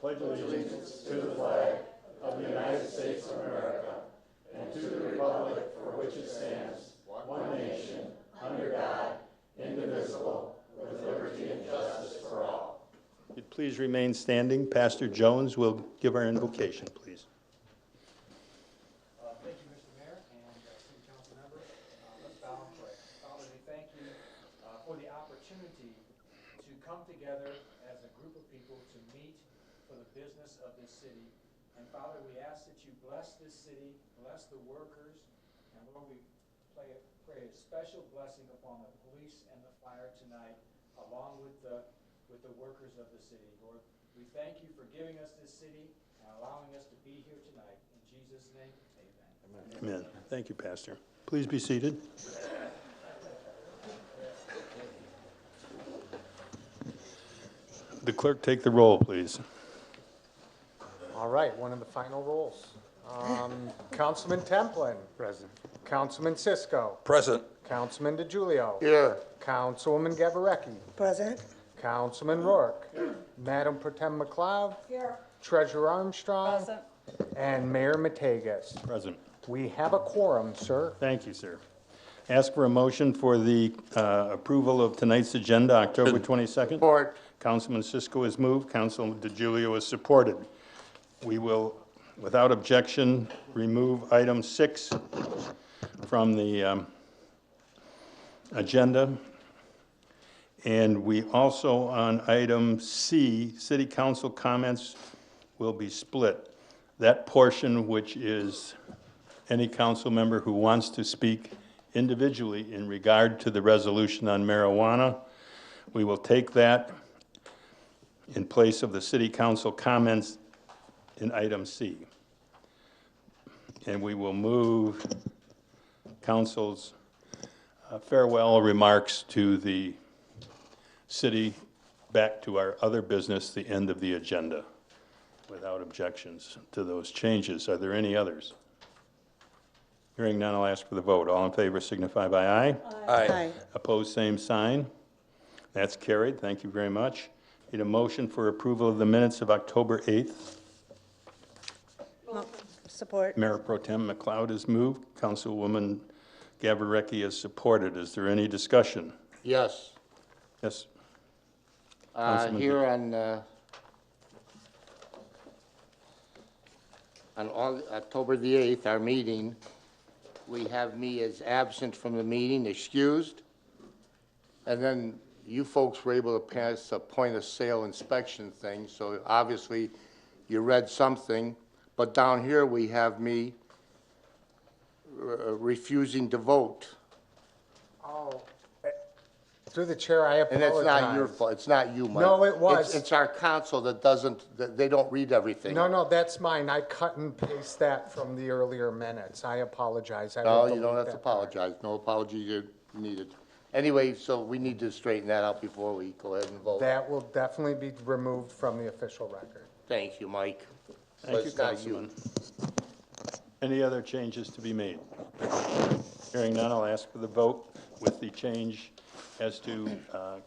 pledge allegiance to the flag of the United States of America and to the republic for which it stands, one nation, under God, indivisible, with liberty and justice for all. You'd please remain standing. Pastor Jones will give our invocation, please. Thank you, Mr. Mayor and City Council members. Let's bow and pray. Father, we thank you for the opportunity to come together as a group of people to meet for the business of this city. And Father, we ask that you bless this city, bless the workers, and Lord, we pray a special blessing upon the police and the fire tonight, along with the workers of the city. Lord, we thank you for giving us this city and allowing us to be here tonight. In Jesus' name, amen. Amen. Thank you, Pastor. Please be seated. The clerk take the roll, please. All right, one of the final rolls. Councilman Templin. Present. Councilman Cisco. Present. Councilman DeGiulio. Here. Councilwoman Gabarecki. Present. Councilman Rourke. Madam Pro Tem McLeod. Here. Treasurer Armstrong. Present. And Mayor Matakas. Present. We have a quorum, sir. Thank you, sir. Ask for a motion for the approval of tonight's agenda, October 22nd. Support. Councilman Cisco is moved. Councilman DeGiulio is supported. We will, without objection, remove item 6 from the agenda. And we also, on item C, city council comments will be split. That portion, which is any council member who wants to speak individually in regard to the resolution on marijuana, we will take that in place of the city council comments in item C. And we will move council's farewell remarks to the city back to our other business, the end of the agenda, without objections to those changes. Are there any others? Hearing none, I'll ask for the vote. All in favor signify by aye. Aye. Opposed, same sign. That's carried. Thank you very much. Need a motion for approval of the minutes of October 8th. Support. Mayor Pro Tem McLeod is moved. Councilwoman Gabarecki is supported. Is there any discussion? Yes. Yes. Here on October the 8th, our meeting, we have me as absent from the meeting, excused. And then you folks were able to pass a point of sale inspection thing, so obviously you read something. But down here, we have me refusing to vote. Oh, through the chair, I And apologize. it's not your fault, it's not you, Mike. No, it was. It's our council that doesn't, they don't read everything. No, that's mine. I cut and paste that from the earlier minutes. I apologize. I No, will you don't delete have to that part. apologize, no apology needed. Anyway, so we need to straighten that out before we go ahead and vote. That will definitely be removed from the official record. Thank you, Mike. Thank you, It's not Councilman. Any other changes to be made? Hearing none, I'll ask for the vote with the change as to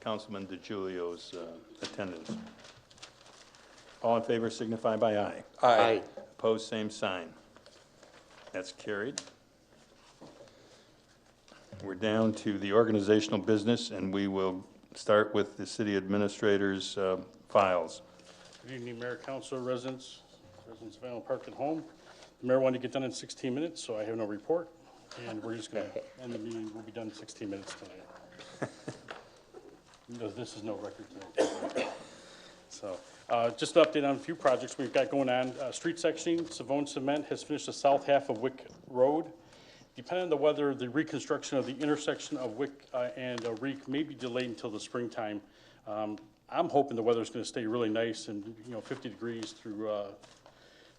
Councilman DeGiulio's attendance. All in favor signify by aye. Aye. Opposed, same sign. That's carried. We're down to the organizational business, and we will start with the city administrator's files. Good evening, Mayor, Council, residents of Allen Park at home. The mayor wanted to get done in 16 minutes, so I have no report, and we're just going to end the meeting. We'll be done in 16 minutes tonight. No, this is no record tonight. So, just an update on a few projects we've got going on. Street sectioning, Savone Cement has finished the south half of Wick Road. Depending on the weather, the reconstruction of the intersection of Wick and Reek may be delayed until the springtime. I'm hoping the weather's going to stay really nice and 50 degrees through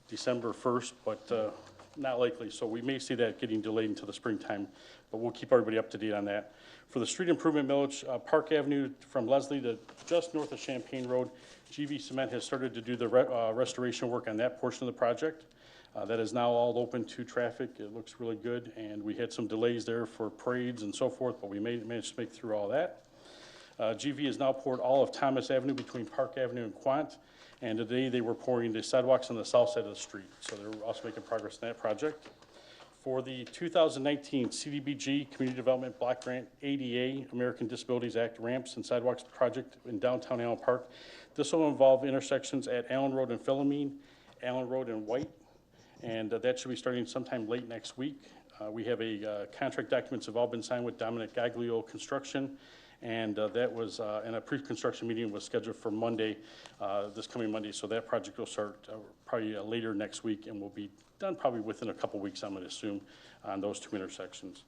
December 1st, but not likely. So we may see that getting delayed until the springtime, but we'll keep everybody up to date on that. For the street improvement millage, Park Avenue from Leslie to just north of Champaign Road, GV Cement has started to do the restoration work on that portion of the project. That is now all open to traffic. It looks really good, and we had some delays there for parades and so forth, but we managed to make through all that. GV has now poured all of Thomas Avenue between Park Avenue and Quant, And today they were pouring the sidewalks on the south side of the street. So they're also making progress in that project. For the 2019 CDBG Community Development Block Grant ADA, American Disabilities Act Ramps and Sidewalks Project in downtown Allen Park. This will involve intersections at Allen Road and Philomene, Allen Road and White, and that should be starting sometime late next week. We have contract documents have all been signed with Dominic Gaglio Construction, and that was, and a pre-construction meeting was scheduled for Monday, this coming Monday, so that project will start probably later next week and will be done probably within a couple weeks, I'm going to assume, on those two intersections.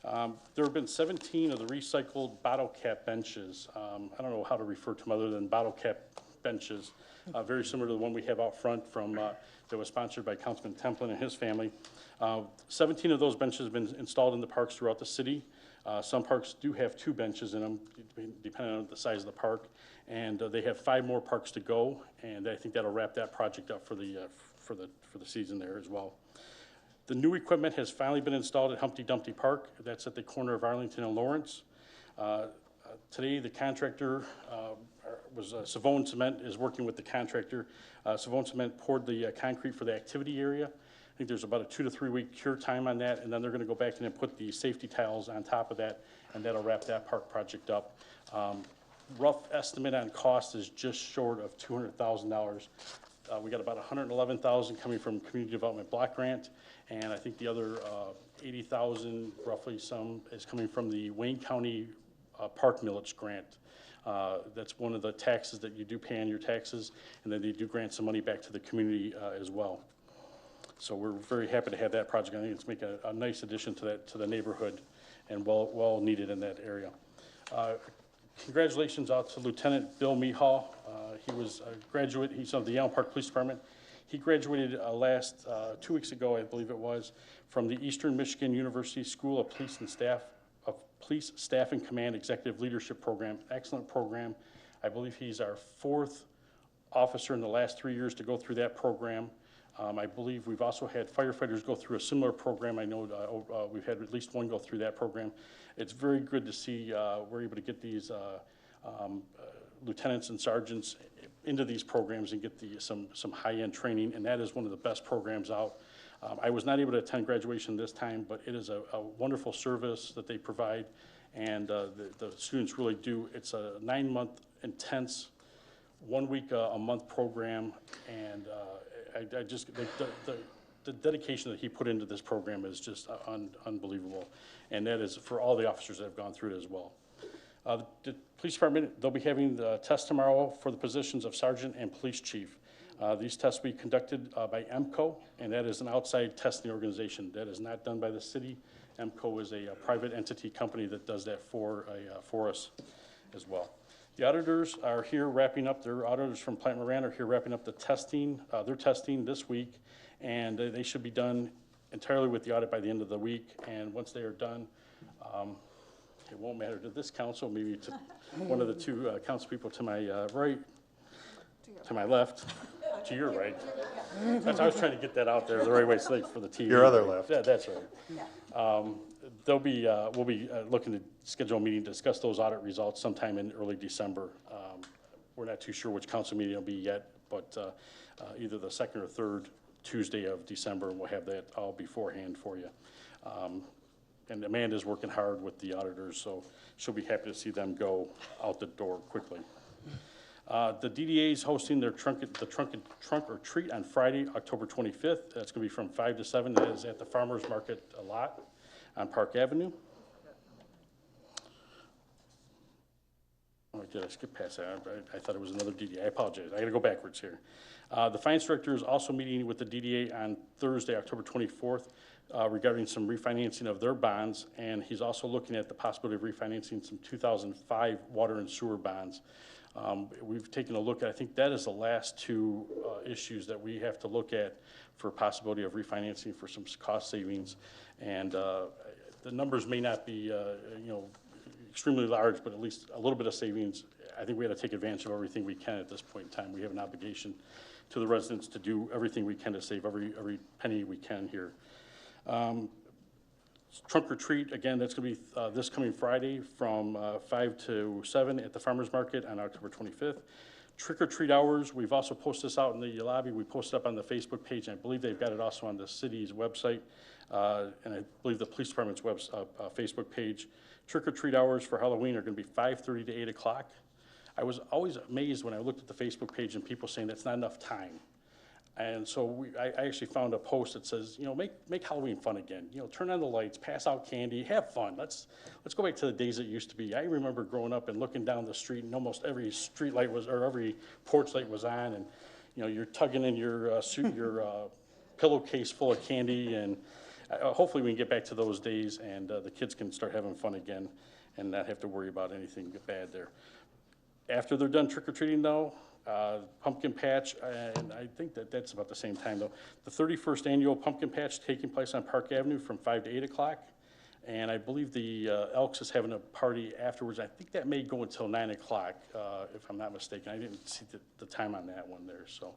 There have been 17 of the recycled bottle cap benches. I don't know how to refer to them other than bottle cap benches, very similar to the one we have out front from, that was sponsored by Councilman Templin and his family. 17 of those benches have been installed in the parks throughout the city. Some parks do have 2 benches in them, depending on the size of the park, and they have 5 more parks to go, and I think that'll wrap that project up for the season there as well. The new equipment has finally been installed at Humpty Dumpty Park. That's at the corner of Arlington and Lawrence. Today, the contractor Savone Cement is working with the contractor. Savone Cement poured the concrete for the activity area. I think there's about a 2 to 3 week cure time on that, and then they're going to go back in and put the safety tiles on top of that, and that'll wrap that park project up. Rough estimate on cost is just short of $200,000. We got about $111,000 coming from Community Development Block Grant, and I think the other $80,000, roughly some, is coming from the Wayne County Park Millage Grant. That's one of the taxes that you do pay on your taxes, and then they do grant some money back to the community as well. So we're very happy to have that project. I think it's making a nice addition to the neighborhood, and well needed in that area. Congratulations out to Lieutenant Bill Mehall. He was a graduate. He's of the Allen Park Police Department. He graduated 2 weeks ago, I believe it was, from the Eastern Michigan University School of Police Staff and Command Executive Leadership Program. Excellent program. I believe he's our 4th officer in the last 3 years to go through that program. I believe we've also had firefighters go through a similar program. I know we've had at least one go through that program. It's very good to see we're able to get these lieutenants and sergeants into these programs and get some high-end training, and that is one of the best programs out. I was not able to attend graduation this time, but it is a wonderful service that they provide, and the students really do. It's a 9-month intense, 1 week a month program, and the dedication that he put into this program is just unbelievable, and that is for all the officers that have gone through it as well. The police department, they'll be having the test tomorrow for the positions of sergeant and police chief. These tests will be conducted by EMCO, and that is an outside testing organization. That is not done by the city. EMCO is a private entity company that does that for us as well. The auditors are here wrapping up, their auditors from Plant Moran are here wrapping up the testing, their testing this week, and they should be done entirely with the audit by the end of the week. And once they are done, it won't matter to this council, maybe to one of the 2 council people to my right, to my left, to your right. I was trying to get that out there the right way for the TV. Your other left. Yeah, that's right. We'll be looking to schedule a meeting to discuss those audit results sometime in early December. We're not too sure which council meeting it'll be yet, but either the 2nd or 3rd Tuesday of December, and we'll have that all beforehand for you. And Amanda's working hard with the auditors, so she'll be happy to see them go out the door quickly. The DDA is hosting their trunk or treat on Friday, October 25th. That's going to be from 5 to 7. That is at the Farmers Market lot on Park Avenue. Oh, did I skip past that? I thought it was another DDA. I apologize. I got to go backwards here. The finance director is also meeting with the DDA on Thursday, October 24th, regarding some refinancing of their bonds, and he's also looking at the possibility of refinancing some 2005 water and sewer bonds. We've taken a look at, I think that is the last 2 issues that we have to look at for possibility of refinancing for some cost savings, and the numbers may not be extremely large, but at least a little bit of savings. I think we have to take advantage of everything we can at this point in time. We have an obligation to the residents to do everything we can to save every penny we can here. Trunk or treat, again, that's going to be this coming Friday from 5 to 7 at the Farmers Market on October 25th. Trick or treat hours, we've also posted this out in the lobby. We posted up on the Facebook page, and I believe they've got it also on the city's website, and I believe the police department's Facebook page. Trick or treat hours for Halloween are gonna be 5:30 to 8 o'clock. I was always amazed when I looked at the Facebook page and people saying that's not enough time. And so I actually found a post that says, make Halloween fun again. Turn on the lights, pass out candy, have fun. Let's go back to the days it used to be. I remember growing up and looking down the street, and almost every street light or every porch light was on, and you're tugging in your pillowcase full of candy, and hopefully we can get back to those days, and the kids can start having fun again and not have to worry about anything bad there. After they're done trick-or-treating though, pumpkin patch, and I think that's about the same time though. The 31st annual pumpkin patch taking place on Park Avenue from 5 to 8 o'clock. And I believe the Elks is having a party afterwards. I think that may go until 9 o'clock, if I'm not mistaken. I didn't see the time on that one there, so.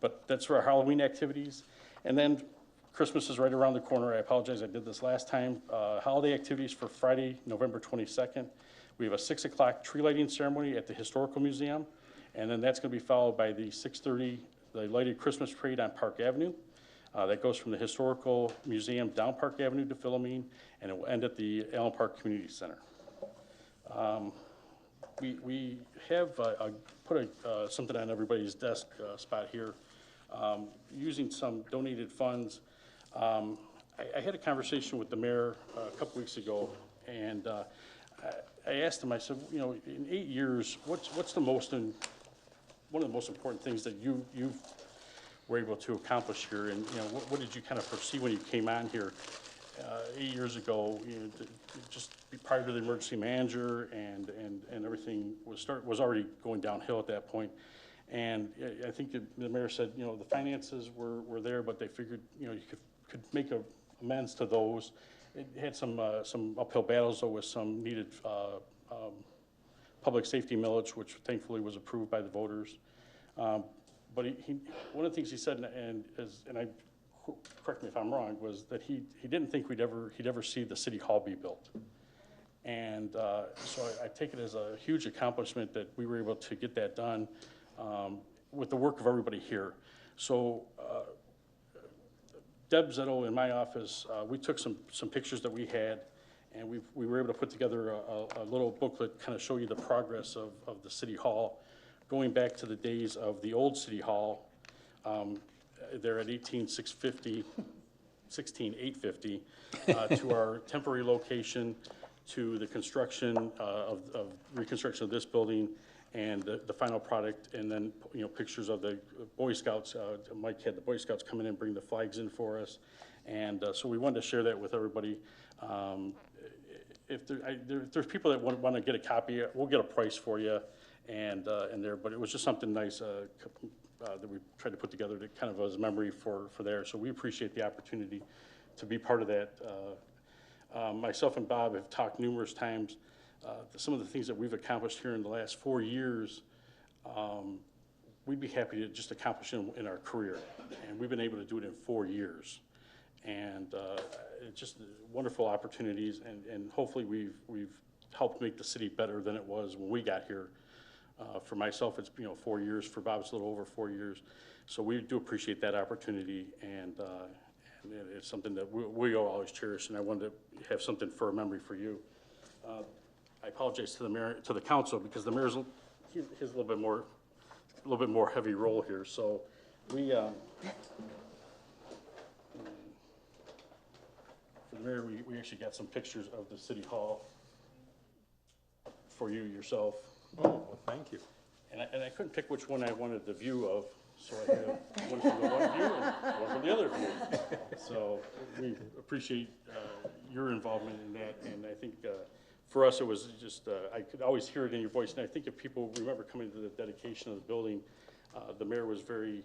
But that's for our Halloween activities. And then Christmas is right around the corner. I apologize, I did this last time. Holiday activities for Friday, November 22nd. We have a 6 o'clock tree lighting ceremony at the Historical Museum. And then that's going to be followed by the 6:30, the lighted Christmas parade on Park Avenue. That goes from the Historical Museum down Park Avenue to Philomene, and it will end at the Allen Park Community Center. We have put something on everybody's desk spot here. Using some donated funds, I had a conversation with the mayor a couple weeks ago, and I asked him, I said, in 8 years, what's one of the most important things that you were able to accomplish here, and what did you kind of foresee when you came on here 8 years ago? Just prior to the emergency manager, and everything was already going downhill at that point. And I think the mayor said, the finances were there, but they figured you could make amends to those. It had some uphill battles though with some needed public safety millage, which thankfully was approved by the voters. But one of the things he said, and I, correct me if I'm wrong, was that he didn't think he'd ever see the city hall be built. And so I take it as a huge accomplishment that we were able to get that done with the work of everybody here. So Deb Zettel in my office, we took some pictures that we had, and we were able to put together a little booklet, kind of show you the progress of the city hall, going back to the days of the old city hall. There at 16850, to our temporary location, to the construction of reconstruction of this building, and the final product, and then pictures of the Boy Scouts. Mike had the Boy Scouts come in and bring the flags in for us, and so we wanted to share that with everybody. If there's people that want to get a copy, we'll get a price for you, and there. But it was just something nice that we tried to put together to kind of as a memory for there. So we appreciate the opportunity to be part of that. Myself and Bob have talked numerous times. Some of the things that we've accomplished here in the last 4 years, we'd be happy to just accomplish in our career, and we've been able to do it in 4 years. And it's just wonderful opportunities, and hopefully we've helped make the city better than it was when we got here. For myself, it's 4 years. For Bob, it's a little over 4 years. So we do appreciate that opportunity, and it's something that we always cherish. And I wanted to have something for a memory for you. I apologize to the mayor, to the council, because the mayor's he has a little bit more heavy role here. So we. For the mayor, we actually got some pictures of the city hall for you yourself. Oh, well, thank you. And I couldn't pick which one I wanted the view of, so I have one from the one view and one from the other view. So we appreciate your involvement in that, and I think for us it was just, I could always hear it in your voice, and I think if people remember coming to the dedication of the building, the mayor was very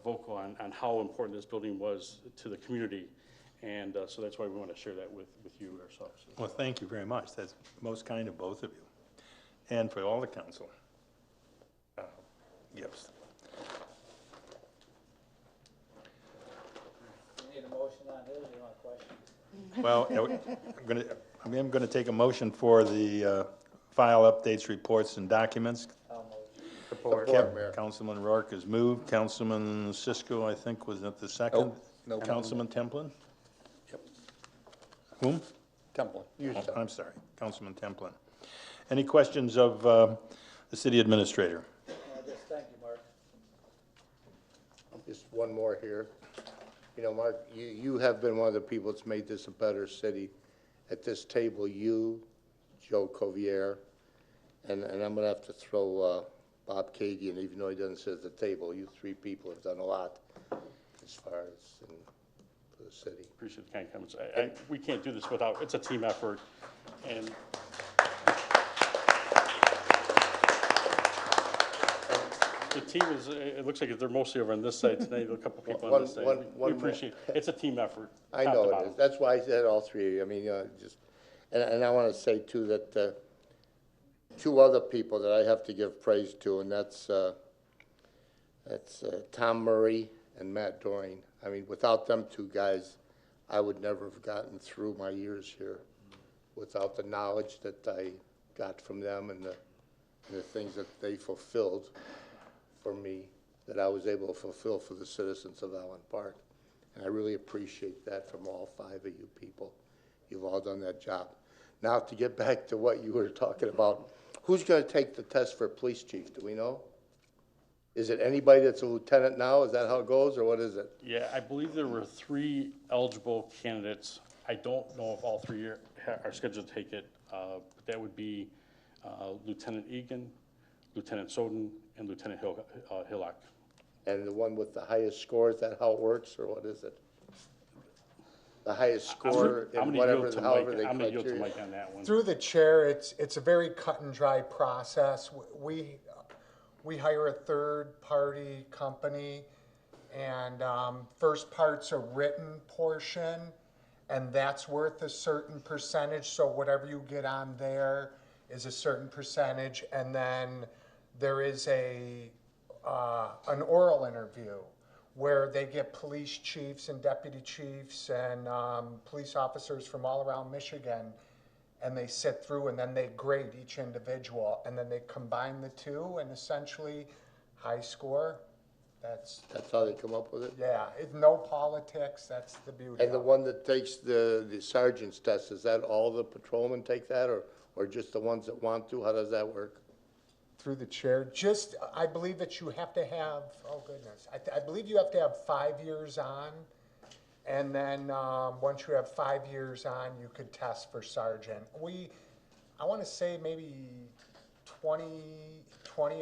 vocal on how important this building was to the community. And so that's why we want to share that with you ourselves. Well, thank you very much. That's most kind of both of you, and for all the council gifts. You need a motion on this, or you want a question? Well, I'm going to take a motion for the file updates, reports, and documents. I'll motion. Support. Mayor. Councilman Rourke has moved. Councilman Cisco, I think, was at the second. No. Councilman Templin? Yep. Whom? Templin. Oh, I'm sorry, Councilman Templin. Any questions of the city administrator? Yes, thank you, Mark. Just one more here. You know, Mark, you have been one of the people that's made this a better city. At this table, you, Joe Covier, and I'm gonna have to throw Bob Cady in, even though he doesn't sit at the table. You three people have done a lot as far as for the city. Appreciate the kind comments. We can't do this without, it's a team effort, and the team is, it looks like they're mostly over on this side tonight, a couple people on this side. We appreciate, it's a team effort. I top to know it bottom. is. That's why I said all three of you. I mean, just, and I want to say too that two other people that I have to give praise to, and that's Tom Murray and Matt Doring. I mean, without them two guys, I would never have gotten through my years here without the knowledge that I got from them and the things that they fulfilled for me that I was able to fulfill for the citizens of Allen Park. And I really appreciate that from all five of you people. You've all done that job. Now, to get back to what you were talking about, who's going to take the test for police chief? Do we know? Is it anybody that's a lieutenant now? Is that how it goes, or what is it? Yeah, I believe there were 3 eligible candidates. I don't know if all 3 are scheduled to take it. But that would be Lieutenant Egan, Lieutenant Soden, and Lieutenant Hillock. And the one with the highest score, is that how it works, or what is it? The highest score I'm in gonna yield whatever, to however Mike. they I'm gonna yield to criteria. Mike on that one. Through the chair, it's a very cut and dry process. We hire a third-party company, and first part's a written portion, and that's worth a certain percentage, so whatever you get on there is a certain percentage, and then there is an oral interview where they get police chiefs and deputy chiefs and police officers from all around Michigan, and they sit through and then they grade each individual, and then they combine the two, and essentially high score. That's How they come up with it? yeah, it's no politics. That's the beauty. And the of it. one that takes the sergeant's test, is that all the patrolmen take that, or just the ones that want to? How does that work? Through the chair, I believe that you have to have, oh goodness, I believe you have to have 5 years on, and then once you have 5 years on, you could test for sergeant. I want to say maybe 20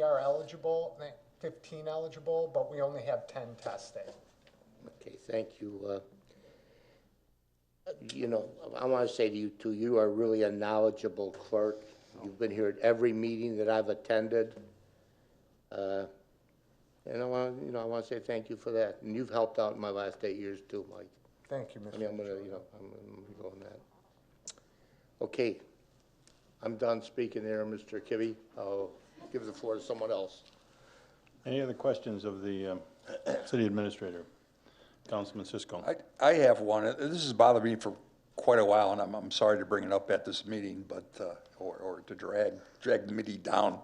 are eligible, 15 eligible, but we only have 10 testing. Okay, thank you. You know, I want to say to you too, you are really a knowledgeable clerk. You've been here at every meeting that I've attended. And I want to say thank you for that. And you've helped out in my last 8 years too, Mike. Thank you, Mr. I mean, I'm gonna go on that. Okay, I'm done speaking there, Mr. Kibbe. I'll give the floor to someone else. Any other questions of the city administrator? Councilman Cisco. I have one. This has bothered me for quite a while, and I'm sorry to bring it up at this meeting, but, or to drag the meeting down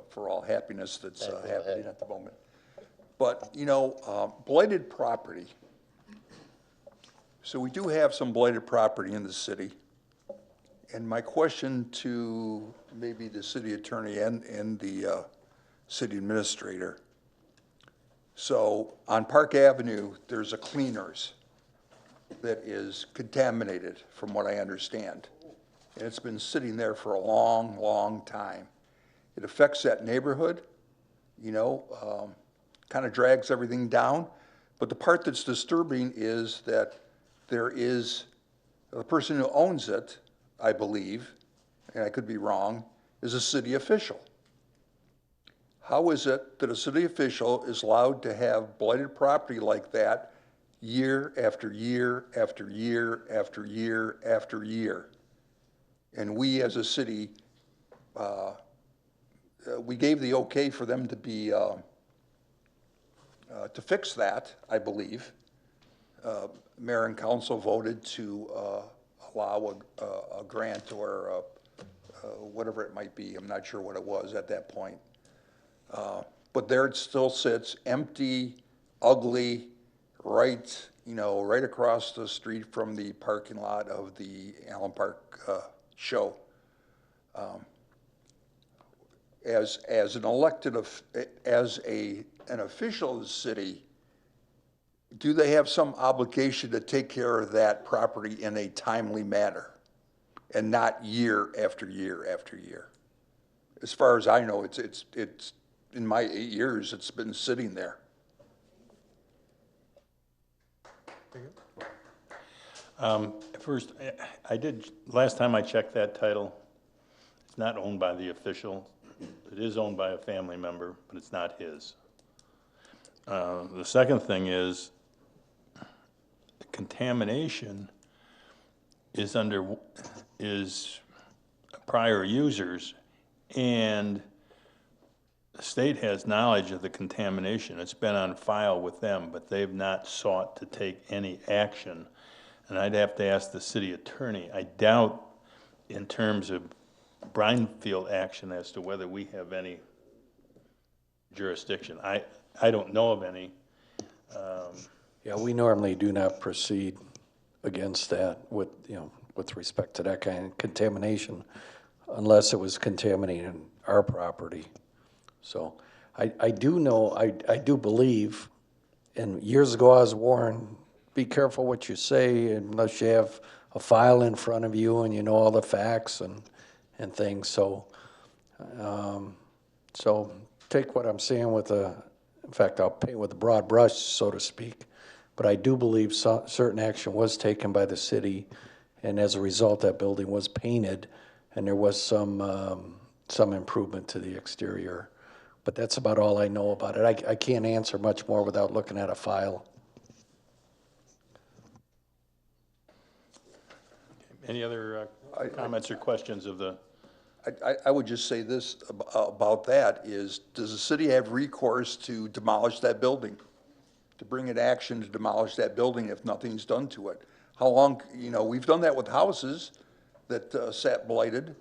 for all happiness that's happening at the moment. But, you know, blighted property. So we do have some blighted property in the city. And my question to maybe the city attorney and the city administrator. So on Park Avenue, there's a cleaners that is contaminated, from what I understand. And it's been sitting there for a long, long time. It affects that neighborhood, you know, kind of drags everything down. But the part that's disturbing is that there is, the person who owns it, I believe, and I could be wrong, is a city official. How is it that a city official is allowed to have blighted property like that year after year after year after year after year? And we as a city, we gave the okay for them to be, to fix that, I believe. Mayor and council voted to allow a grant or whatever it might be. I'm not sure what it was at that point. But there it still sits, empty, ugly, right, right across the street from the parking lot of the Allen Park show. As an elected, an official of the city, do they have some obligation to take care of that property in a timely manner and not year after year after year? As far as I know, it's in my 8 years, it's been sitting there. First, last time I checked that title, it's not owned by the official. It is owned by a family member, but it's not his. The second thing is, contamination is prior users, and the state has knowledge of the contamination. It's been on file with them, but they've not sought to take any action. And I'd have to ask the city attorney. I doubt, in terms of brownfield action, as to whether we have any jurisdiction. I don't know of any. Yeah, we normally do not proceed against that with respect to that kind of contamination, unless it was contaminating our property. So I do know, I do believe, and years ago I was warned, be careful what you say unless you have a file in front of you and you know all the facts and things. So, so take what I'm saying in fact, I'll paint with a broad brush, so to speak. But I do believe certain action was taken by the city, and as a result, that building was painted, and there was some improvement to the exterior. But that's about all I know about it. I can't answer much more without looking at a file. Any other comments or questions of the? I would just say this about that is, does the city have recourse to demolish that building? To bring an action to demolish that building if nothing's done to it? How long, we've done that with houses that sat blighted,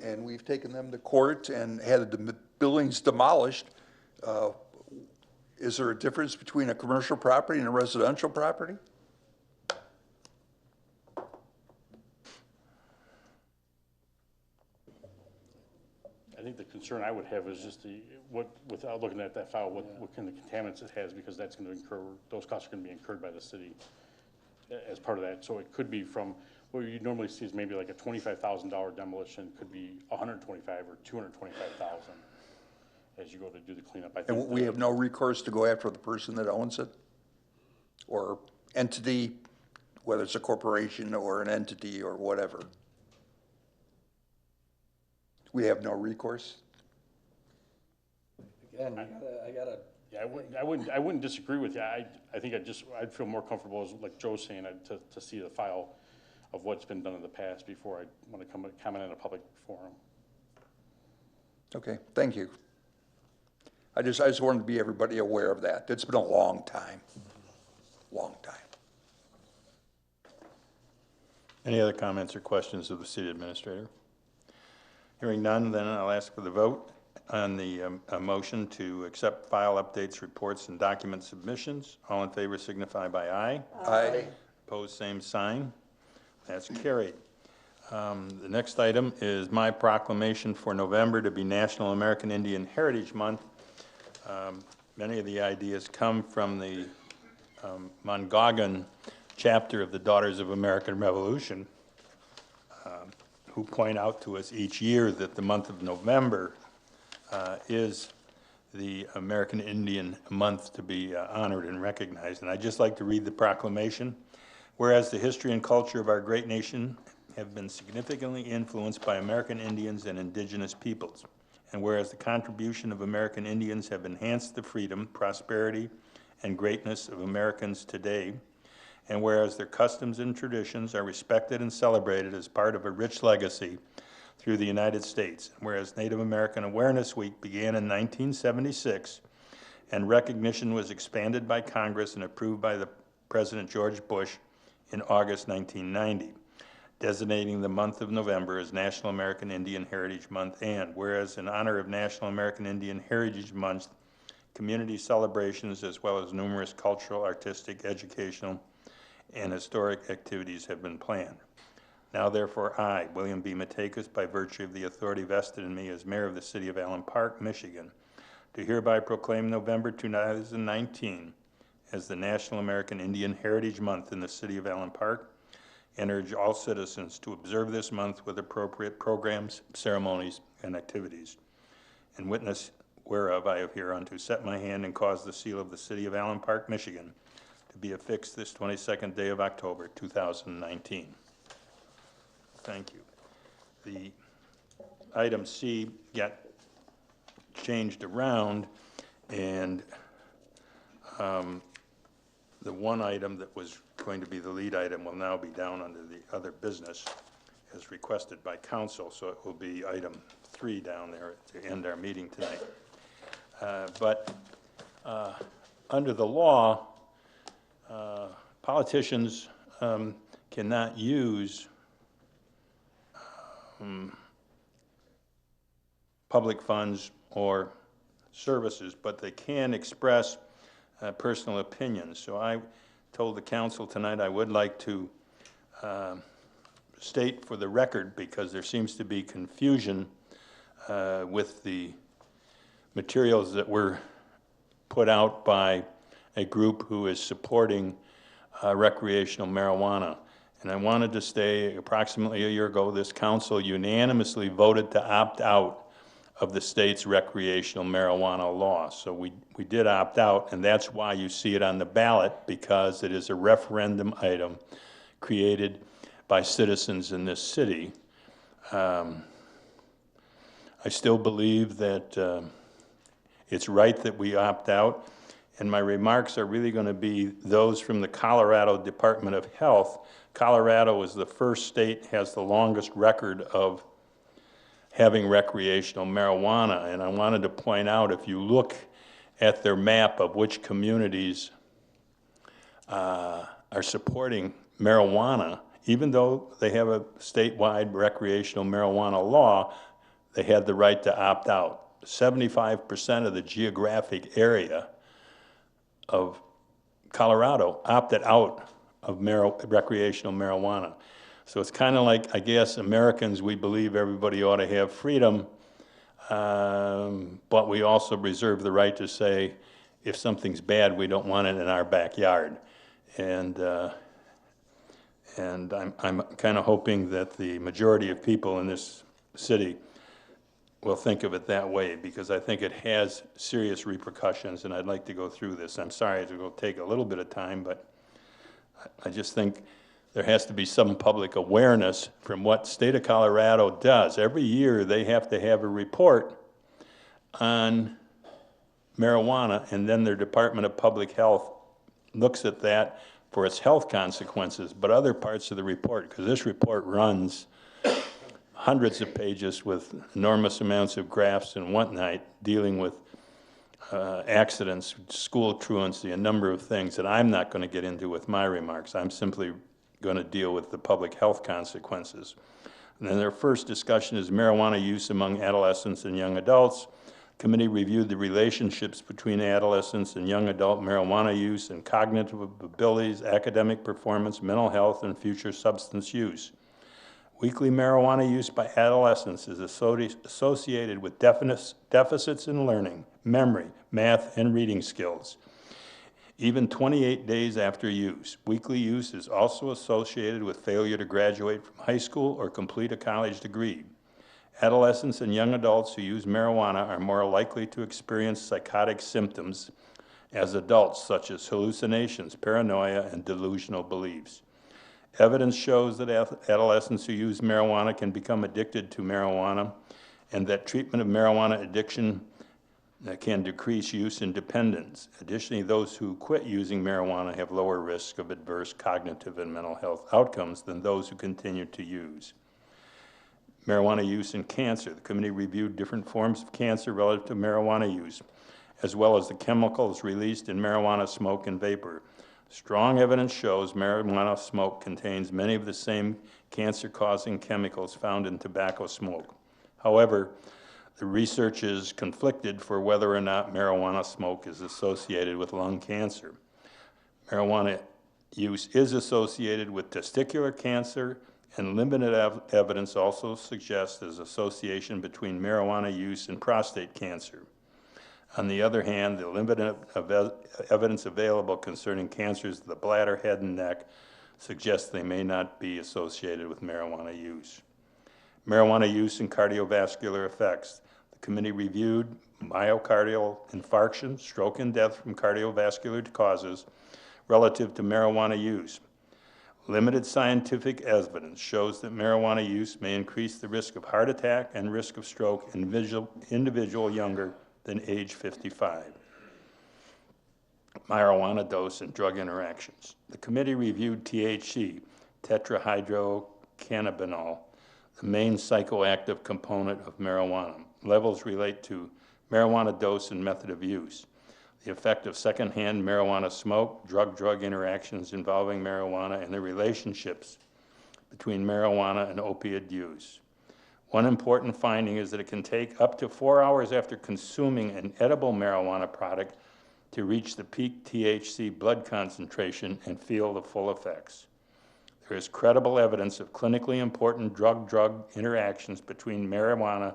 and we've taken them to court and had the buildings demolished. Is there a difference between a commercial property and a residential property? I think the concern I would have is just without looking at that file, what kind of contaminants it has, because that's going to those costs are going to be incurred by the city as part of that. So it could be from, what you normally see is maybe like a $25,000 demolition, could be $125,000 or $225,000 as you go to do the cleanup. I think And we have no recourse to go after the person that owns it? Or entity, whether it's a corporation or an entity or whatever? We have no recourse? Again, I gotta. Yeah, I wouldn't disagree with you. I think I'd feel more comfortable, as like Joe's saying, to see the file of what's been done in the past before I want to comment in a public forum. Okay, thank you. I just wanted to be everybody aware of that. It's been a long time. Long time. Any other comments or questions of the city administrator? Hearing none, then I'll ask for the vote on the motion to accept file updates, reports, and document submissions. All in favor signify by aye. Aye. Opposed, same sign. That's carried. The next item is my proclamation for November to be National American Indian Heritage Month. Many of the ideas come from the Mongagan chapter of the Daughters of American Revolution, who point out to us each year that the month of November is the American Indian month to be honored and recognized. And I'd just like to read the proclamation. Whereas the history and culture of our great nation have been significantly influenced by American Indians and indigenous peoples, and whereas the contribution of American Indians have enhanced the freedom, prosperity, and greatness of Americans today, and whereas their customs and traditions are respected and celebrated as part of a rich legacy through the United States, and whereas Native American Awareness Week began in 1976 and recognition was expanded by Congress and approved by the President George Bush in August 1990. designating the month of November as National American Indian Heritage Month, and whereas in honor of National American Indian Heritage Month, community celebrations as well as numerous cultural, artistic, educational, and historic activities have been planned. Now therefore I, William B. Matakas, by virtue of the authority vested in me as mayor of the city of Allen Park, Michigan, do hereby proclaim November 2019 as the National American Indian Heritage Month in the city of Allen Park, and urge all citizens to observe this month with appropriate programs, ceremonies, and activities. In witness whereof I have hereunto set my hand and caused the seal of the city of Allen Park, Michigan, to be affixed this 22nd day of October, 2019. Thank you. The item C got changed around, and the one item that was going to be the lead item will now be down under the other business as requested by council, so it will be item 3 down there to end our meeting tonight. But under the law, politicians cannot use public funds or services, but they can express personal opinions. So I told the council tonight I would like to state for the record, because there seems to be confusion with the materials that were put out by a group who is supporting recreational marijuana. And I wanted to say approximately a year ago, this council unanimously voted to opt out of the state's recreational marijuana law. So we did opt out, and that's why you see it on the ballot, because it is a referendum item created by citizens in this city. I still believe that it's right that we opt out, and my remarks are really going to be those from the Colorado Department of Health. Colorado is the first state, has the longest record of having recreational marijuana, and I wanted to point out, if you look at their map of which communities are supporting marijuana, even though they have a statewide recreational marijuana law, they had the right to opt out. 75% of the geographic area of Colorado opted out of recreational marijuana. So it's kind of like, I guess, Americans, we believe everybody ought to have freedom, but we also reserve the right to say, if something's bad, we don't want it in our backyard. And I'm kind of hoping that the majority of people in this city will think of it that way, because I think it has serious repercussions, and I'd like to go through this. I'm sorry it will take a little bit of time, but I just think there has to be some public awareness from what state of Colorado does. Every year they have to have a report on marijuana, and then their Department of Public Health looks at that for its health consequences. But other parts of the report, because this report runs hundreds of pages with enormous amounts of graphs and whatnot, dealing with accidents, school truancy, a number of things that I'm not going to get into with my remarks. I'm simply going to deal with the public health consequences. And then their first discussion is marijuana use among adolescents and young adults. Committee reviewed the relationships between adolescents and young adult marijuana use and cognitive abilities, academic performance, mental health, and future substance use. Weekly marijuana use by adolescents is associated with deficits in learning, memory, math, and reading skills. Even 28 days after use. Weekly use is also associated with failure to graduate from high school or complete a college degree. Adolescents and young adults who use marijuana are more likely to experience psychotic symptoms as adults, such as hallucinations, paranoia, and delusional beliefs. Evidence shows that adolescents who use marijuana can become addicted to marijuana, and that treatment of marijuana addiction can decrease use and dependence. Additionally, those who quit using marijuana have lower risk of adverse cognitive and mental health outcomes than those who continue to use. Marijuana use in cancer. The committee reviewed different forms of cancer relative to marijuana use, as well as the chemicals released in marijuana smoke and vapor. Strong evidence shows marijuana smoke contains many of the same cancer-causing chemicals found in tobacco smoke. However, the research is conflicted for whether or not marijuana smoke is associated with lung cancer. Marijuana use is associated with testicular cancer, and limited evidence also suggests there's association between marijuana use and prostate cancer. On the other hand, the limited evidence available concerning cancers of the bladder, head, and neck suggests they may not be associated with marijuana use. Marijuana use and cardiovascular effects. The committee reviewed myocardial infarction, stroke, and death from cardiovascular causes relative to marijuana use. Limited scientific evidence shows that marijuana use may increase the risk of heart attack and risk of stroke in individual younger than age 55. Marijuana dose and drug interactions. The committee reviewed THC, tetrahydrocannabinol, the main psychoactive component of marijuana. Levels relate to marijuana dose and method of use, the effect of secondhand marijuana smoke, drug-drug interactions involving marijuana, and the relationships between marijuana and opiate use. One important finding is that it can take up to 4 hours after consuming an edible marijuana product to reach the peak THC blood concentration and feel the full effects. There is credible evidence of clinically important drug-drug interactions between marijuana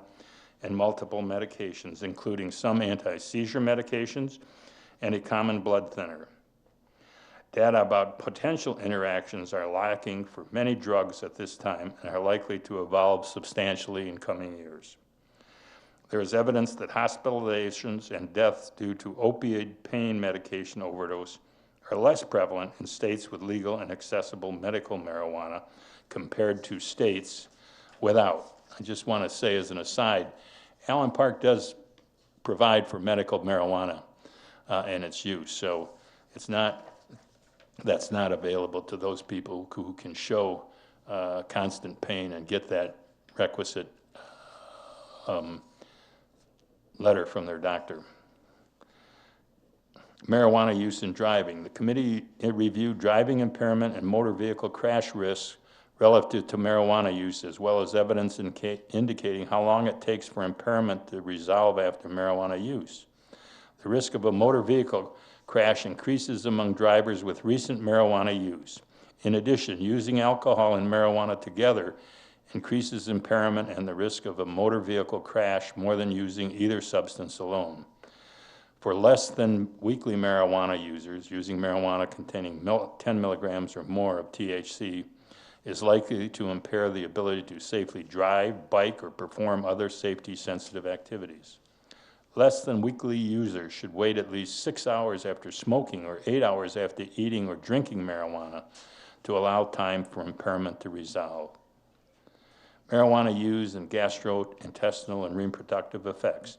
and multiple medications, including some anti-seizure medications and a common blood thinner. Data about potential interactions are lacking for many drugs at this time and are likely to evolve substantially in coming years. There is evidence that hospitalizations and deaths due to opioid pain medication overdose are less prevalent in states with legal and accessible medical marijuana compared to states without. I just want to say as an aside, Allen Park does provide for medical marijuana and its use, so that's not available to those people who can show constant pain and get that requisite letter from their doctor. Marijuana use in driving. The committee reviewed driving impairment and motor vehicle crash risks relative to marijuana use, as well as evidence indicating how long it takes for impairment to resolve after marijuana use. The risk of a motor vehicle crash increases among drivers with recent marijuana use. In addition, using alcohol and marijuana together increases impairment and the risk of a motor vehicle crash more than using either substance alone. For less than weekly marijuana users, using marijuana containing 10 milligrams or more of THC is likely to impair the ability to safely drive, bike, or perform other safety-sensitive activities. Less than weekly users should wait at least 6 hours after smoking or 8 hours after eating or drinking marijuana to allow time for impairment to resolve. Marijuana use and gastrointestinal and reproductive effects.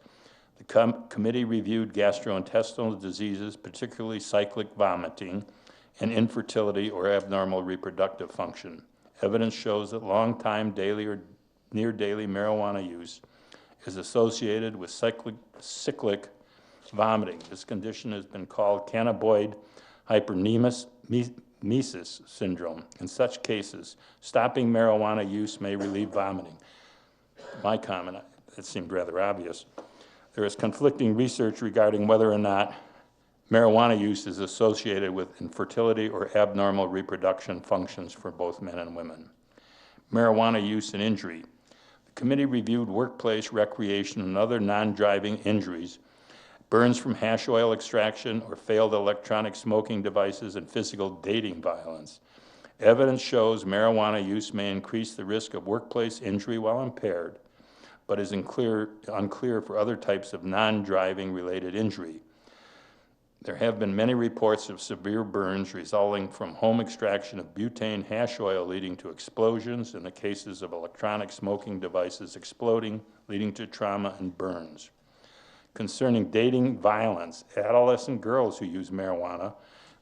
The committee reviewed gastrointestinal diseases, particularly cyclic vomiting, and infertility or abnormal reproductive function. Evidence shows that long-time daily or near-daily marijuana use is associated with cyclic vomiting. This condition has been called cannabinoid hyperemesis syndrome. In such cases, stopping marijuana use may relieve vomiting. My comment, it seemed rather obvious. There is conflicting research regarding whether or not marijuana use is associated with infertility or abnormal reproduction functions for both men and women. Marijuana use and injury. The committee reviewed workplace, recreation, and other non-driving injuries, burns from hash oil extraction or failed electronic smoking devices, and physical dating violence. Evidence shows marijuana use may increase the risk of workplace injury while impaired, but is unclear for other types of non-driving related injury. There have been many reports of severe burns resulting from home extraction of butane hash oil leading to explosions, and the cases of electronic smoking devices exploding, leading to trauma and burns. Concerning dating violence, adolescent girls who use marijuana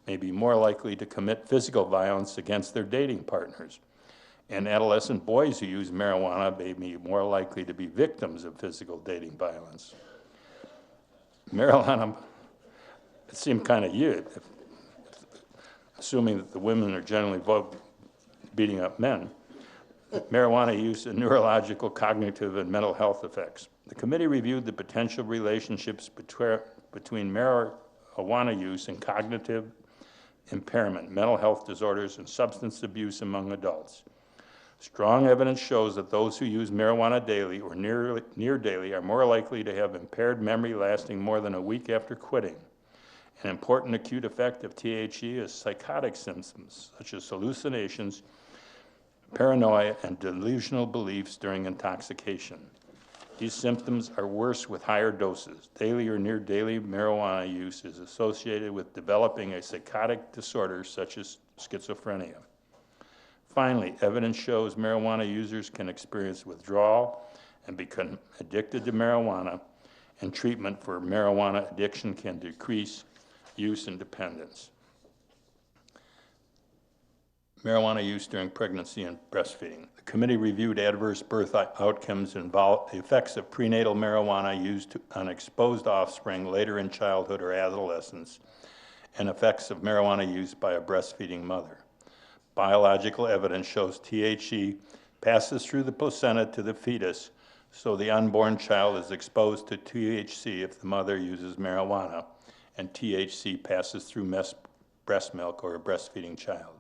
may be more likely to commit physical violence against their dating partners, and adolescent boys who use marijuana may be more likely to be victims of physical dating violence. Marijuana, it seemed kind of you. assuming that the women are generally beating up men, marijuana use and neurological, cognitive, and mental health effects. The committee reviewed the potential relationships between marijuana use and cognitive impairment, mental health disorders, and substance abuse among adults. Strong evidence shows that those who use marijuana daily or near daily are more likely to have impaired memory lasting more than a week after quitting. An important acute effect of THC is psychotic symptoms, such as hallucinations, paranoia, and delusional beliefs during intoxication. These symptoms are worse with higher doses. Daily or near daily marijuana use is associated with developing a psychotic disorder such as schizophrenia. Finally, evidence shows marijuana users can experience withdrawal and become addicted to marijuana, and treatment for marijuana addiction can decrease use and dependence. Marijuana use during pregnancy and breastfeeding. The committee reviewed adverse birth outcomes and the effects of prenatal marijuana used on exposed offspring later in childhood or adolescence, and effects of marijuana use by a breastfeeding mother. Biological evidence shows THC passes through the placenta to the fetus, so the unborn child is exposed to THC if the mother uses marijuana, and THC passes through breast milk or a breastfeeding child.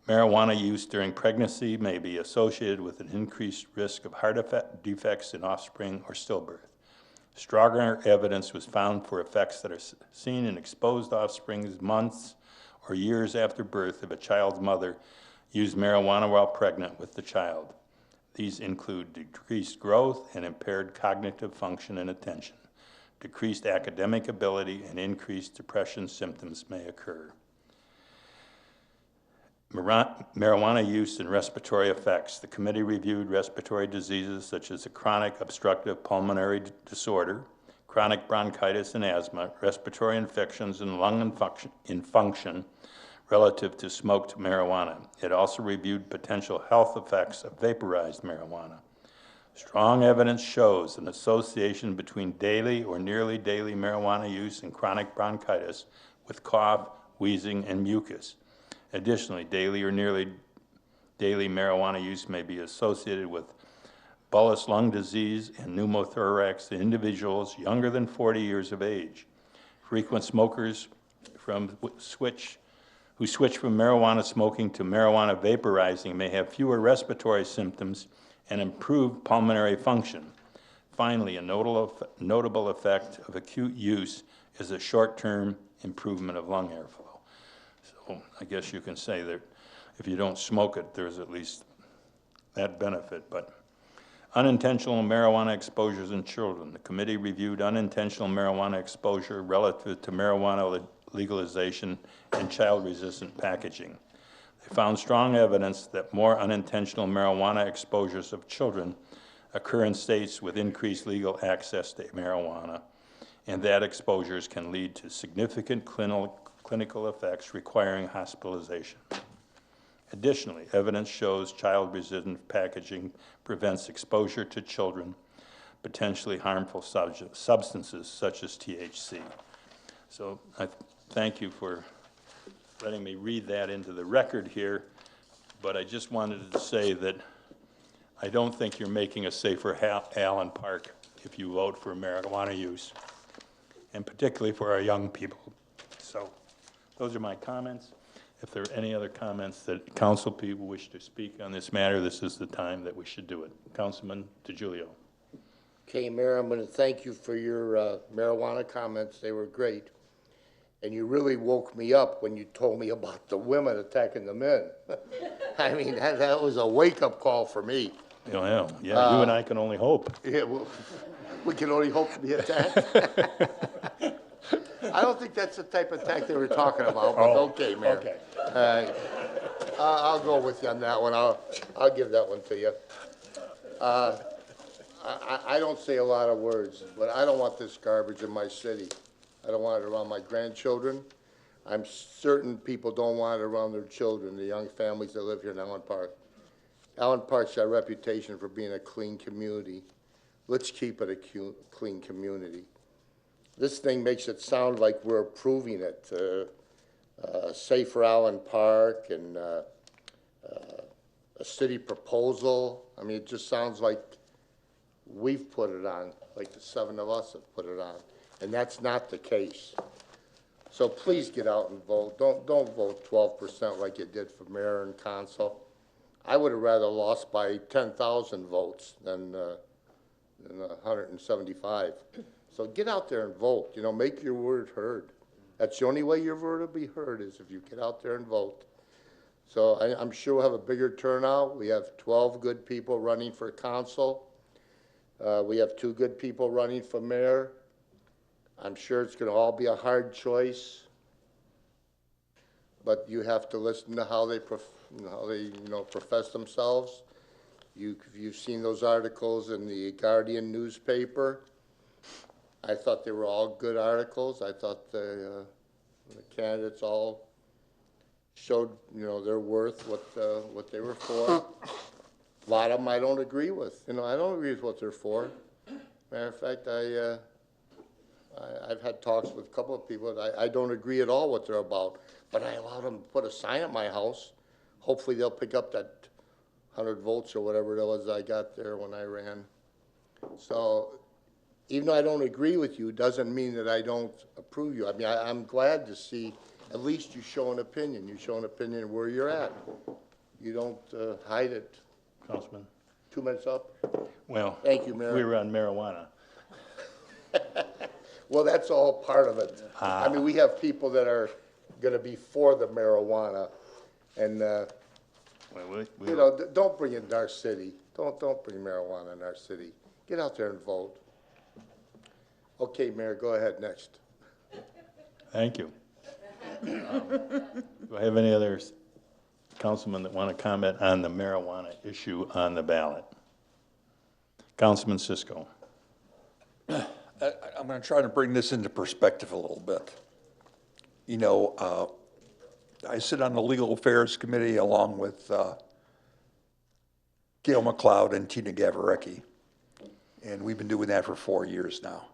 Marijuana use during pregnancy may be associated with an increased risk of heart defects in offspring or stillbirth. Stronger evidence was found for effects that are seen in exposed offspring months or years after birth if a child's mother used marijuana while pregnant with the child. These include decreased growth and impaired cognitive function and attention. Decreased academic ability and increased depression symptoms may occur. Marijuana use and respiratory effects. The committee reviewed respiratory diseases such as a chronic obstructive pulmonary disorder, chronic bronchitis and asthma, respiratory infections, and lung function relative to smoked marijuana. It also reviewed potential health effects of vaporized marijuana. Strong evidence shows an association between daily or nearly daily marijuana use and chronic bronchitis with cough, wheezing, and mucus. Additionally, daily or nearly daily marijuana use may be associated with bullous lung disease and pneumothorax in individuals younger than 40 years of age. Frequent smokers who switch from marijuana smoking to marijuana vaporizing may have fewer respiratory symptoms and improved pulmonary function. Finally, a notable effect of acute use is a short-term improvement of lung airflow. So I guess you can say that if you don't smoke it, there's at least that benefit. But unintentional marijuana exposures in children. The committee reviewed unintentional marijuana exposure relative to marijuana legalization and child-resistant packaging. They found strong evidence that more unintentional marijuana exposures of children occur in states with increased legal access to marijuana, and that exposures can lead to significant clinical effects requiring hospitalization. Additionally, evidence shows child-resistant packaging prevents exposure to children potentially harmful substances such as THC. So I thank you for letting me read that into the record here, but I just wanted to say that I don't think you're making a safer Allen Park if you vote for marijuana use, and particularly for our young people. So those are my comments. If there are any other comments that council people wish to speak on this matter, this is the time that we should do it. Councilman DiGiulio. Okay, Mayor, I'm going to thank you for your marijuana comments. They were great. And you really woke me up when you told me about the women attacking the men. I mean, that was a wake-up call for me. Yeah, you and I can only hope. Yeah, well, we can only hope to be attacked. I don't think that's the type of attack they were talking about, but okay, Mayor. Okay. I'll go with you on that one. I'll give that one to you. I don't say a lot of words, but I don't want this garbage in my city. I don't want it around my grandchildren. I'm certain people don't want it around their children, the young families that live here in Allen Park. Allen Park's got a reputation for being a clean community. Let's keep it a clean community. This thing makes it sound like we're approving it. Safer Allen Park and a city proposal. I mean, it just sounds like we've put it on, like the 7 of us have put it on, and that's not the case. So please get out and vote. Don't vote 12% like you did for mayor and council. I would have rather lost by 10,000 votes than 175. So get out there and vote, you know, make your word heard. That's the only way your word will be heard, is if you get out there and vote. So I'm sure we'll have a bigger turnout. We have 12 good people running for council. We have 2 good people running for mayor. I'm sure it's going to all be a hard choice, but you have to listen to how they profess themselves. You've seen those articles in the Guardian newspaper. I thought they were all good articles. I thought the candidates all showed, you know, their worth, what they were for. A lot of them I don't agree with. You know, I don't agree with what they're for. Matter of fact, I've had talks with a couple of people that I don't agree at all what they're about, but I allowed them to put a sign at my house. Hopefully they'll pick up that 100 votes or whatever it was I got there when I ran. So even though I don't agree with you, doesn't mean that I don't approve you. I mean, I'm glad to see at least you show an opinion. You show an opinion where you're at. You don't hide it. Councilman? 2 minutes up? Well, Thank you, Mayor. we were on marijuana. Well, that's all part of it. I mean, we have people that are going to be for the marijuana, and you know, don't bring it in our city. Don't bring marijuana in our city. Get out there and vote. Okay, Mayor, go ahead next. Thank you. Do I have any other councilmen that want to comment on the marijuana issue on the ballot? Councilman Cisco. I'm going to try to bring this into perspective a little bit. You know, I sit on the Legal Affairs Committee along with Gail McLeod and Tina Gavarecki, and we've been doing that for 4 years now.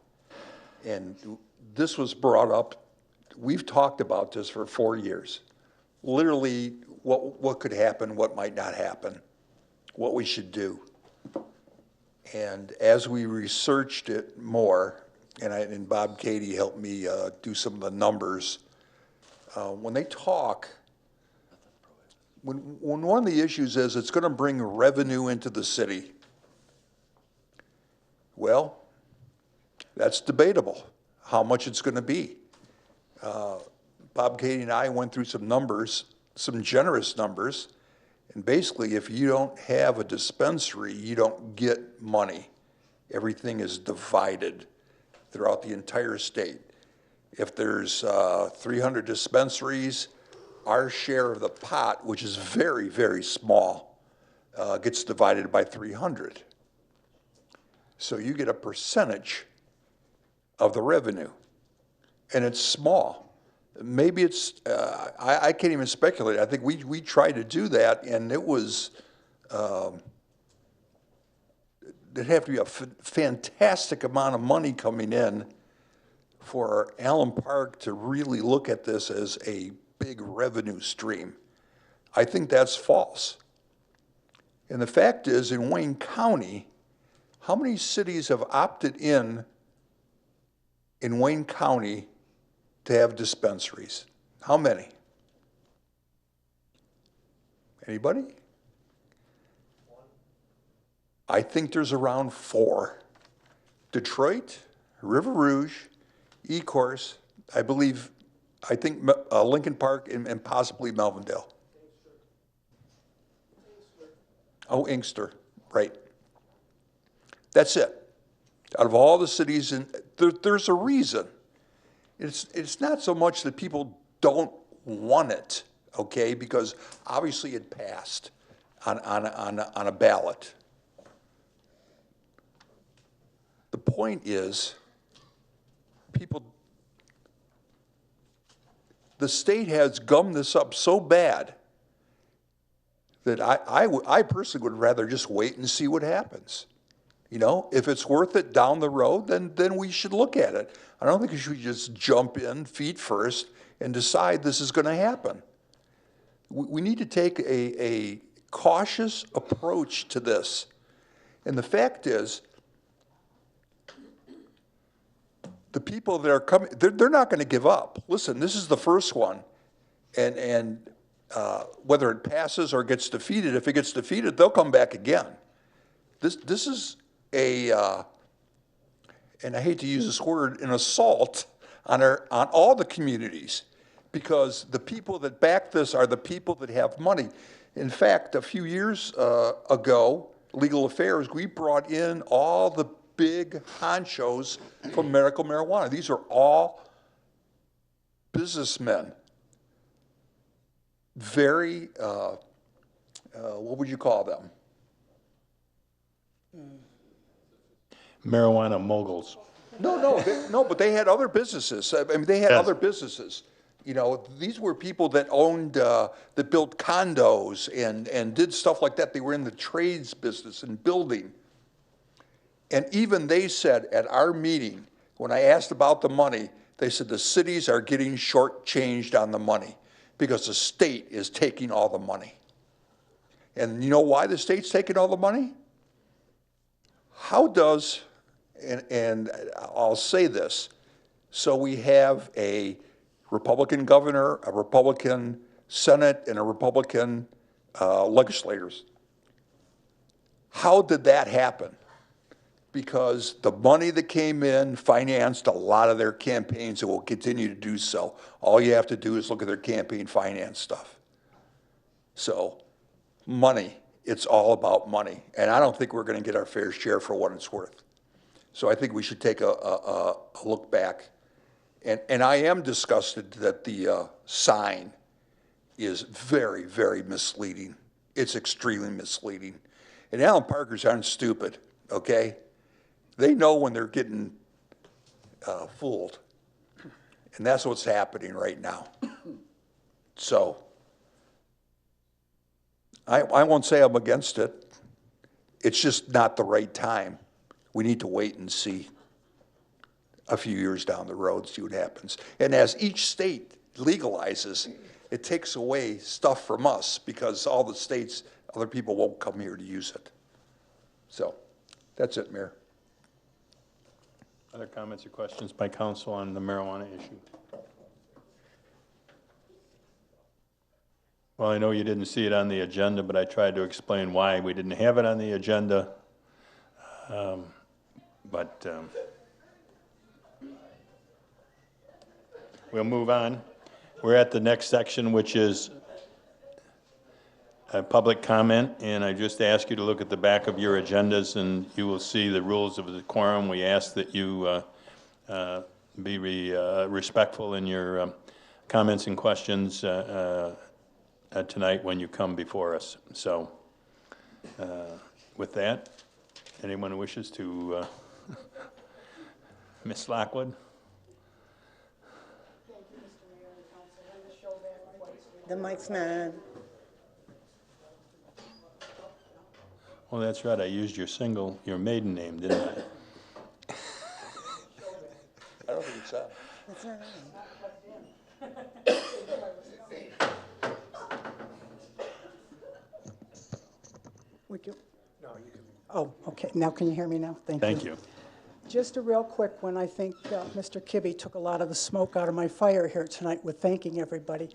And this was brought up, we've talked about this for 4 years. Literally, what could happen, what might not happen, what we should do. And as we researched it more, and Bob Cady helped me do some of the numbers, when they talk, when one of the issues is it's going to bring revenue into the city, well, that's debatable, how much it's going to be. Bob Cady and I went through some numbers, some generous numbers, and basically if you don't have a dispensary, you don't get money. Everything is divided throughout the entire state. If there's 300 dispensaries, our share of the pot, which is very, very small, gets divided by 300. So you get a percentage of the revenue, and it's small. Maybe it's, I can't even speculate. I think we tried to do that, and it was, there'd have to be a fantastic amount of money coming in for Allen Park to really look at this as a big revenue stream. I think that's false. And the fact is, in Wayne County, how many cities have opted in Wayne County to have dispensaries? How many? Anybody? I think there's around 4. Detroit, River Rouge, Ecorse, I think Lincoln Park, and possibly Melvindale. Oh, Inkster, right. That's it. Out of all the cities, there's a reason. It's not so much that people don't want it, okay, because obviously it passed on a ballot. The point is, the state has gummed this up so bad that I personally would rather just wait and see what happens. You know, if it's worth it down the road, then we should look at it. I don't think we should just jump in feet first and decide this is going to happen. We need to take a cautious approach to this. And the fact is, the people that are coming, they're not going to give up. Listen, this is the first one. And whether it passes or gets defeated, if it gets defeated, they'll come back again. This is and I hate to use this word, an assault on all the communities, because the people that back this are the people that have money. In fact, a few years ago, Legal Affairs, we brought in all the big honchos from medical marijuana. These are all businessmen. Very, what would you call them? Marijuana moguls. No, but they had other businesses. I mean, they had Yes. other businesses. You know, these were people that owned, that built condos and did stuff like that. They were in the trades business and building. And even they said at our meeting, when I asked about the money, they said the cities are getting shortchanged on the money because the state is taking all the money. And you know why the state's taking all the money? How does, and I'll say this, so we have a Republican governor, a Republican Senate, and a Republican legislators. How did that happen? Because the money that came in financed a lot of their campaigns and will continue to do so. All you have to do is look at their campaign finance stuff. So, money, it's all about money. And I don't think we're going to get our fair share for what it's worth. So I think we should take a look back. And I am disgusted that the sign is very, very misleading. It's extremely misleading. And Allen Parkers aren't stupid, okay? They know when they're getting fooled. And that's what's happening right now. So I won't say I'm against it. It's just not the right time. We need to wait and see a few years down the road, see what happens. And as each state legalizes, it takes away stuff from us because all the states, other people won't come here to use it. So that's it, Mayor. Other comments or questions by council on the marijuana issue? Well, I know you didn't see it on the agenda, but I tried to explain why we didn't have it on the agenda. We'll move on. We're at the next section, which is public comment, and I just ask you to look at the back of your agendas, and you will see the rules of the quorum. We ask that you be respectful in your comments and questions tonight when you come before us. So, with that, anyone who wishes to, Ms. Lockwood? The mic's not. Well, that's right, I used your maiden name, didn't I? I don't think it's that. That's all right. Would you? No, you can. Oh, okay. Now can you hear me now? Thank you. Just a real quick one. I think Mr. Kibbe took a lot of the smoke out of my fire here tonight with thanking everybody.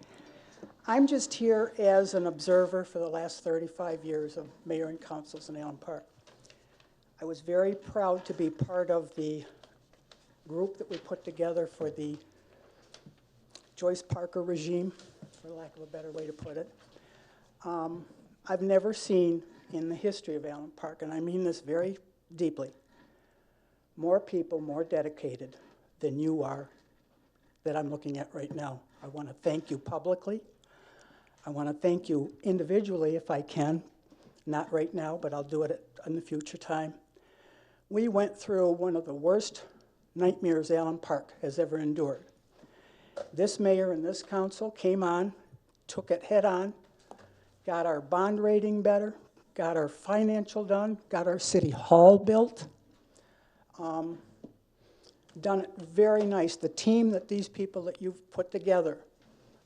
I'm just here as an observer for the last 35 years of mayor and councils in Allen Park. I was very proud to be part of the group that we put together for the Joyce Parker regime, for lack of a better way to put it. I've never seen in the history of Allen Park, and I mean this very deeply, more people more dedicated than you are that I'm looking at right now. I want to thank you publicly. I want to thank you individually if I can, not right now, but I'll do it in the future time. We went through one of the worst nightmares Allen Park has ever endured. This mayor and this council came on, took it head on, got our bond rating better, got our financial done, got our city hall built, done it very nice. The team that these people that you've put together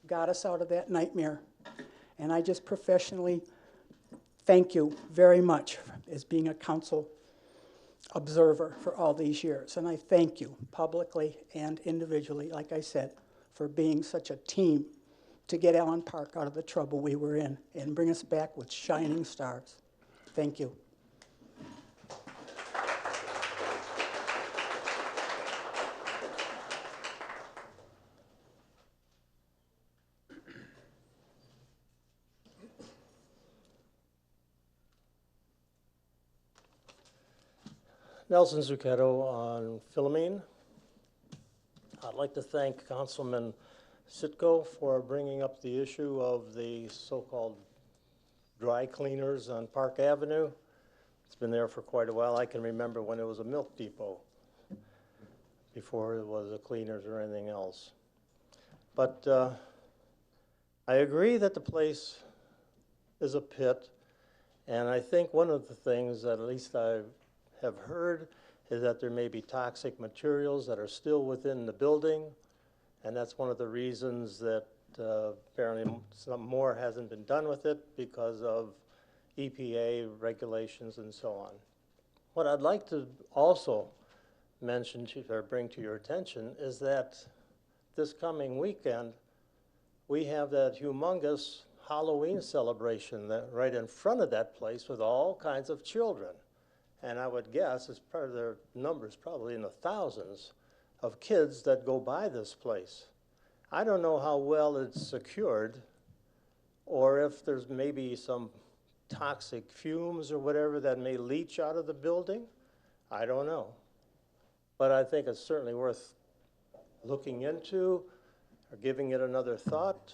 got us out of that nightmare. And I just professionally thank you very much as being a council observer for all these years. And I thank you publicly and individually, like I said, for being such a team to get Allen Park out of the trouble we were in and bring us back with shining stars. Thank you. Nelson Zucchetto on Philomene. I'd like to thank Councilman Sitko for bringing up the issue of the so-called dry cleaners on Park Avenue. It's been there for quite a while. I can remember when it was a milk depot before it was a cleaners or anything else. But I agree that the place is a pit, and I think one of the things that at least I have heard is that there may be toxic materials that are still within the building, and that's one of the reasons that apparently some more hasn't been done with it because of EPA regulations and so on. What I'd like to also mention or bring to your attention is that this coming weekend we have that humongous Halloween celebration that right in front of that place with all kinds of children. And I would guess, as part of their numbers, probably in the thousands of kids that go by this place. I don't know how well it's secured, or if there's maybe some toxic fumes or whatever that may leach out of the building. I don't know. But I think it's certainly worth looking into or giving it another thought,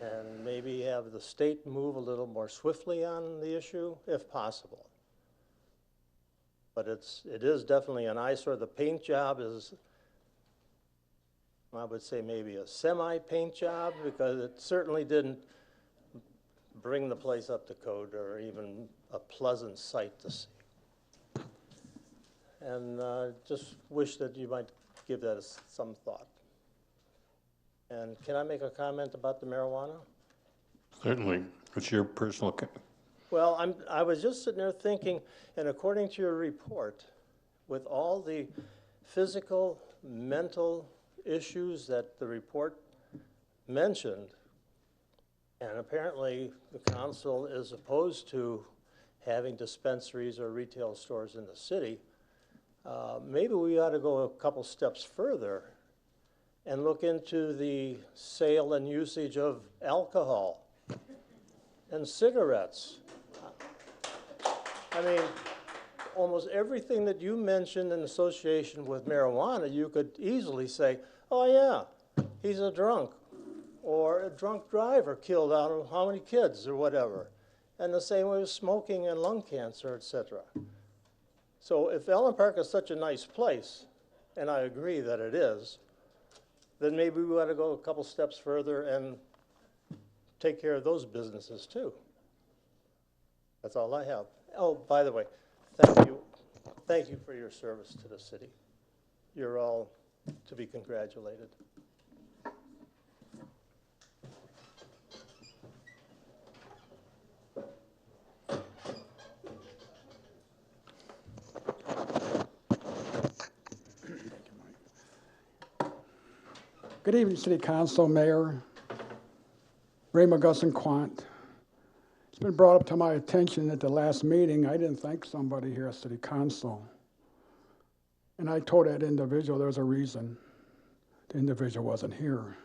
and maybe have the state move a little more swiftly on the issue, if possible. But it is definitely an eyesore. The paint job is, I would say, maybe a semi-paint job, because it certainly didn't bring the place up to code or even a pleasant sight to see. And just wish that you might give that some thought. And can I make a comment about the marijuana? Certainly. What's your personal? Well, I was just sitting there thinking, and according to your report, with all the physical, mental issues that the report mentioned, and apparently the council is opposed to having dispensaries or retail stores in the city, maybe we ought to go a couple steps further and look into the sale and usage of alcohol and cigarettes. I mean, almost everything that you mentioned in association with marijuana, you could easily say, oh yeah, he's a drunk, or a drunk driver killed out of how many kids or whatever. And the same way with smoking and lung cancer, etc. So if Allen Park is such a nice place, and I agree that it is, then maybe we ought to go a couple steps further and take care of those businesses too. That's all I have. Oh, by the way, thank you. Thank you for your service to the city. You're all to be congratulated. Good evening, City Council, Mayor, Ray McGusson Quant. It's been brought up to my attention at the last meeting, I didn't thank somebody here at City Council. And I told that individual there's a reason the individual wasn't here.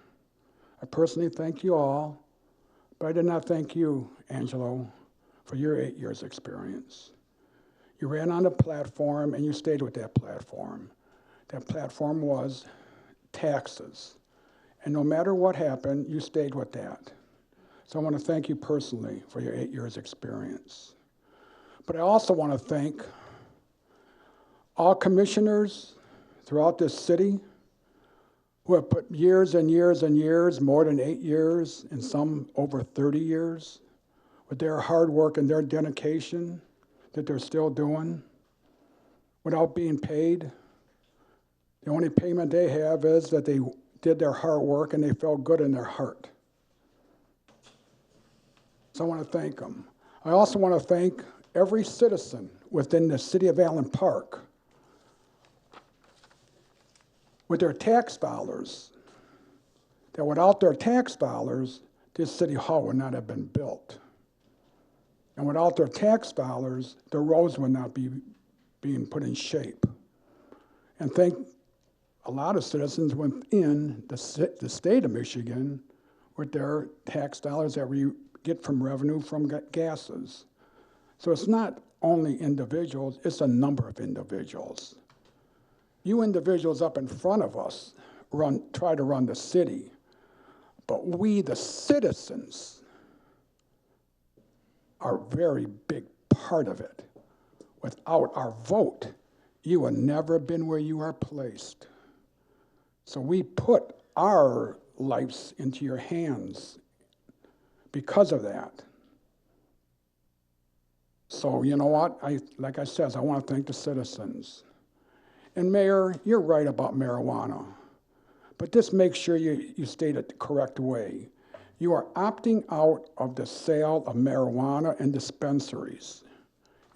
I personally thank you all, but I did not thank you, Angelo, for your 8 years' experience. You ran on the platform and you stayed with that platform. That platform was taxes. And no matter what happened, you stayed with that. So I want to thank you personally for your 8 years' experience. But I also want to thank all commissioners throughout this city who have put years and years and years, more than 8 years, and some over 30 years, with their hard work and their dedication that they're still doing without being paid. The only payment they have is that they did their hard work and they felt good in their heart. So I want to thank them. I also want to thank every citizen within the city of Allen Park. With their tax dollars, that without their tax dollars, this city hall would not have been built. And without their tax dollars, the roads would not be being put in shape. And thank a lot of citizens within the state of Michigan with their tax dollars that we get from revenue from gases. So it's not only individuals, it's a number of individuals. You individuals up in front of us try to run the city, but we, the citizens, are a very big part of it. Without our vote, you would never have been where you are placed. So we put our lives into your hands because of that. So you know what? Like I said, I want to thank the citizens. And Mayor, you're right about marijuana, but just make sure you state it the correct way. You are opting out of the sale of marijuana in dispensaries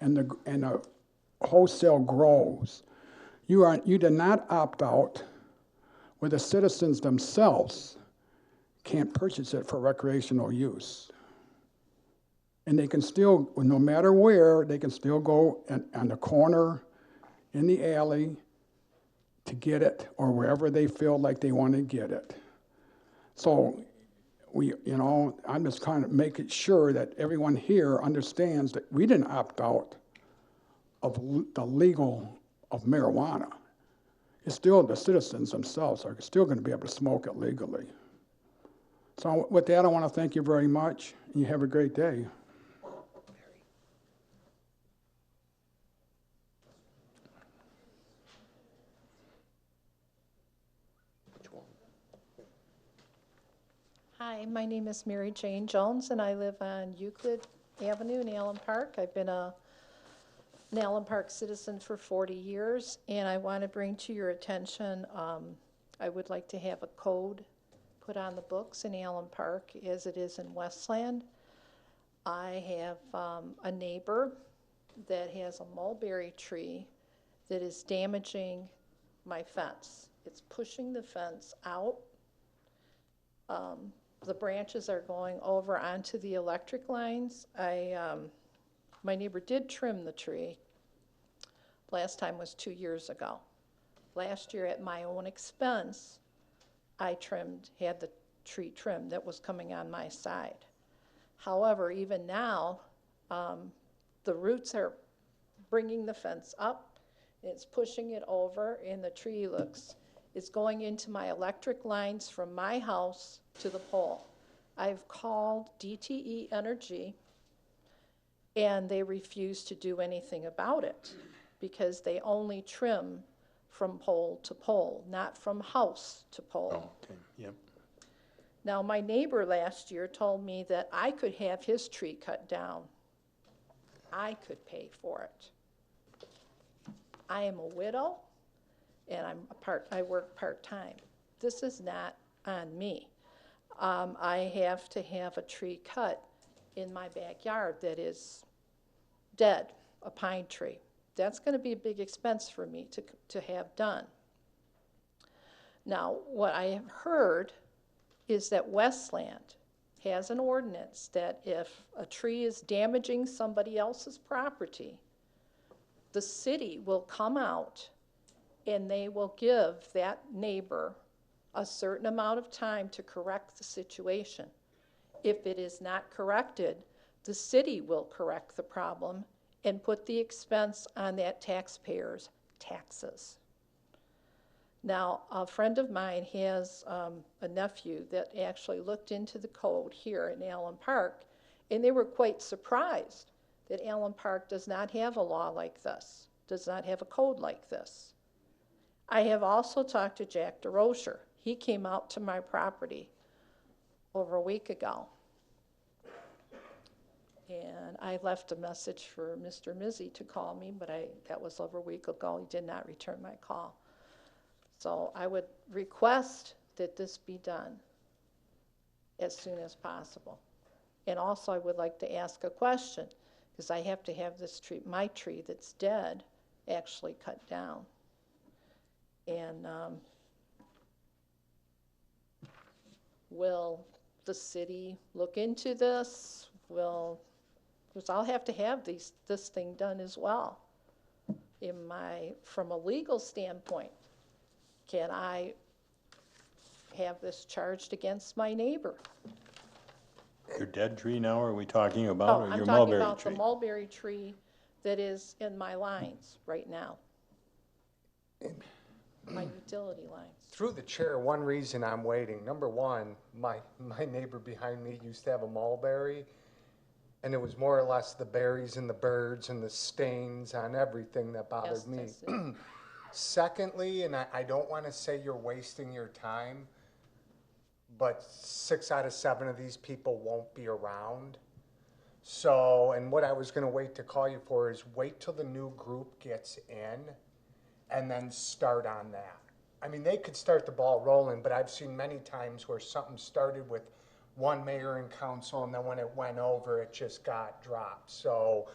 and the wholesale grows. You did not opt out where the citizens themselves can't purchase it for recreational use. And they can still, no matter where, they can still go on the corner, in the alley, to get it, or wherever they feel like they want to get it. So I'm just trying to make it sure that everyone here understands that we didn't opt out of the legal of marijuana. It's still the citizens themselves are still going to be able to smoke it legally. So with that, I want to thank you very much, and you have a great day. Hi, my name is Mary Jane Jones, and I live on Euclid Avenue in Allen Park. I've been an Allen Park citizen for 40 years, and I want to bring to your attention, I would like to have a code put on the books in Allen Park as it is in Westland. I have a neighbor that has a mulberry tree that is damaging my fence. It's pushing the fence out. The branches are going over onto the electric lines. My neighbor did trim the tree. Last time was 2 years ago. Last year at my own expense, I had the tree trimmed that was coming on my side. However, even now, the roots are bringing the fence up, it's pushing it over, and the tree it's going into my electric lines from my house to the pole. I've called DTE Energy, and they refuse to do anything about it because they only trim from pole to pole, not from house to pole. Oh, okay, yep. Now, my neighbor last year told me that I could have his tree cut down. I could pay for it. I am a widow, and I work part-time. This is not on me. I have to have a tree cut in my backyard that is dead, a pine tree. That's going to be a big expense for me to have done. Now, what I have heard is that Westland has an ordinance that if a tree is damaging somebody else's property, the city will come out and they will give that neighbor a certain amount of time to correct the situation. If it is not corrected, the city will correct the problem and put the expense on that taxpayer's taxes. Now, a friend of mine has a nephew that actually looked into the code here in Allen Park, and they were quite surprised that Allen Park does not have a law like this, does not have a code like this. I have also talked to Jack DeRocher. He came out to my property over a week ago. And I left a message for Mr. Mizzy to call me, but that was over a week ago. He did not return my call. So I would request that this be done as soon as possible. And also, I would like to ask a question, because I have to have this tree, my tree that's dead, actually cut down. And will the city look into this? Because I'll have to have this thing done as well. From a legal standpoint, can I have this charged against my neighbor? Your dead tree now, are we talking about, Oh, or I'm your talking mulberry about the tree? mulberry tree that is in my lines right now. My utility lines. Through the chair, one reason I'm waiting, number one, my neighbor behind me used to have a mulberry, and it was more or less the berries and the birds and the stains on everything that bothered me. Pesticides. Secondly, and I don't want to say you're wasting your time, but 6 out of 7 of these people won't be around. So, and what I was going to wait to call you for is wait till the new group gets in and then start on that. I mean, they could start the ball rolling, but I've seen many times where something started with one mayor and council, and then when it went over, it just got dropped. So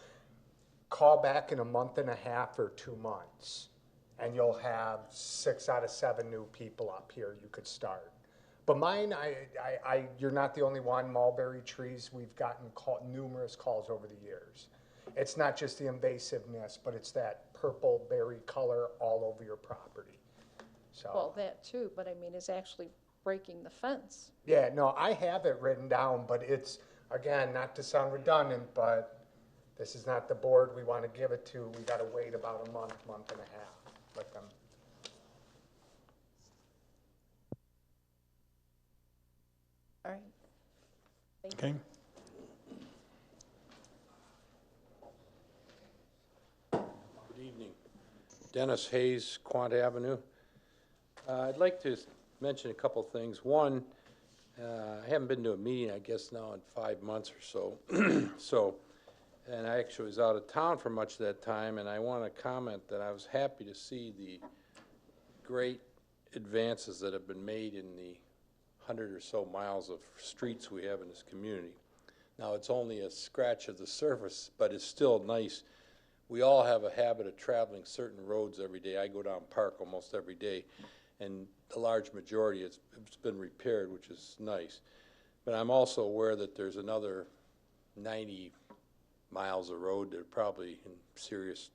call back in a month and a half or 2 months, and you'll have 6 out of 7 new people up here you could start. But mine, you're not the only one. Mulberry trees, we've gotten numerous calls over the years. It's not just the invasiveness, but it's that purple berry color all over your property. So. Well, that too, but I mean, it's actually breaking the fence. Yeah, no, I have it written down, but it's, again, not to sound redundant, but this is not the board we want to give it to. We got to wait about a month and a half with them. All right. Thank Okay. Good evening. Dennis Hayes, Quant Avenue. I'd like to mention a couple things. One, I haven't been to a meeting, I guess, now in 5 months or so. And I actually was out of town for much of that time, and I want to comment that I was happy to see the great advances that have been made in the 100 or so miles of streets we have in this community. Now, it's only a scratch of the surface, but it's still nice. We all have a habit of traveling certain roads every day. I go down Park almost every day, and the large majority it's been repaired, which is nice. But I'm also aware that there's another 90 miles of road that are probably in serious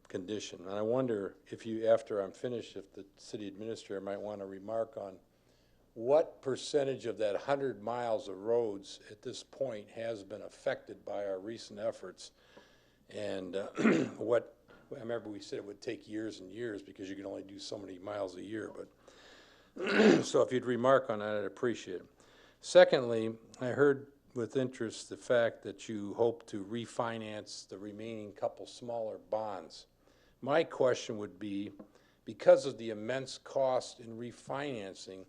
condition. And I wonder if you, after I'm finished, if the city administrator might want to remark on what percentage of that 100 miles of roads at this point has been affected by our recent efforts, and what, I remember we said it would take years and years because you can only do so many miles a year, but so if you'd remark on that, I'd appreciate it. Secondly, I heard with interest the fact that you hope to refinance the remaining couple smaller bonds. My question would be, because of the immense cost in refinancing,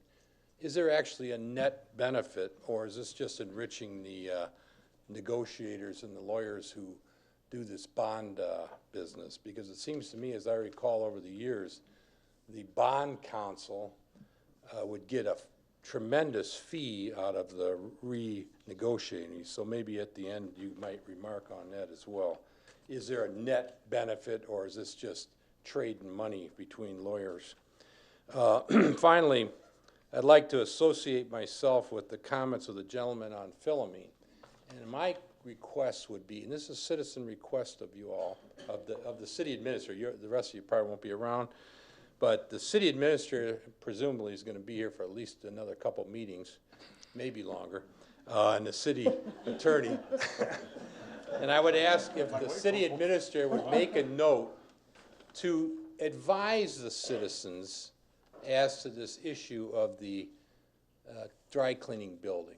is there actually a net benefit, or is this just enriching the negotiators and the lawyers who do this bond business? Because it seems to me, as I recall over the years, the bond counsel would get a tremendous fee out of the renegotiating. So maybe at the end you might remark on that as well. Is there a net benefit, or is this just trading money between lawyers? Finally, I'd like to associate myself with the comments of the gentleman on Philomene. And my request would be, and this is a citizen request of you all, of the city administrator, the rest of you probably won't be around, but the city administrator presumably is going to be here for at least another couple meetings, maybe longer, and the city attorney. And I would ask if the city administrator would make a note to advise the citizens as to this issue of the dry cleaning building.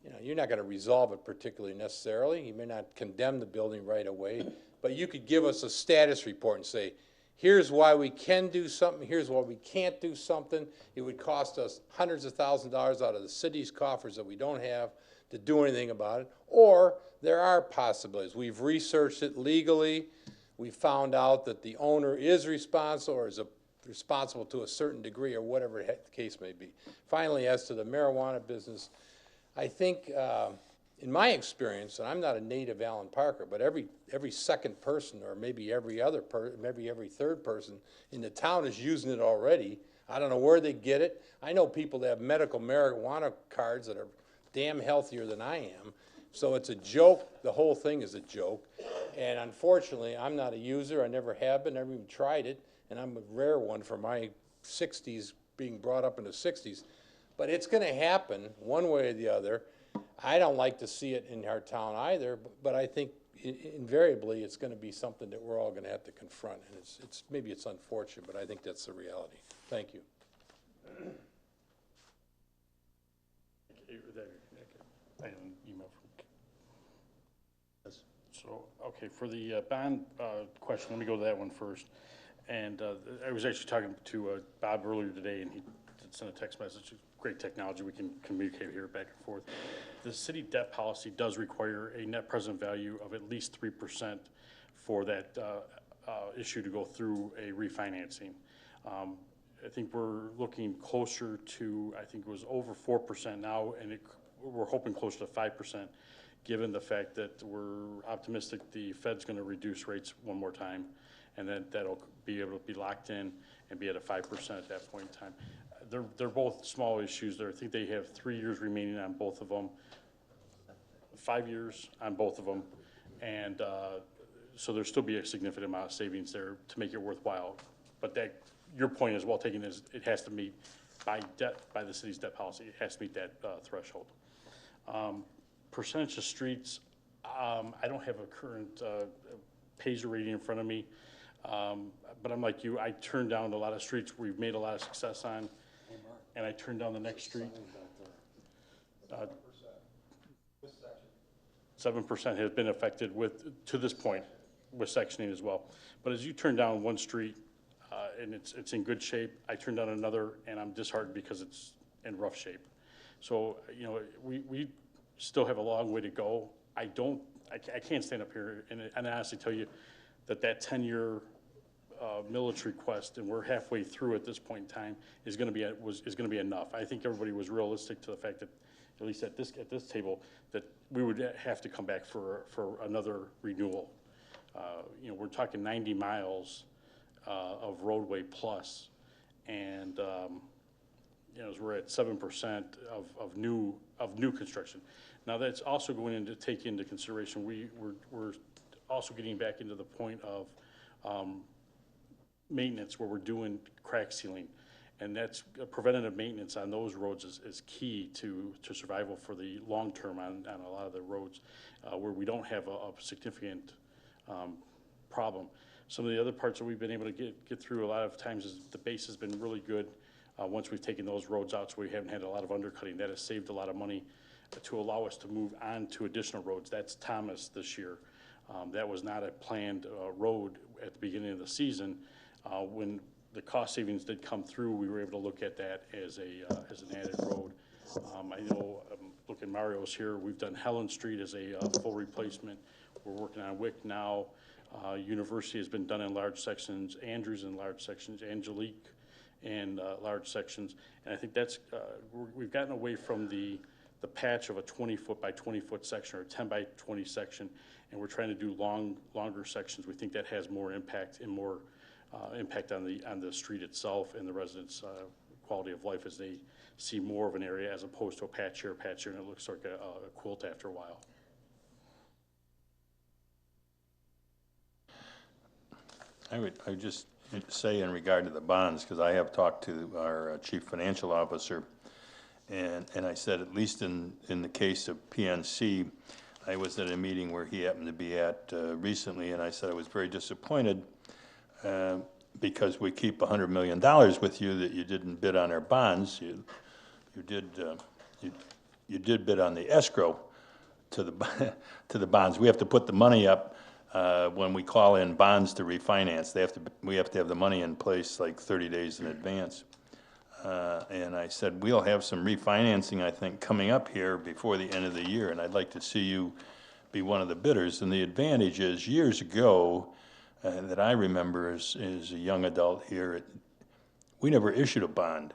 You know, you're not going to resolve it particularly necessarily. You may not condemn the building right away, but you could give us a status report and say, here's why we can do something, here's why we can't do something. It would cost us hundreds of thousands of dollars out of the city's coffers that we don't have to do anything about it. Or there are possibilities. We've researched it legally. We found out that the owner is responsible or is responsible to a certain degree or whatever the case may be. Finally, as to the marijuana business, I think, in my experience, and I'm not a native Allen Parker, but every second person, or maybe every third person in the town is using it already. I don't know where they get it. I know people that have medical marijuana cards that are damn healthier than I am. So it's a joke. The whole thing is a joke. And unfortunately, I'm not a user. I never have been. Never even tried it. And I'm a rare one for my 60s, being brought up in the 60s. But it's going to happen one way or the other. I don't like to see it in our town either, but I think invariably it's going to be something that we're all going to have to confront. And maybe it's unfortunate, but I think that's the reality. Thank you. I have an email from. So, okay, for the bond question, let me go to that one first. And I was actually talking to Bob earlier today, and he sent a text message. Great technology, we can communicate here back and forth. The city debt policy does require a net present value of at least 3% for that issue to go through a refinancing. I think we're looking closer to, I think it was over 4% now, and we're hoping closer to 5%, given the fact that we're optimistic the Fed's going to reduce rates one more time, and then that'll be able to be locked in and be at a 5% at that point in time. They're both small issues. I think they have 3 years remaining on both of them, 5 years on both of them, and so there'll still be a significant amount of savings there to make it worthwhile. But that, your point is well taken, is it has to meet by the city's debt policy. It has to meet that threshold. Percentage of streets, I don't have a current PASER rating in front of me, but I'm like you. I turned down a lot of streets we've made a lot of success on, and I turned down the next street. 7% has been affected to this point, with sectioning as well. But as you turn down one street, and it's in good shape, I turn down another, and I'm disheartened because it's in rough shape. So, you know, we still have a long way to go. I can't stand up here and honestly tell you that 10-year millage request, and we're halfway through at this point in time, is going to be enough. I think everybody was realistic to the fact that, at least at this table, that we would have to come back for another renewal. You know, we're talking 90 miles of roadway plus, and you know, we're at 7% of new construction. Now that's also going into take into consideration we're also getting back into the point of maintenance, where we're doing crack sealing, and that's preventative maintenance on those roads is key to survival for the long term on a lot of the roads where we don't have a significant problem. Some of the other parts that we've been able to get through a lot of times is the base has been really good once we've taken those roads out, so we haven't had a lot of undercutting. That has saved a lot of money to allow us to move on to additional roads. That's Thomas this year. That was not a planned road at the beginning of the season. When the cost savings did come through, we were able to look at that as an added road. I know, look at Mario's here, we've done Helen Street as a full replacement. We're working on Wick now. University has been done in large sections, Andrews in large sections, Angelique in large sections. And I think that's, we've gotten away from the patch of a 20-foot by 20-foot section or a 10 by 20 section, and we're trying to do longer sections. We think that has more impact and more impact on the street itself and the residents' quality of life as they see more of an area as opposed to a patch here, and it looks like a quilt after a while. I would just say in regard to the bonds, because I have talked to our chief financial officer, and I said, at least in the case of PNC, I was at a meeting where he happened to be at recently, and I said I was very disappointed because we keep $100 million with you that you didn't bid on our bonds. You did bid on the escrow to the bonds. We have to put the money up when we call in bonds to refinance. We have to have the money in place like 30 days in advance. And I said, we'll have some refinancing, I think, coming up here before the end of the year, and I'd like to see you be one of the bidders. And the advantage is, years ago, that I remember as a young adult here, we never issued a bond.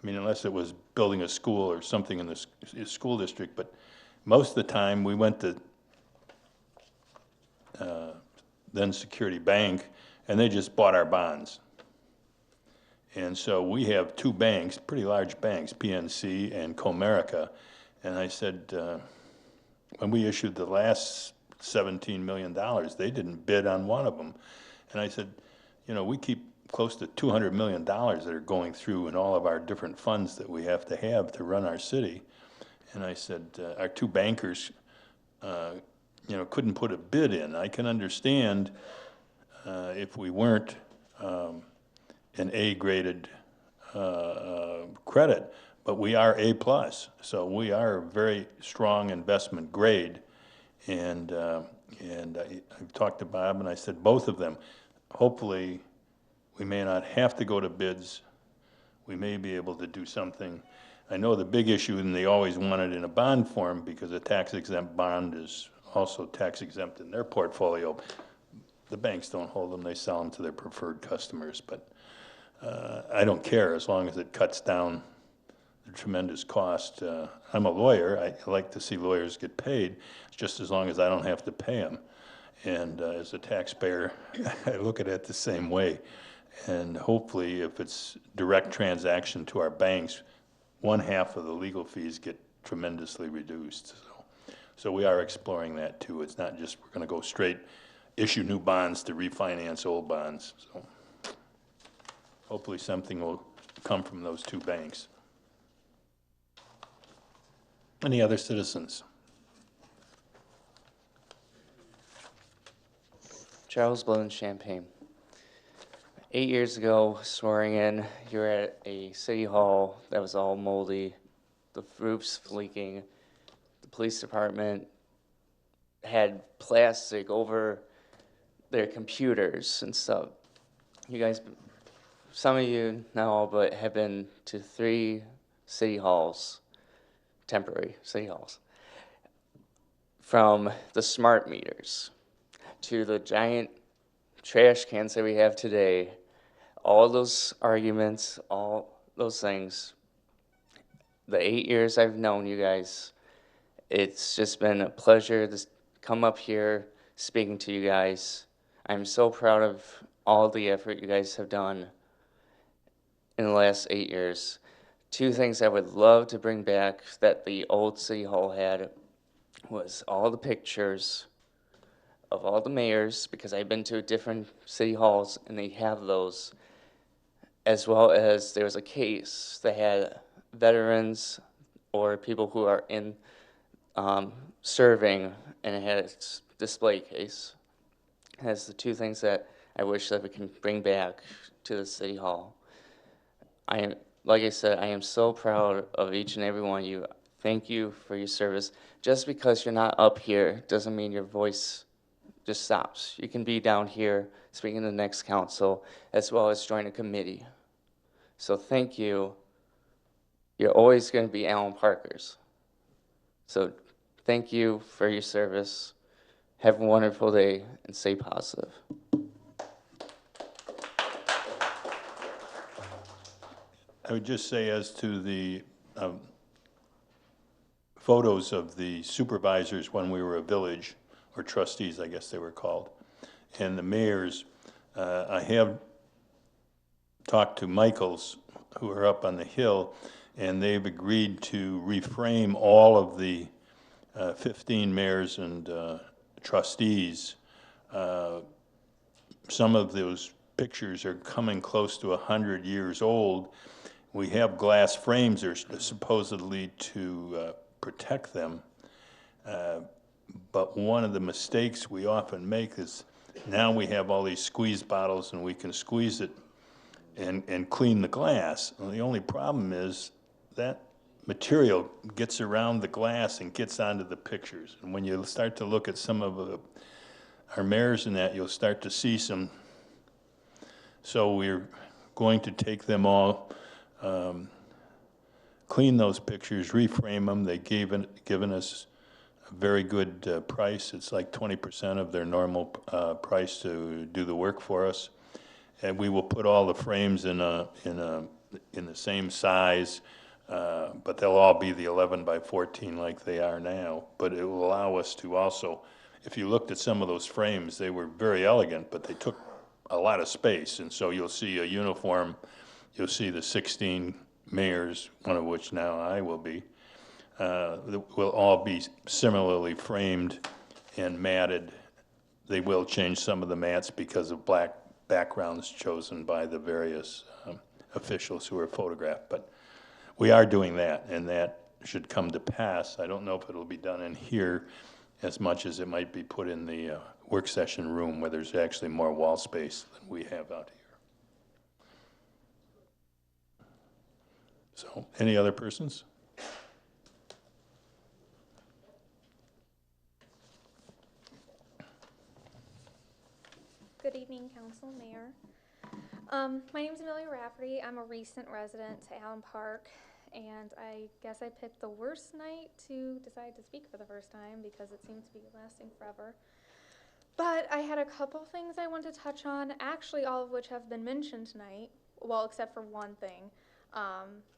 I mean, unless it was building a school or something in the school district, but most of the time, we went to then Security Bank, and they just bought our bonds. And so we have two banks, pretty large banks, PNC and Comerica. And I said, when we issued the last $17 million, they didn't bid on one of them. And I said, you know, we keep close to $200 million that are going through in all of our different funds that we have to run our city. And I said, our two bankers, you know, couldn't put a bid in. I can understand if we weren't an A-graded credit, but we are A+. So we are very strong investment grade. And I talked to Bob, and I said, both of them, hopefully, we may not have to go to bids. We may be able to do something. I know the big issue, and they always want it in a bond form because a tax-exempt bond is also tax-exempt in their portfolio. The banks don't hold them. They sell them to their preferred customers. But I don't care as long as it cuts down the tremendous cost. I'm a lawyer. I like to see lawyers get paid, just as long as I don't have to pay them. And as a taxpayer, I look at it the same way. And hopefully, if it's direct transaction to our banks, 1/2 of the legal fees get tremendously reduced. So we are exploring that too. It's not just we're going to go straight issue new bonds to refinance old bonds. So hopefully something will come from those two banks. Any other citizens? Charles Blow, Champaign. 8 years ago, swearing in, you were at a city hall that was all moldy, the roof's leaking, the police department had plastic over their computers and stuff. You guys, some of you know, but have been to 3 city halls, temporary city halls. From the smart meters to the giant trash cans that we have today, all those arguments, all those things, the 8 years I've known you guys, it's just been a pleasure to come up here speaking to you guys. I'm so proud of all the effort you guys have done in the last 8 years. 2 things I would love to bring back that the old city hall had was all the pictures of all the mayors, because I've been to different city halls and they have those, as well as there was a case that had veterans or people who are in serving, and it had its display case. It has the 2 things that I wish that we can bring back to the city hall. Like I said, I am so proud of each and every one of you. Thank you for your service. Just because you're not up here doesn't mean your voice just stops. You can be down here speaking to the next council, as well as join a committee. So thank you. You're always going to be Allen Parkers. So thank you for your service. Have a wonderful day and stay positive. I would just say as to the photos of the supervisors when we were a village, or trustees, I guess they were called, and the mayors, I have talked to Michaels, who are up on the hill, and they've agreed to reframe all of the 15 mayors and trustees. Some of those pictures are coming close to 100 years old. We have glass frames that are supposedly to protect them. But one of the mistakes we often make is now we have all these squeeze bottles and we can squeeze it and clean the glass. Well, the only problem is that material gets around the glass and gets onto the pictures. And when you start to look at some of our mayors in that, you'll start to see some. So we're going to take them all, clean those pictures, reframe them. They've given us a very good price. It's like 20% of their normal price to do the work for us. And we will put all the frames in the same size, but they'll all be the 11 by 14 like they are now. But it will allow us to also, if you looked at some of those frames, they were very elegant, but they took a lot of space. And so you'll see a uniform, you'll see the 16 mayors, one of which now I will be, will all be similarly framed and matted. They will change some of the mats because of black backgrounds chosen by the various officials who are photographed. But we are doing that, and that should come to pass. I don't know if it'll be done in here as much as it might be put in the work session room where there's actually more wall space than we have out here. So, any other persons? Good evening, Council, Mayor. My name is Amelia Rafferty. I'm a recent resident to Allen Park, and I guess I picked the worst night to decide to speak for the first time because it seems to be lasting forever. But I had a couple things I wanted to touch on, actually all of which have been mentioned tonight, well, except for one thing,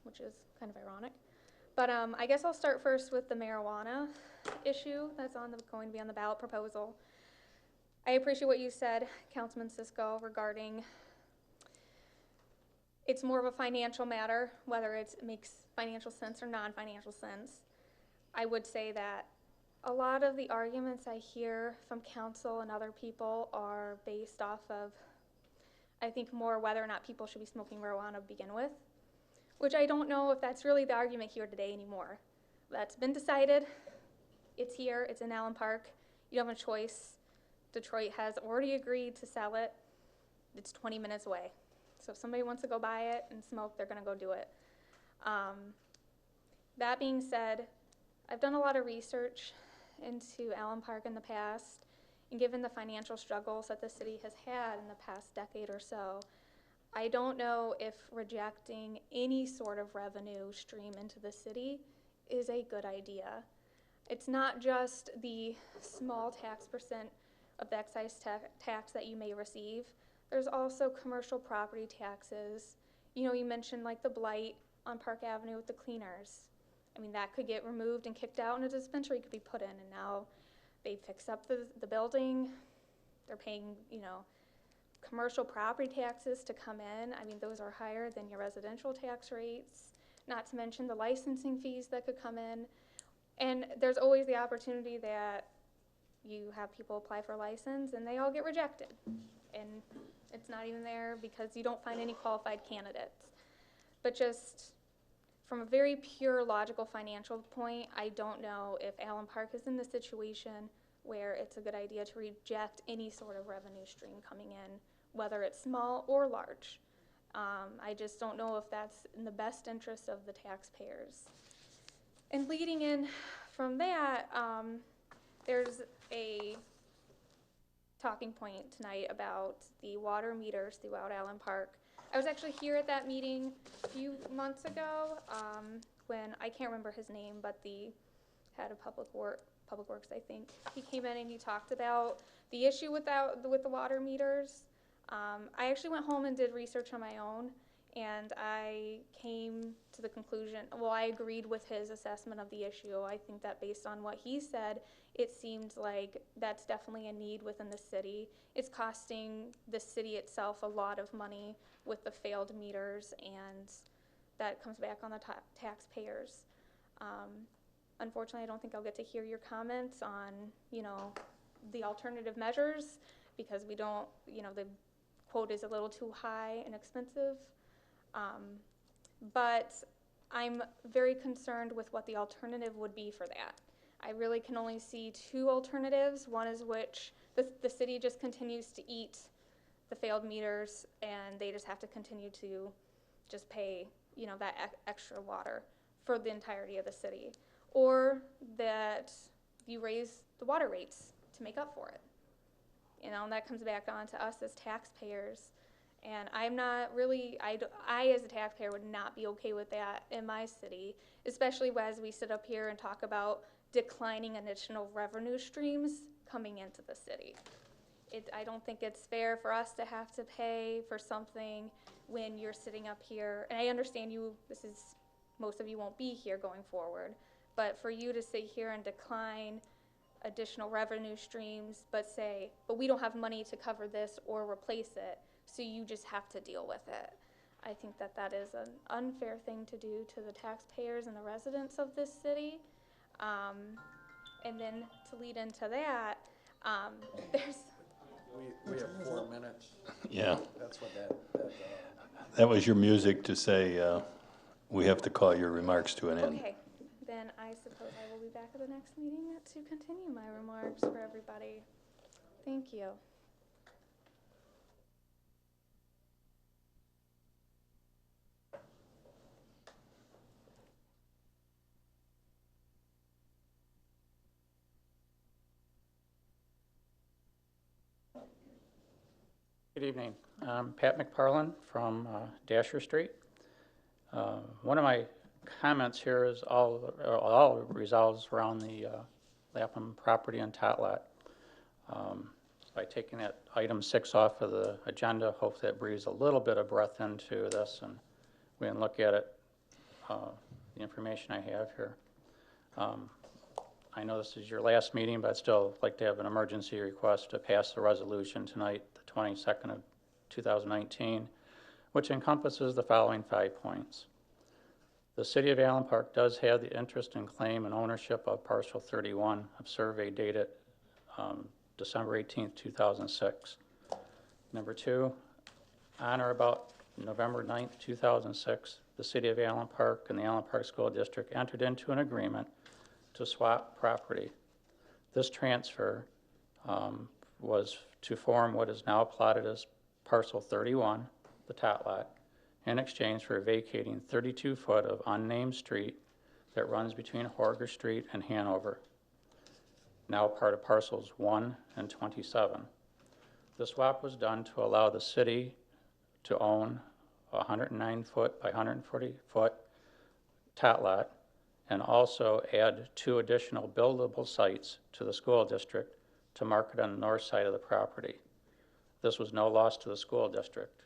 which is kind of ironic. But I guess I'll start first with the marijuana issue that's going to be on the ballot proposal. I appreciate what you said, Councilman Cisco, regarding it's more of a financial matter, whether it makes financial sense or non-financial sense. I would say that a lot of the arguments I hear from council and other people are based off of, I think, more whether or not people should be smoking marijuana to begin with, which I don't know if that's really the argument here today anymore. That's been decided. It's here. It's in Allen Park. You don't have a choice. Detroit has already agreed to sell it. It's 20 minutes away. So if somebody wants to go buy it and smoke, they're going to go do it. That being said, I've done a lot of research into Allen Park in the past, and given the financial struggles that the city has had in the past decade or so, I don't know if rejecting any sort of revenue stream into the city is a good idea. It's not just the small tax percent of the excise tax that you may receive. There's also commercial property taxes. You know, you mentioned like the blight on Park Avenue with the cleaners. I mean, that could get removed and kicked out and a dispensary could be put in, and now they fix up the building. They're paying, you know, commercial property taxes to come in. I mean, those are higher than your residential tax rates, not to mention the licensing fees that could come in. And there's always the opportunity that you have people apply for a license and they all get rejected. And it's not even there because you don't find any qualified candidates. But just from a very pure logical financial point, I don't know if Allen Park is in the situation where it's a good idea to reject any sort of revenue stream coming in, whether it's small or large. I just don't know if that's in the best interest of the taxpayers. And leading in from that, there's a talking point tonight about the water meters throughout Allen Park. I was actually here at that meeting a few months ago when, I can't remember his name, but the head of Public Works, I think. He came in and he talked about the issue with the water meters. I actually went home and did research on my own, and I came to the conclusion, well, I agreed with his assessment of the issue. I think that based on what he said, it seemed like that's definitely a need within the city. It's costing the city itself a lot of money with the failed meters, and that comes back on the taxpayers. Unfortunately, I don't think I'll get to hear your comments on, you know, the alternative measures because we don't, you know, the quote is a little too high and expensive. But I'm very concerned with what the alternative would be for that. I really can only see two alternatives. One is which the city just continues to eat the failed meters and they just have to continue to just pay, you know, that extra water for the entirety of the city. Or that you raise the water rates to make up for it. You know, and that comes back on to us as taxpayers. And I'm not really, I as a taxpayer would not be okay with that in my city, especially as we sit up here and talk about declining additional revenue streams coming into the city. I don't think it's fair for us to have to pay for something when you're sitting up here. And I understand most of you won't be here going forward, but for you to sit here and decline additional revenue streams, but we don't have money to cover this or replace it, so you just have to deal with it. I think that is an unfair thing to do to the taxpayers and the residents of this city. And then to lead into that, there's... We have 4 minutes. Yeah, That's what that was your music to say, we have to call your remarks to an end. Okay, then I suppose I will be back at the next meeting to continue my remarks for everybody. Thank you. Good evening. I'm Pat McParlin from Dasher Street. One of my comments here is all resolves around the Lapham property and tot lot. By taking that item 6 off of the agenda, hope that breathes a little bit of breath into this, and we can look at it, the information I have here. I know this is your last meeting, but I'd still like to have an emergency request to pass the resolution tonight, the 22nd of 2019, which encompasses the following 5 points. The City of Allen Park does have the interest in claim and ownership of parcel 31 of survey dated December 18th, 2006. Number 2, on or about November 9th, 2006, the City of Allen Park and the Allen Park School District entered into an agreement to swap property. This transfer was to form what is now plotted as parcel 31, the tot lot, in exchange for vacating 32 foot of unnamed street that runs between Horger Street and Hanover, now part of parcels 1 and 27. The swap was done to allow the city to own a 109 foot by 140 foot tot lot and also add 2 additional buildable sites to the school district to market on the north side of the property. This was no loss to the school district.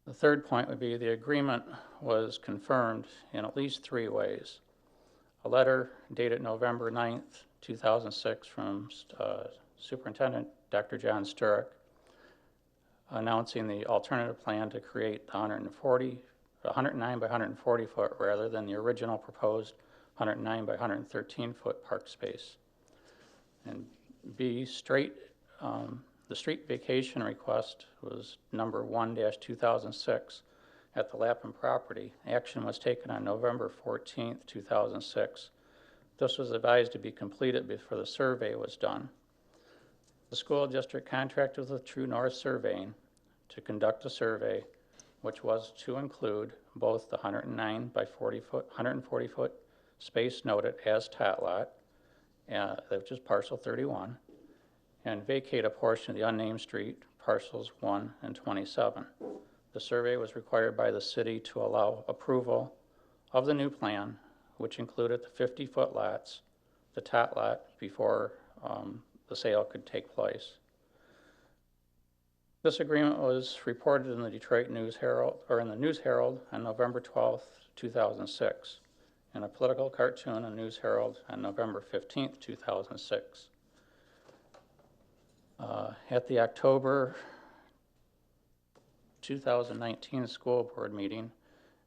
The third point would be the agreement was confirmed in at least 3 ways. A letter dated November 9th, 2006 from Superintendent Dr. John Sturrock announcing the alternative plan to create the 109 by 140 foot rather than the original proposed 109 by 113 foot park space. And B, the street vacation request was number 1-2006 at the Lapham property. Action was taken on November 14th, 2006. This was advised to be completed before the survey was done. The school district contracted with True North Surveying to conduct a survey which was to include both the 109 by 140 foot space noted as tot lot, which is parcel 31, and vacate a portion of the unnamed street, parcels 1 and 27. The survey was required by the city to allow approval of the new plan, which included the 50 foot lots, the tot lot, before the sale could take place. This agreement was reported in the Detroit News Herald, or in the News Herald on November 12th, 2006, and a political cartoon in News Herald on November 15th, 2006. At the October 2019 school board meeting,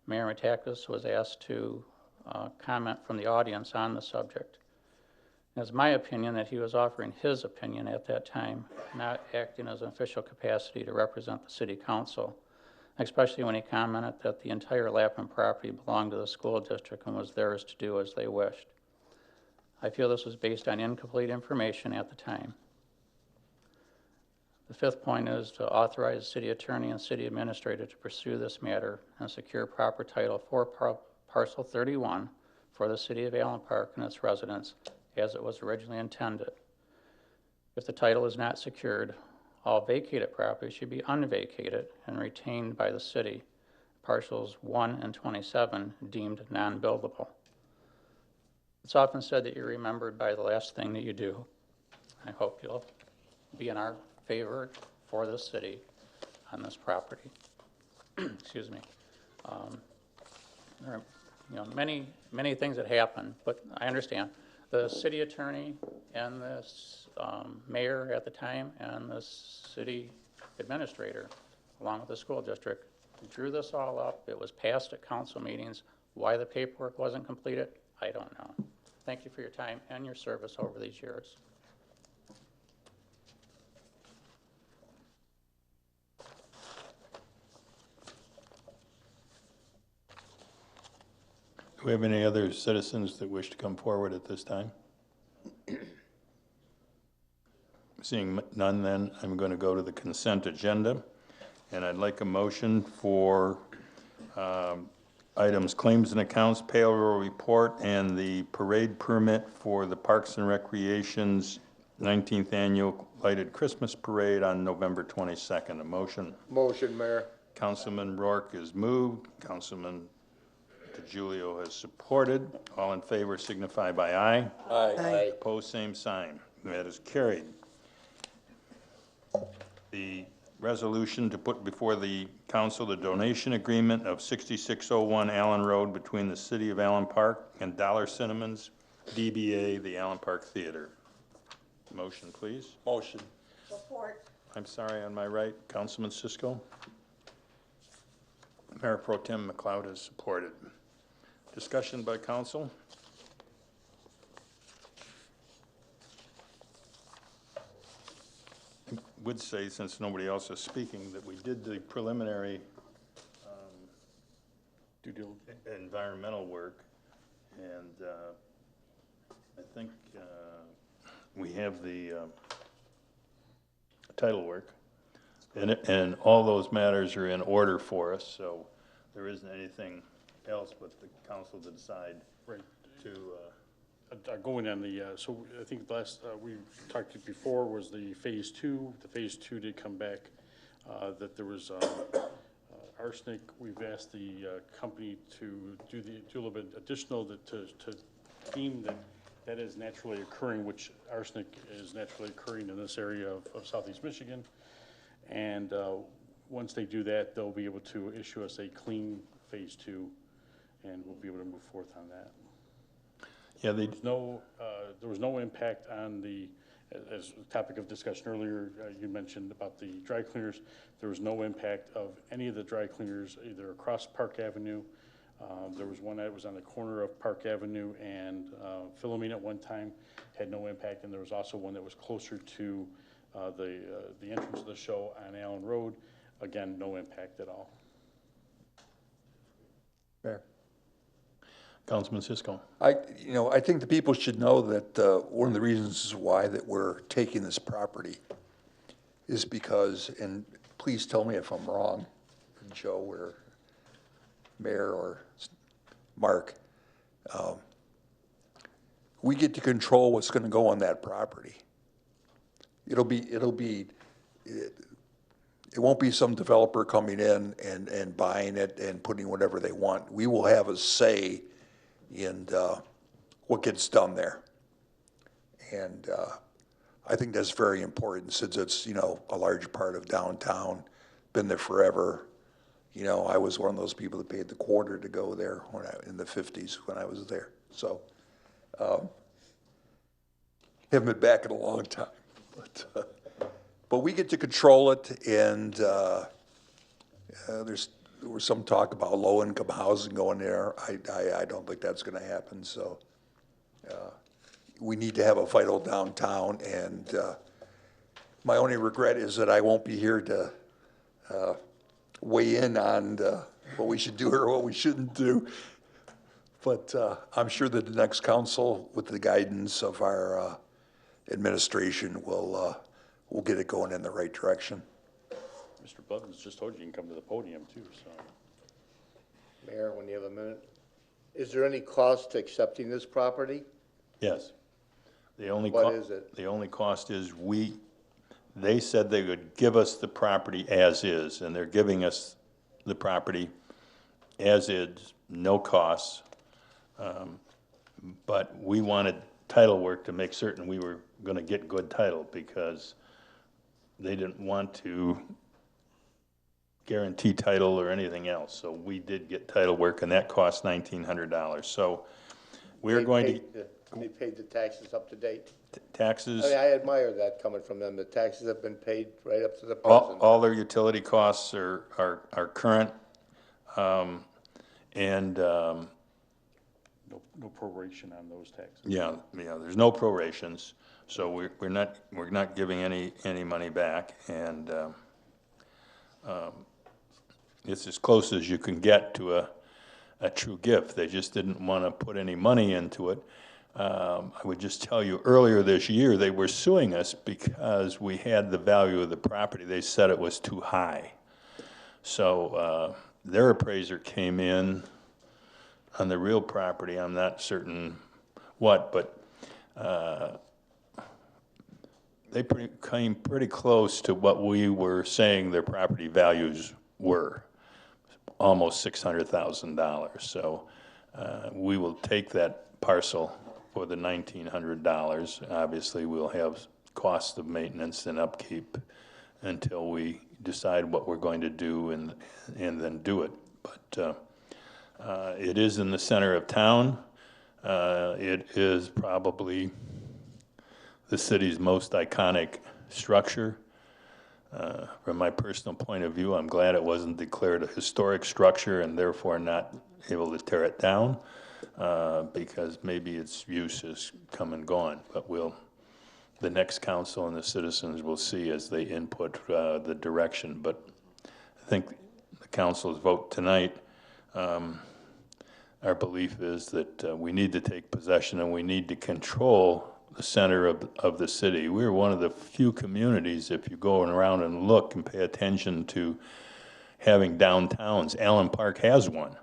Mayor Matakas was asked to comment from the audience on the subject. It's my opinion that he was offering his opinion at that time, not acting as an official capacity to represent the city council, especially when he commented that the entire Lapham property belonged to the school district and was theirs to do as they wished. I feel this was based on incomplete information at the time. The fifth point is to authorize the city attorney and city administrator to pursue this matter and secure proper title for parcel 31 for the city of Allen Park and its residents as it was originally intended. If the title is not secured, all vacated property should be unvacated and retained by the city, parcels 1 and 27 deemed non-buildable. It's often said that you're remembered by the last thing that you do. I hope you'll be in our favor for the city on this property. Excuse me. There are, many things that happen, but I understand. The city attorney and the mayor at the time and the city administrator, along with the school district, drew this all up. It was passed at council meetings. Why the paperwork wasn't completed, I don't know. Thank you for your time and your service over these years. Do we have any other citizens that wish to come forward at this time? Seeing none, then, I'm going to go to the consent agenda, and I'd like a motion for items, claims and accounts, payroll report, and the parade permit for the Parks and Recreation's 19th Annual Lighted Christmas Parade on November 22nd. A motion. Motion, Mayor. Councilman Rourke is moved. Councilman DeGiulio has supported. All in favor signify by aye. Aye. Opposed, same sign. That is carried. The resolution to put before the council the donation agreement of 6601 Allen Road between the City of Allen Park and Dollar Cinemas, DBA, the Allen Park Theater. Motion, please. Motion. Support. I'm sorry, on my right, Councilman Cisco. Mayor Pro Tem McLeod has supported. Discussion by council. I would say, since nobody else is speaking, that we did the preliminary Due diligence. environmental work, and I think we have the title work, and all those matters are in order for us, so there isn't anything else but the council to decide Right. to, Going on the, so I think last, we talked to before was the phase two. The phase two did come back, that there was arsenic. We've asked the company to do a little bit additional to deem that is naturally occurring, which arsenic is naturally occurring in this area of southeast Michigan. And once they do that, they'll be able to issue us a clean phase two, and we'll be able to move forth on that. yeah, There was no impact on the, as a topic of discussion earlier, you mentioned about the dry cleaners. There was no impact of any of the dry cleaners either across Park Avenue. There was one that was on the corner of Park Avenue and Philomene at one time, had no impact, and there was also one that was closer to the entrance of the show on Allen Road. Again, no impact at all. Mayor. Councilman Cisco. I think the people should know that one of the reasons why that we're taking this property is because, and please tell me if I'm wrong, Joe or Mayor or Mark, we get to control what's going to go on that property. It won't be some developer coming in and buying it and putting whatever they want. We will have a say in what gets done there. And I think that's very important since it's, a large part of downtown, been there forever. I was one of those people that paid the quarter to go there in the 50s when I was there. So, haven't been back in a long time. But we get to control it, and there was some talk about low-income housing going there. I don't think that's going to happen, so we need to have a vital downtown, and my only regret is that I won't be here to weigh in on what we should do or what we shouldn't do. But I'm sure that the next council, with the guidance of our administration, will get it going in the right direction. Mr. Blevins just told you can come to the podium too, so. Mayor, when you have a minute, is there any cost to accepting this property? Yes. What is it? The only cost is they said they would give us the property as is, and they're giving us the property as is, no costs. But we wanted title work to make certain we were going to get good title, because they didn't want to guarantee title or anything else. So we did get title work, and that cost $1,900. So we're going to, They paid the taxes up to date. taxes, I mean, I admire that coming from them. The taxes have been paid right up to the all, present. all their utility costs are current. No proration on those taxes. Yeah, there's no prorations, so we're not giving any money back, and it's as close as you can get to a true gift. They just didn't want to put any money into it. I would just tell you, earlier this year, they were suing us because we had the value of the property. They said it was too high. So their appraiser came in on the real property. I'm not certain what, but they came pretty close to what we were saying their property values were, almost $600,000. So we will take that parcel for the $1,900. Obviously, we'll have costs of maintenance and upkeep until we decide what we're going to do and then do it. But it is in the center of town. It is probably the city's most iconic structure. From my personal point of view, I'm glad it wasn't declared a historic structure and therefore not able to tear it down, because maybe its use has come and gone. But the next council and the citizens will see as they input the direction. But I think the council's vote tonight, our belief is that we need to take possession and we need to control the center of the city. We're one of the few communities, if you go around and look and pay attention to having downtowns. Allen Park has one.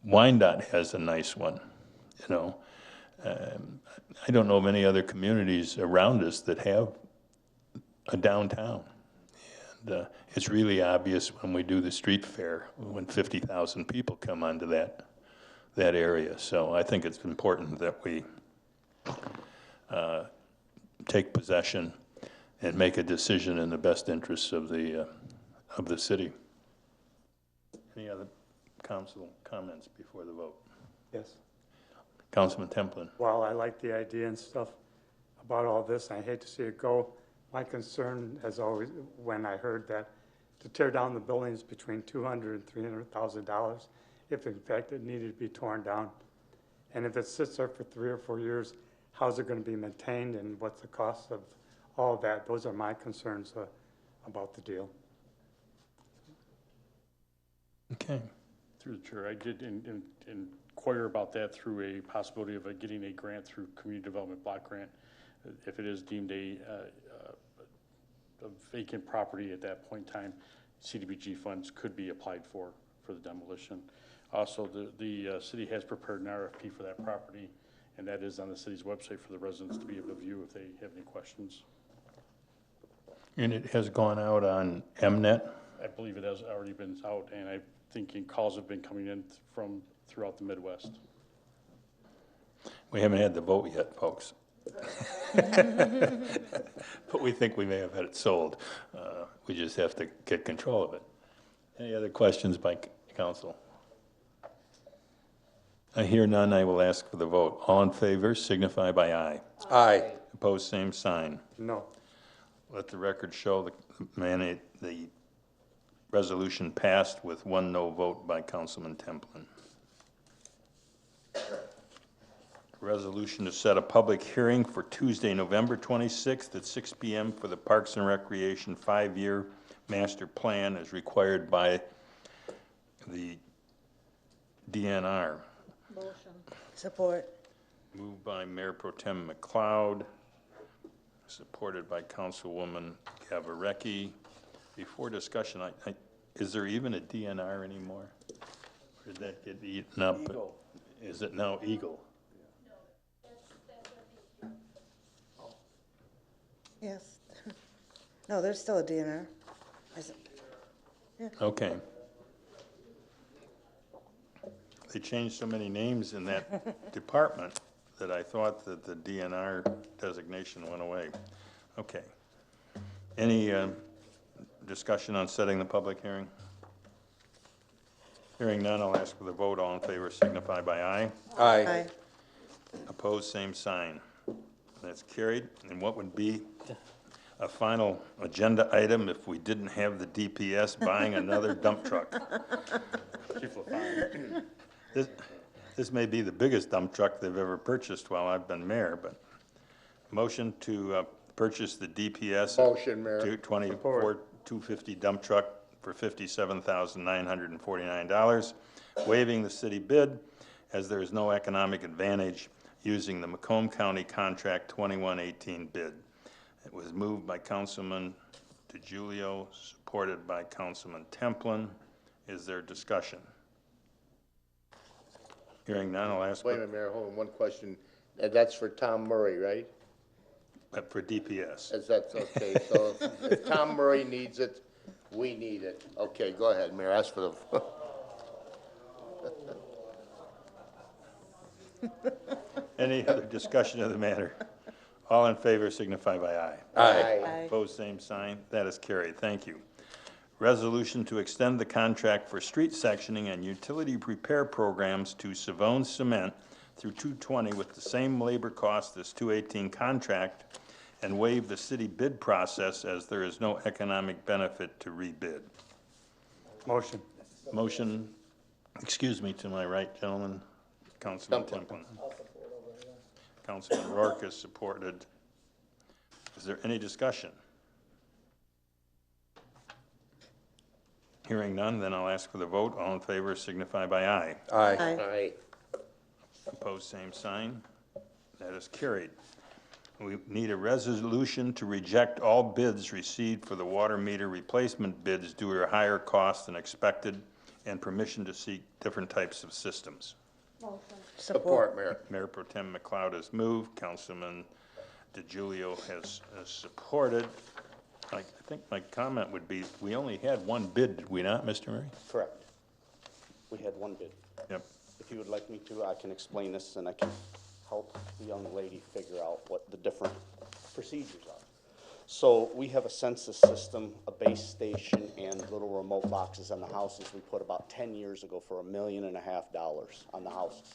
Wyandotte has a nice one, you know. I don't know of any other communities around us that have a downtown. And it's really obvious when we do the street fair, when 50,000 people come onto that area. So I think it's important that we take possession and make a decision in the best interests of the city. Any other council comments before the vote? Yes. Councilman Templin. Well, I like the idea and stuff about all this. I hate to see it go. My concern has always, when I heard that, to tear down the buildings between $200,000 and $300,000, if in fact it needed to be torn down. And if it sits there for 3 or 4 years, how's it going to be maintained and what's the cost of all of that? Those are my concerns about the deal. Okay. Through the chair, I did inquire about that through a possibility of getting a grant through Community Development Block Grant. If it is deemed a vacant property at that point in time, CDBG funds could be applied for the demolition. Also, the city has prepared an RFP for that property, and that is on the city's website for the residents to be able to view if they have any questions. And it has gone out on Mnet? I believe it has already been out, and I'm thinking calls have been coming in from throughout the Midwest. We haven't had the vote yet, folks. But we think we may have had it sold. We just have to get control of it. Any other questions by council? I hear none. I will ask for the vote. All in favor signify by aye. Aye. Opposed, same sign. No. Let the record show the resolution passed with 1 no vote by Councilman Templin. Resolution to set a public hearing for Tuesday, November 26th at 6 p.m. for the Parks and Recreation 5-year master plan as required by the DNR. Motion. Support. Moved by Mayor Pro Tem McLeod, supported by Councilwoman Gavarecki. Before discussion, is there even a DNR anymore? Or did that get eaten up? Eagle. Is it now Eagle? Yes. No, there's still a DNR. Okay. They changed so many names in that department that I thought that the DNR designation went away. Okay. Any discussion on setting the public hearing? Hearing none, I'll ask for the vote. All in favor signify by aye. Aye. Opposed, same sign. That's carried. And what would be a final agenda item if we didn't have the DPS buying another dump truck? This may be the biggest dump truck they've ever purchased while I've been mayor, but motion to purchase the DPS. Motion, Mayor. 224 250 dump truck for $57,949, waiving the city bid as there is no economic advantage using the Macomb County Contract 2118 bid. It was moved by Councilman DeGiulio, supported by Councilman Templin. Is there discussion? Hearing none, I'll ask. Wait a minute, Mayor, hold on, one question. That's for Tom Murray, right? For DPS. Is that okay? So if Tom Murray needs it, we need it. Okay, go ahead, Mayor, ask for the... Any other discussion of the matter? All in favor signify by aye. Aye. Opposed, same sign. That is carried. Thank you. Resolution to extend the contract for street sectioning and utility repair programs to Savone Cement through 220 with the same labor cost as 218 contract and waive the city bid process as there is no economic benefit to rebid. Motion. Motion, excuse me, to my right, gentlemen, Councilman Templin. Councilman Rourke is supported. Is there any discussion? Hearing none, then I'll ask for the vote. All in favor signify by aye. Aye. Aye. Opposed, same sign. That is carried. We need a resolution to reject all bids received for the water meter replacement bids due to higher cost than expected and permission to seek different types of systems. Support, Mayor. Mayor Pro Tem McLeod has moved. Councilman DeGiulio has supported. I think my comment would be, we only had one bid, did we not, Mr. Murray? Correct. We had one bid. Yep. If you would like me to, I can explain this and I can help the young lady figure out what the different procedures are. So we have a census system, a base station, and little remote boxes on the houses we put about 10 years ago for $1.5 million on the houses.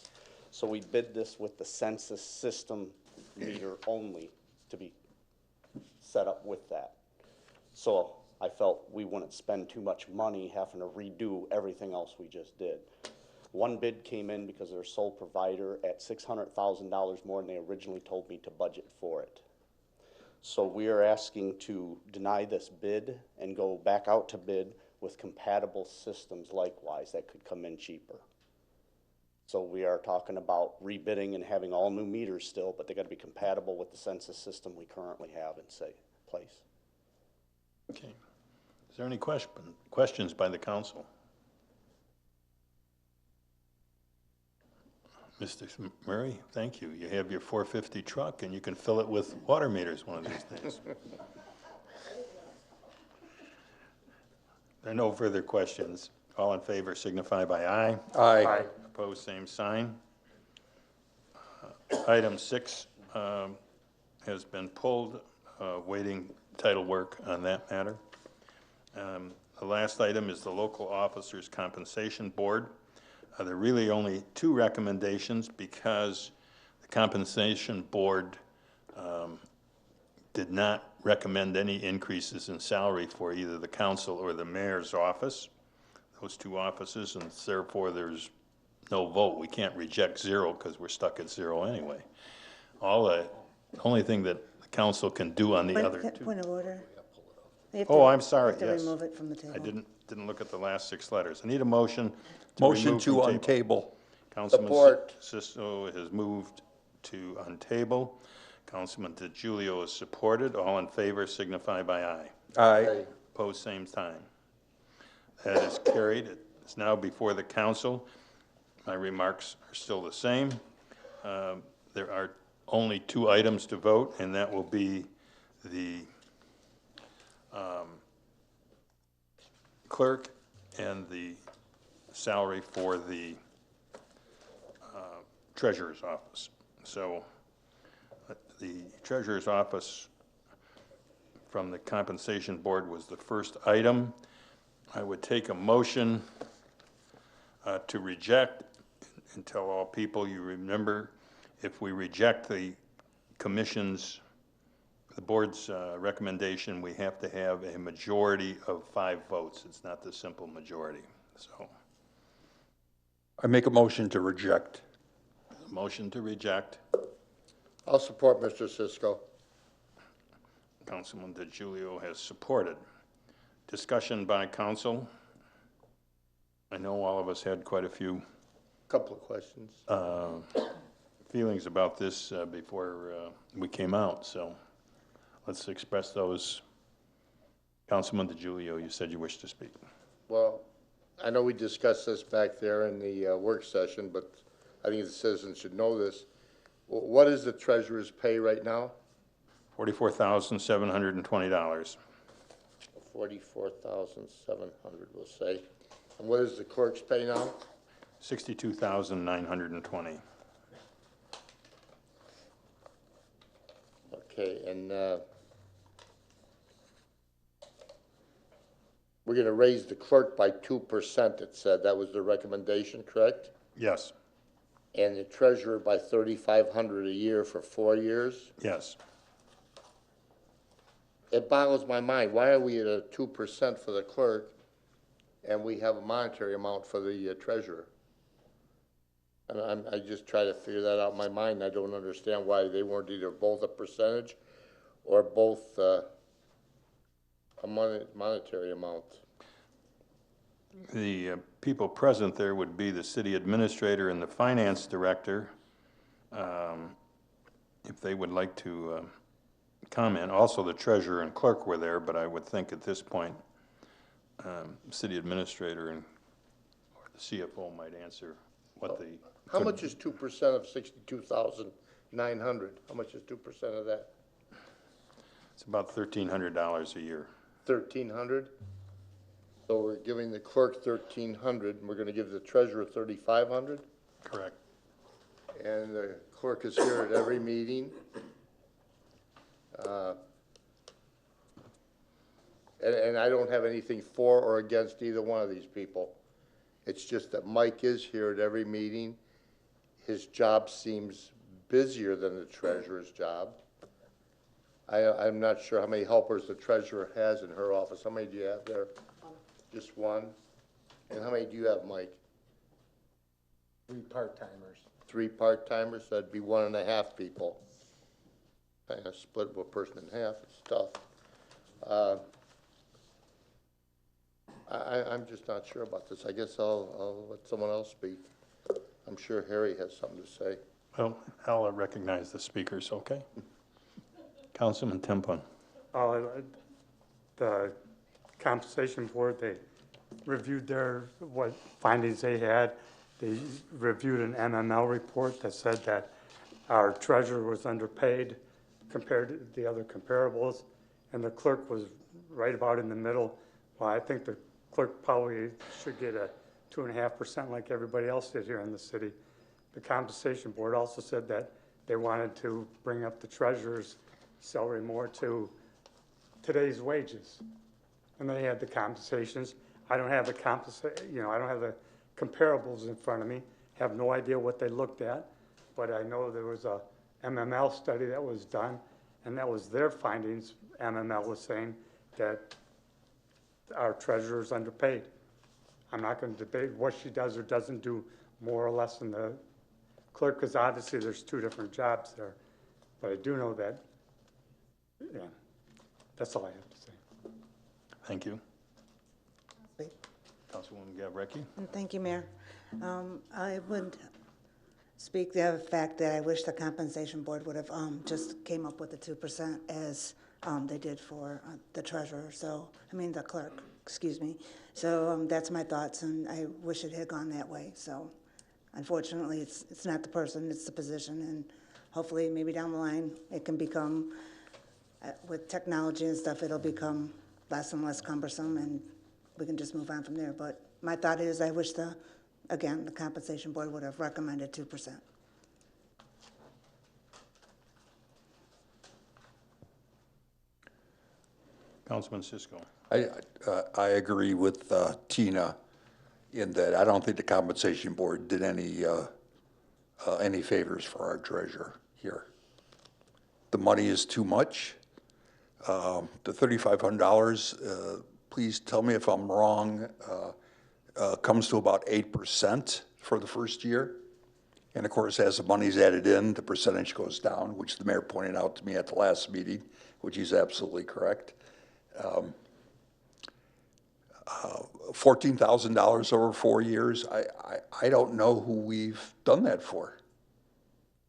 So we bid this with the census system meter only to be set up with that. So I felt we wouldn't spend too much money having to redo everything else we just did. One bid came in because they're sole provider at $600,000 more than they originally told me to budget for it. So we are asking to deny this bid and go back out to bid with compatible systems likewise that could come in cheaper. So we are talking about rebidding and having all new meters still, but they got to be compatible with the census system we currently have in place. Okay. Is there any questions by the council? Mr. Murray, thank you. You have your 450 truck and you can fill it with water meters one of these days. There are no further questions. All in favor signify by aye. Aye. Aye. Opposed, same sign. Item 6 has been pulled, waiting title work on that matter. The last item is the local officers compensation board. There are really only two recommendations because the compensation board did not recommend any increases in salary for either the council or the mayor's office, those two offices, and therefore there's no vote. We can't reject 0 because we're stuck at 0 anyway. The only thing that the council can do on the other two. Point of order. Oh, I'm sorry, You have yes. to remove it from the table. I didn't look at the last 6 letters. I need a motion to Motion remove to from table. untable. Councilman Support. Sisto has moved to untable. Councilman DeGiulio is supported. All in favor signify by aye. Aye. Opposed, same sign. That is carried. It's now before the council. My remarks are still the same. There are only 2 items to vote, and that will be the clerk and the salary for the treasurer's office. So the treasurer's office from the Compensation Board was the first item. I would take a motion to reject, and tell all people, you remember, if we reject the board's recommendation, we have to have a majority of 5 votes. It's not the simple majority. So, I make a motion to reject. a motion to reject. I'll support Mr. Cisco. Councilman DiGiulio has supported. Discussion by council. I know all of us had quite a few Couple of questions. feelings about this before we came out, so let's express those. Councilman DiGiulio, you said you wished to speak. Well, I know we discussed this back there in the work session, but I think the citizens should know this. What is the treasurer's pay right now? $44,720. 44,700, we'll say. And what is the clerk's pay now? $62,920. Okay, and we're going to raise the clerk by 2%, it said. That was the recommendation, correct? Yes. And the treasurer by $3,500 a year for 4 years? Yes. It boggles my mind. Why are we at a 2% for the clerk and we have a monetary amount for the treasurer? And I just try to figure that out in my mind. I don't understand why they weren't either both a percentage or both a monetary amount. The people present there would be the city administrator and the finance director. If they would like to comment. Also, the treasurer and clerk were there, but I would think at this point, city administrator and or the CFO might answer what the. How much is 2% of 62,900? How much is 2% of that? It's about $1,300 a year. 1,300? So we're giving the clerk 1,300, and we're gonna give the treasurer 3,500? Correct. And the clerk is here at every meeting. And I don't have anything for or against either one of these people. It's just that Mike is here at every meeting. His job seems busier than the treasurer's job. I'm not sure how many helpers the treasurer has in her office. How many do you have there? Just one? And how many do you have, Mike? 3 part-timers. 3 part-timers, so that'd be 1.5 people. Kind of split a person in half, it's tough. I'm just not sure about this. I guess I'll let someone else speak. I'm sure Harry has something to say. Well, I'll recognize the speakers, okay? Councilman Timpun. The compensation board, they reviewed what findings they had. They reviewed an MML report that said that our treasurer was underpaid compared to the other comparables, and the clerk was right about in the middle. Well, I think the clerk probably should get a 2.5% like everybody else did here in the city. The compensation board also said that they wanted to bring up the treasurer's salary more to today's wages. And they had the compensations. I don't have the I don't have the comparables in front of me. Have no idea what they looked at, but I know there was a MML study that was done, and that was their findings. MML was saying that our treasurer is underpaid. I'm not going to debate what she does or doesn't do more or less than the clerk, because obviously there's 2 different jobs there. But I do know that, yeah, that's all I have to say. Thank you. Councilwoman Gavricki. Thank you, Mayor. I would speak the fact that I wish the compensation board would have just came up with the 2% as they did for the treasurer. So, I mean the clerk, excuse me. So that's my thoughts, and I wish it had gone that way. So, unfortunately, it's not the person, it's the position, and hopefully, maybe down the line, it can become, with technology and stuff, it'll become less and less cumbersome, and we can just move on from there. But my thought is, I wish the compensation board would have recommended 2%. Councilman Cisco. I agree with Tina in that I don't think the compensation board did any favors for our treasurer here. The money is too much. The $3,500, please tell me if I'm wrong, comes to about 8% for the first year. And of course, as the money's added in, the percentage goes down, which the mayor pointed out to me at the last meeting, which he's absolutely correct. $14,000 over 4 years, I don't know who we've done that for.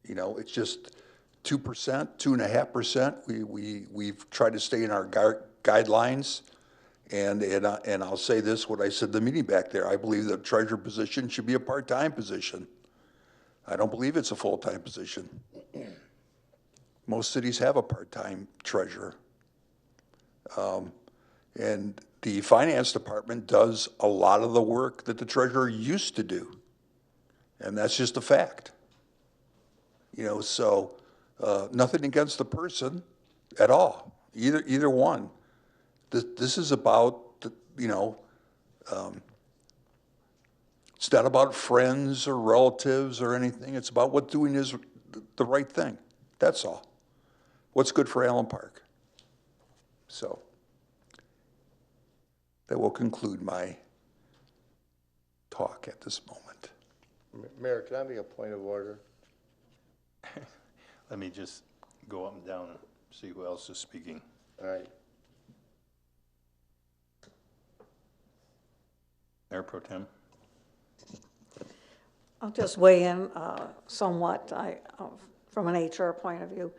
You know, it's just 2%, 2.5%. We've tried to stay in our guidelines. And I'll say this, what I said in the meeting back there, I believe the treasurer position should be a part-time position. I don't believe it's a full-time position. Most cities have a part-time treasurer. And the finance department does a lot of the work that the treasurer used to do. And that's just a fact. You know, so nothing against the person at all, either one. This is about, you know, it's not about friends or relatives or anything. It's about what doing is the right thing. That's all. What's good for Allen Park. So that will conclude my talk at this moment. Mayor, can I make a point of order? Let me just go up and down and see who else is speaking. All right. Mayor Pro Tem. I'll just weigh in somewhat from an HR point of view.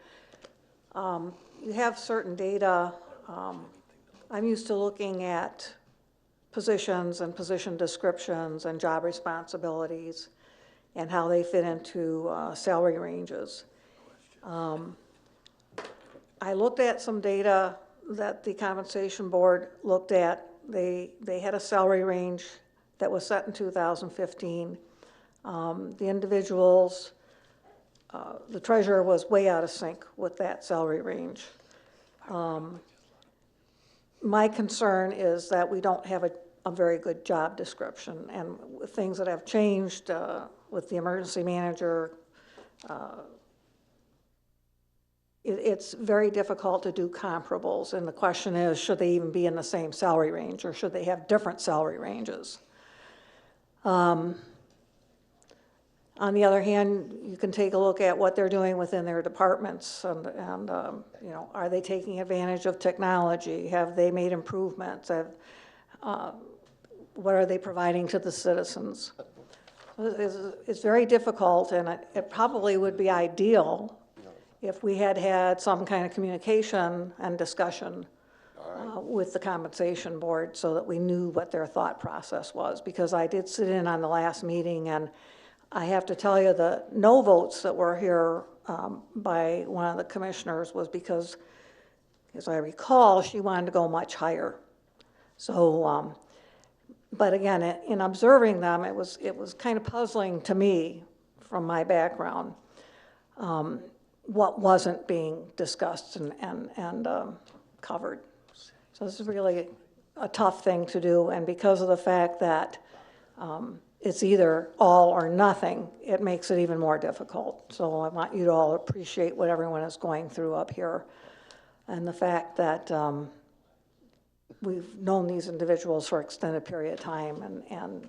You have certain data. I'm used to looking at positions and position descriptions and job responsibilities and how they fit into salary ranges. I looked at some data that the compensation board looked at. They had a salary range that was set in 2015. The individuals, the treasurer was way out of sync with that salary range. My concern is that we don't have a very good job description, and things that have changed with the emergency manager, it's very difficult to do comparables, and the question is, should they even be in the same salary range, or should they have different salary ranges? On the other hand, you can take a look at what they're doing within their departments, and you know, are they taking advantage of technology? Have they made improvements? What are they providing to the citizens? It's very difficult, and it probably would be ideal if we had had some kind of communication and discussion with the compensation board so that we knew what their thought process was, because I did sit in on the last meeting, and I have to tell you, the no votes that were here by one of the commissioners was because, as I recall, she wanted to go much higher. So, but again, in observing them, it was kind of puzzling to me from my background what wasn't being discussed and covered. So this is really a tough thing to do, and because of the fact that it's either all or nothing, it makes it even more difficult. So I want you to all appreciate what everyone is going through up here, and the fact that we've known these individuals for an extended period of time, and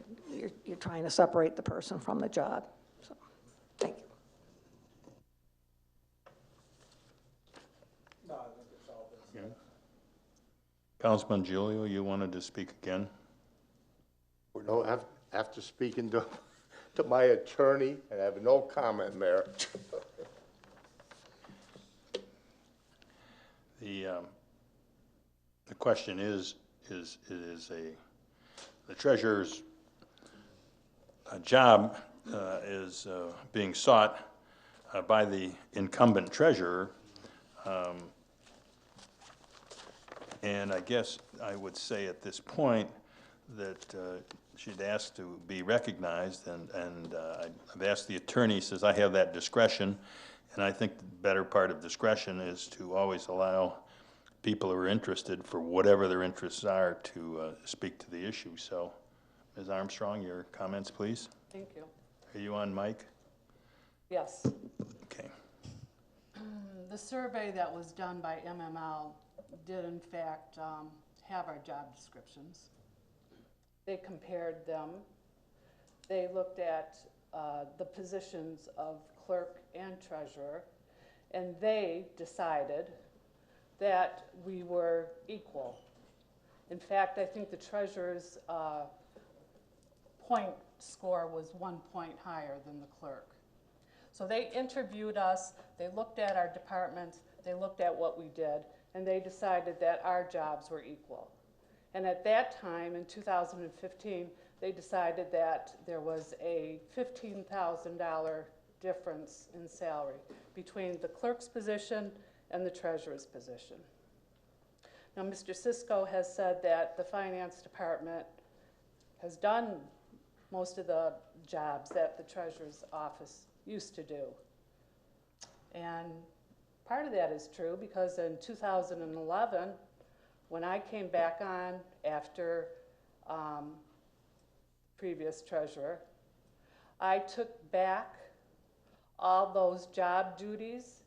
you're trying to separate the person from the job. So, thank you. No, I think it's all been said. Councilman Giulio, you wanted to speak again? No, after speaking to my attorney, and I have no comment, Mayor. The question is the treasurer's job is being sought by the incumbent treasurer, and I guess I would say at this point that she'd asked to be recognized, and I've asked the attorney, says I have that discretion, and I think the better part of discretion is to always allow people who are interested, for whatever their interests are, to speak to the issue. So, Ms. Armstrong, your comments, please. Thank you. Are you on mic? Yes. Okay. The survey that was done by MML did in fact have our job descriptions. They compared them. They looked at the positions of clerk and treasurer, and they decided that we were equal. In fact, I think the treasurer's point score was 1 point higher than the clerk. So they interviewed us, they looked at our departments, they looked at what we did, and they decided that our jobs were equal. And at that time, in 2015, they decided that there was a $15,000 difference in salary between the clerk's position and the treasurer's position. Now, Mr. Cisco has said that the finance department has done most of the jobs that the treasurer's office used to do. And part of that is true because in 2011, when I came back on after previous treasurer, I took back all those job duties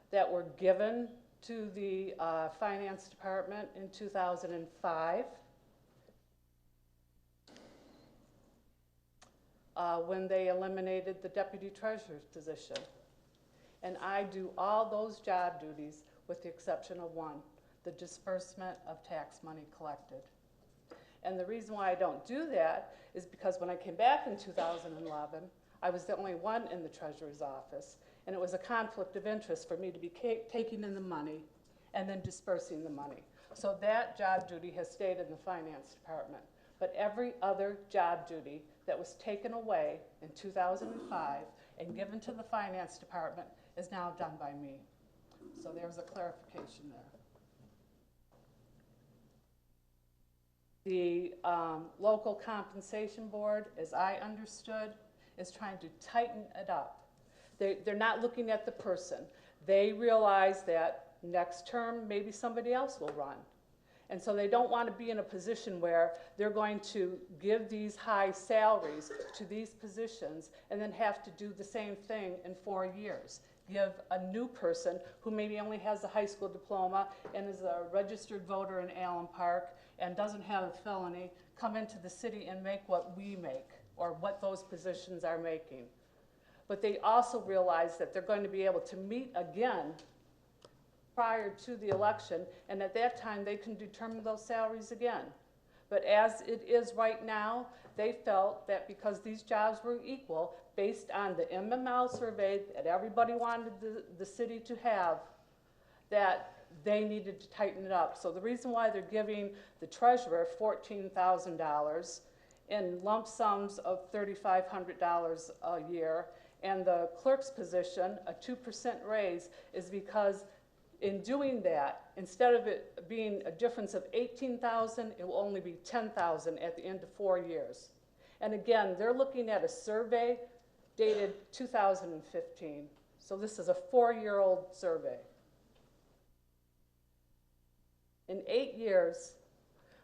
that were given to the finance department in 2005 when they eliminated the deputy treasurer's position. And I do all those job duties with the exception of one, the disbursement of tax money collected. And the reason why I don't do that is because when I came back in 2011, I was the only one in the treasurer's office, and it was a conflict of interest for me to be taking in the money and then dispersing the money. So that job duty has stayed in the finance department. But every other job duty that was taken away in 2005 and given to the finance department is now done by me. So there's a clarification there. The local compensation board, as I understood, is trying to tighten it up. They're not looking at the person. They realize that next term, maybe somebody else will run. And so they don't want to be in a position where they're going to give these high salaries to these positions and then have to do the same thing in 4 years. Give a new person who maybe only has a high school diploma and is a registered voter in Allen Park and doesn't have a felony, come into the city and make what we make or what those positions are making. But they also realize that they're going to be able to meet again prior to the election, and at that time they can determine those salaries again. But as it is right now, they felt that because these jobs were equal, based on the MML survey that everybody wanted the city to have, that they needed to tighten it up. So the reason why they're giving the treasurer $14,000 in lump sums of $3,500 a year, and the clerk's position, a 2% raise, is because in doing that, instead of it being a difference of $18,000, it will only be $10,000 at the end of 4 years. And again, they're looking at a survey dated 2015. So this is a 4-year-old survey. In 8 years,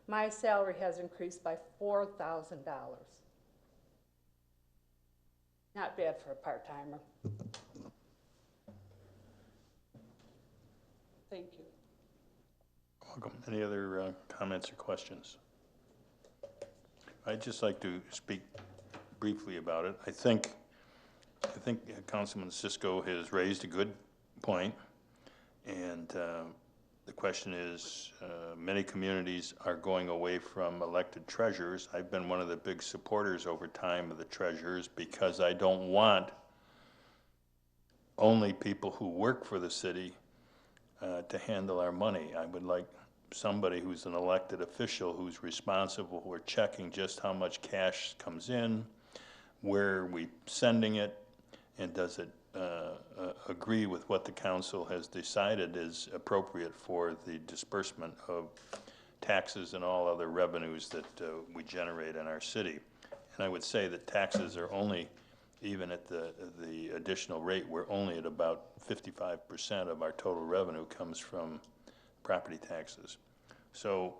my salary has increased by $4,000. Not bad for a part-timer. Thank you. Welcome. Any other comments or questions? I'd just like to speak briefly about it. I think Councilman Cisco has raised a good point, and the question is, many communities are going away from elected treasurers. I've been one of the big supporters over time of the treasurers because I don't want only people who work for the city to handle our money. I would like somebody who's an elected official who's responsible for checking just how much cash comes in, where are we sending it, and does it agree with what the council has decided is appropriate for the disbursement of taxes and all other revenues that we generate in our city. And I would say that taxes are only, even at the additional rate, we're only at about 55% of our total revenue comes from property taxes. So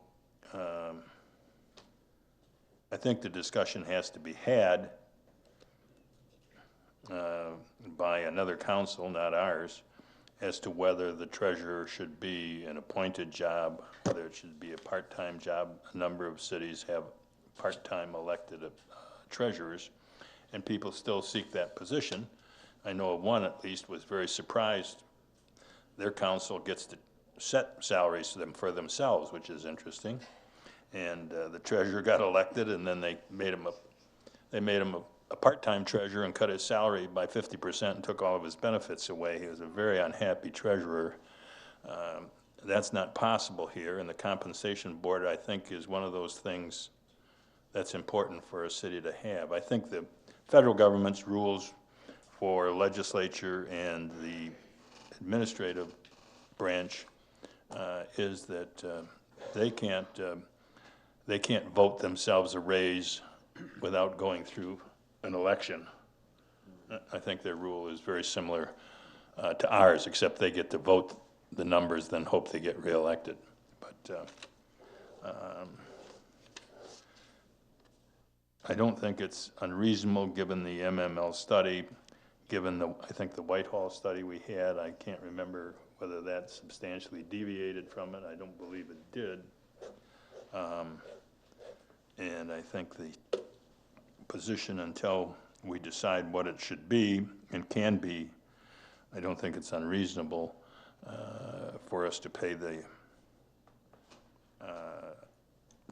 I think the discussion has to be had by another council, not ours, as to whether the treasurer should be an appointed job, whether it should be a part-time job. A number of cities have part-time elected treasurers, and people still seek that position. I know of one, at least, was very surprised. Their council gets to set salaries for themselves, which is interesting. And the treasurer got elected, and then they made him a part-time treasurer and cut his salary by 50% and took all of his benefits away. He was a very unhappy treasurer. That's not possible here, and the compensation board, I think, is one of those things that's important for a city to have. I think the federal government's rules for legislature and the administrative branch is that they can't vote themselves a raise without going through an election. I think their rule is very similar to ours, except they get to vote the numbers, then hope they get reelected. But I don't think it's unreasonable, given the MML study, given I think the Whitehall study we had. I can't remember whether that substantially deviated from it. I don't believe it did. And I think the position, until we decide what it should be and can be, I don't think it's unreasonable for us to pay the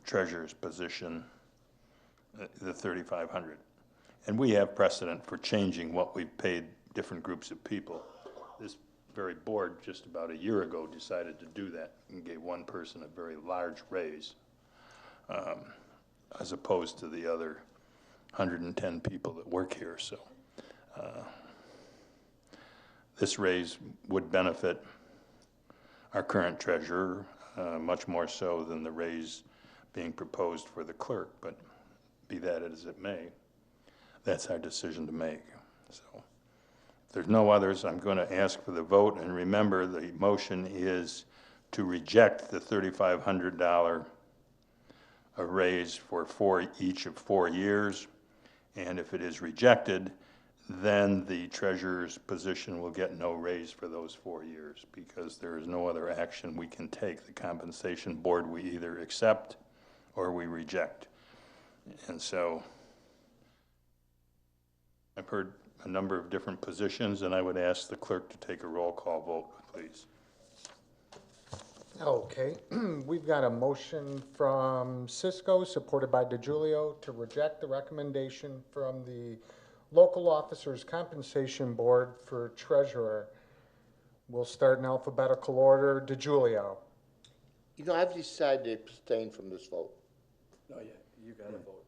treasurer's position the $3,500. And we have precedent for changing what we've paid different groups of people. This very board just about a year ago decided to do that and gave one person a very large raise, as opposed to the other 110 people that work here. So this raise would benefit our current treasurer much more so than the raise being proposed for the clerk, but be that as it may, that's our decision to make. So if there's no others, I'm going to ask for the vote, and remember, the motion is to reject the $3,500 a raise for each of 4 years, and if it is rejected, then the treasurer's position will get no raise for those 4 years, because there is no other action we can take. The compensation board, we either accept or we reject. And so I've heard a number of different positions, and I would ask the clerk to take a roll call vote, please. Okay, we've got a motion from Cisco, supported by DiGiulio, to reject the recommendation from the Local Officers Compensation Board for treasurer. We'll start in alphabetical order. DiGiulio. You know, I've decided to abstain from this vote. No, yeah, you gotta vote.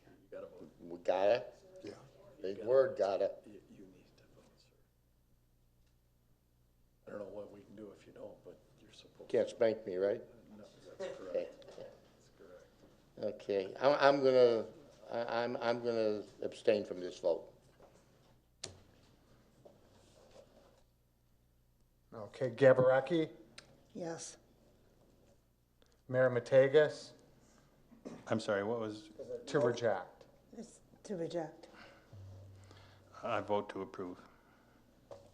You gotta vote. We gotta? Yeah. Big word, gotta. You need to vote, sir. I don't know what we can do if you don't, but you're supposed to. Can't spank me, right? No, that's correct. Okay, I'm gonna abstain from this vote. Okay, Gavareki, Yes. Mayor Matakas, I'm sorry, what was? to reject. It's to reject. I vote to approve.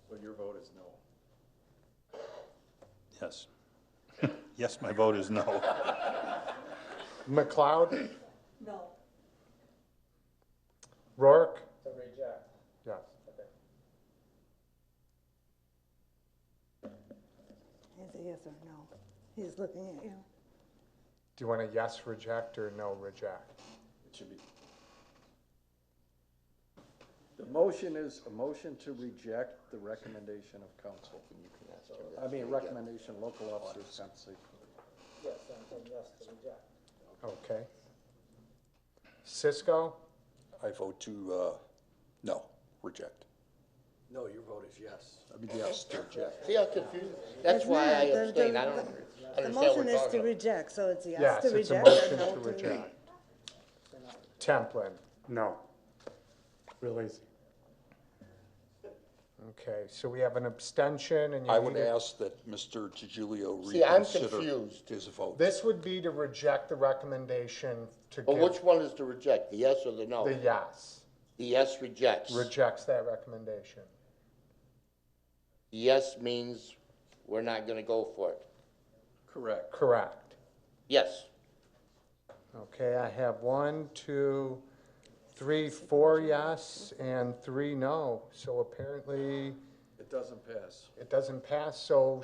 Well, your vote is no. Yes. Yes, my vote is no. McLeod, No. Rourke, To reject. yes. Is it yes or no? He's looking at you. Do you want a yes reject or no reject? It should be. The motion is a motion to reject the recommendation of council. I mean, recommendation, local officers compensation. Yes, I'm saying yes to reject. Okay. Cisco, I vote to, no, reject. No, your vote is yes. I mean, yes, to reject. See how confused? That's It's why I not. abstain. I don't The understand motion what we're is talking to about. reject, so it's yes yes, to it's a reject. motion or no to to reject. Templin, No. Real easy. Okay, so we have an abstention and you I would need a- ask that Mr. DiGiulio See, I'm reconsider confused. his vote. This would be to reject the recommendation to But give which one is to reject, the yes or the no? the yes. The yes rejects. Rejects that recommendation. Yes means we're not gonna go for it. Correct. Correct. Yes. Okay, I have 1, 2, 3, 4 yes and 3 no. So apparently It doesn't pass. it doesn't pass, so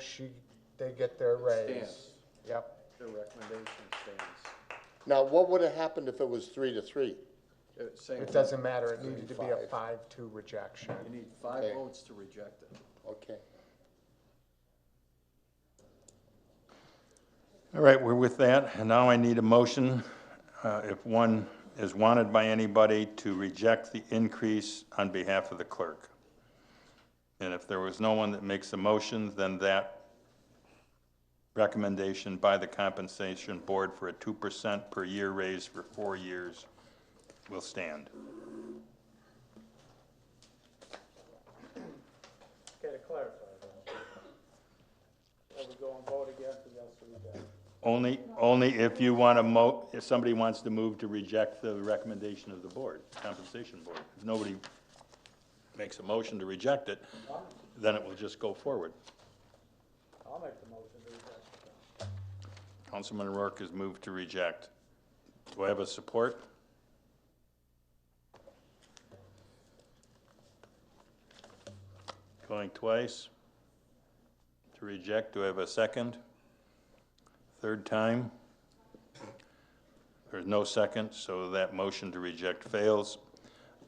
they get their raise. Stands. Yep. The recommendation stands. Now, what would have happened if it was 3-3? It doesn't matter, it needed to be a 5-2 rejection. You need 5 Okay. votes to reject it. Okay. All right, we're with that, and now I need a motion, if one is wanted by anybody, to reject the increase on behalf of the clerk. And if there was no one that makes a motion, then that recommendation by the Compensation Board for a 2% per year raise for 4 years will stand. Okay, to clarify then, I would go and vote again for yes or reject. Only if you want to if somebody wants to move to reject the recommendation of the board, Compensation Board. If nobody makes a motion to reject it, then it will just go forward. I'll make the motion to reject. Councilman O'Rourke has moved to reject. Do I have a support? Going twice. To reject, do I have a second? Third time? There's no second, so that motion to reject fails.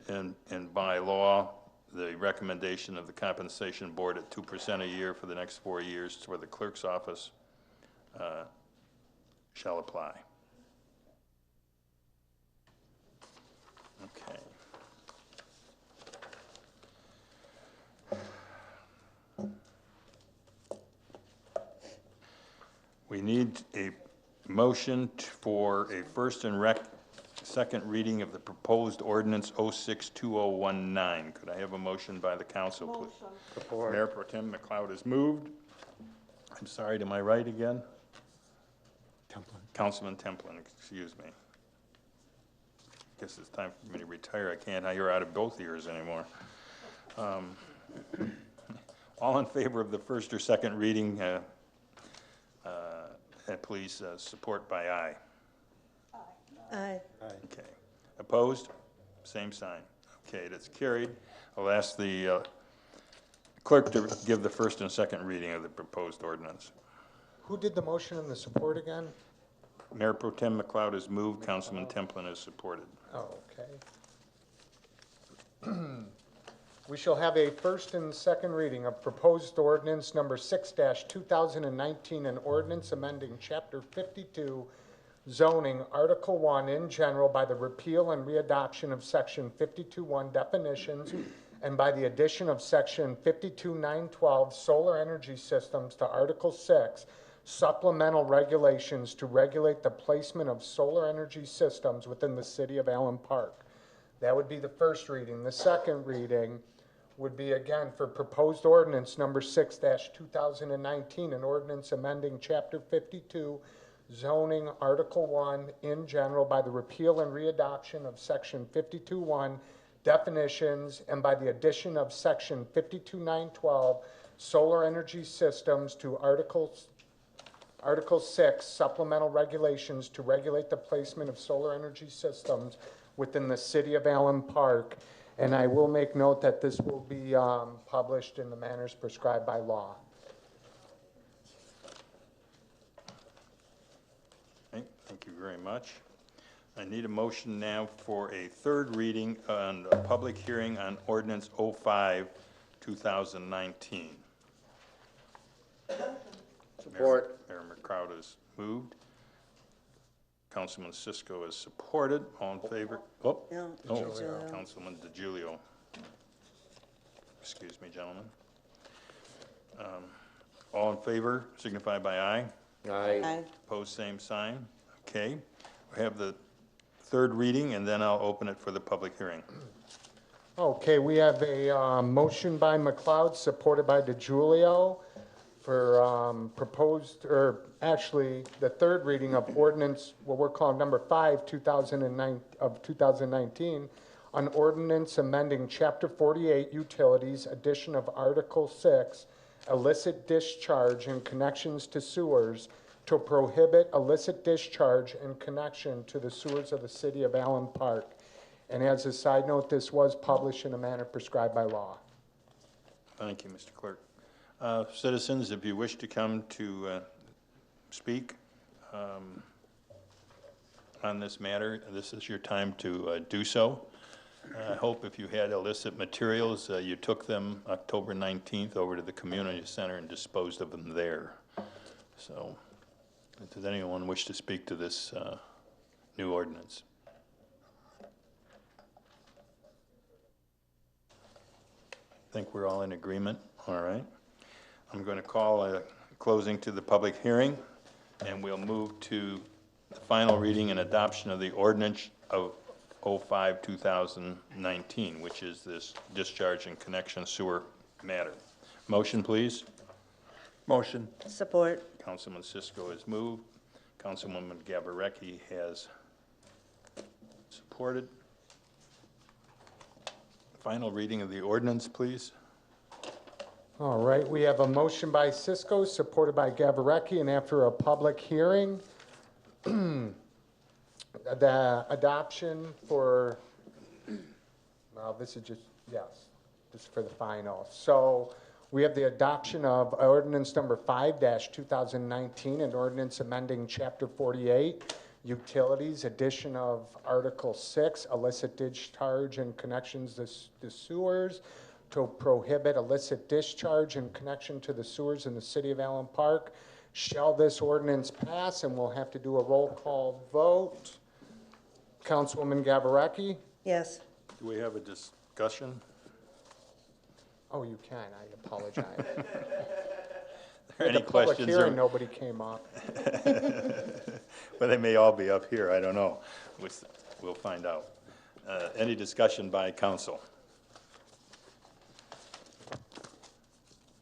And by law, the recommendation of the Compensation Board at 2% a year for the next 4 years for the clerk's office shall apply. Okay. We need a motion for a first and second reading of the proposed ordinance 062019. Could I have a motion by the council, please? Support. Mayor Pro Tem McLeod has moved. I'm sorry, am I right again? Councilman Templin, excuse me. Guess it's time for me to retire. I can't hear out of both ears anymore. All in favor of the first or second reading, please support by aye. Aye. Okay. Opposed? Same sign. Okay, that's carried. I'll ask the clerk to give the first and second reading of the proposed ordinance. Who did the motion and the support again? Mayor Pro Tem McLeod has moved, Councilman Templin has supported. Oh, okay. We shall have a first and second reading of proposed ordinance number 6-2019, an ordinance amending Chapter 52, zoning, Article 1 in general by the repeal and readoption of Section 52.1 definitions and by the addition of Section 52.912 solar energy systems to Article 6, supplemental regulations to regulate the placement of solar energy systems within the city of Allen Park. That would be the first reading. The second reading would be again for proposed ordinance number 6-2019, an ordinance amending Chapter 52, zoning, Article 1 in general by the repeal and readoption of Section 52.1 definitions and by the addition of Section 52.912 solar energy systems to Article 6, supplemental regulations to regulate the placement of solar energy systems within the city of Allen Park. And I will make note that this will be published in the manners prescribed by law. Okay, thank you very much. I need a motion now for a third reading on a public hearing on ordinance 05-2019. Support. Mayor McLeod has moved. Councilman Cisco is supported. All in favor? Oh, No, oh, DiGiulio. Councilman DiGiulio. Excuse me, gentlemen. All in favor, signify by aye. Aye. Opposed, same sign. Okay. We have the third reading, and then I'll open it for the public hearing. Okay, we have a motion by McLeod, supported by DeJulio, for proposed, or actually, the third reading of ordinance, what we're calling number 5, 2019, on ordinance amending Chapter 48 Utilities, addition of Article 6, illicit discharge in connections to sewers, to prohibit illicit discharge in connection to the sewers of the city of Allen Park. And as a side note, this was published in a manner prescribed by law. Thank you, Mr. Clerk. Citizens, if you wish to come to speak on this matter, this is your time to do so. I hope if you had illicit materials, you took them October 19th over to the community center and disposed of them there. So, does anyone wish to speak to this new ordinance? I think we're all in agreement. All right. I'm going to call a closing to the public hearing, and we'll move to the final reading and adoption of the ordinance of 05-2019, which is this discharge and connection sewer matter. Motion, please. Motion. Support. Councilman Cisco has moved. Councilwoman Gabarecki has supported. Final reading of the ordinance, please. All right, we have a motion by Cisco, supported by Gabarecki, and after a public hearing, the adoption for, well, this is just, yes, this is for the final. So we have the adoption of ordinance number 5-2019, an ordinance amending Chapter 48, Utilities, addition of Article 6, illicit discharge in connections to sewers, to prohibit illicit discharge in connection to the sewers in the city of Allen Park. Shall this ordinance pass? And we'll have to do a roll call vote. Councilwoman Gabarecki? Yes. Do we have a discussion? Oh, you can. I apologize. Are there any At the public questions? hearing, nobody came up. Well, they may all be up here. I don't know. We'll find out. Any discussion by council?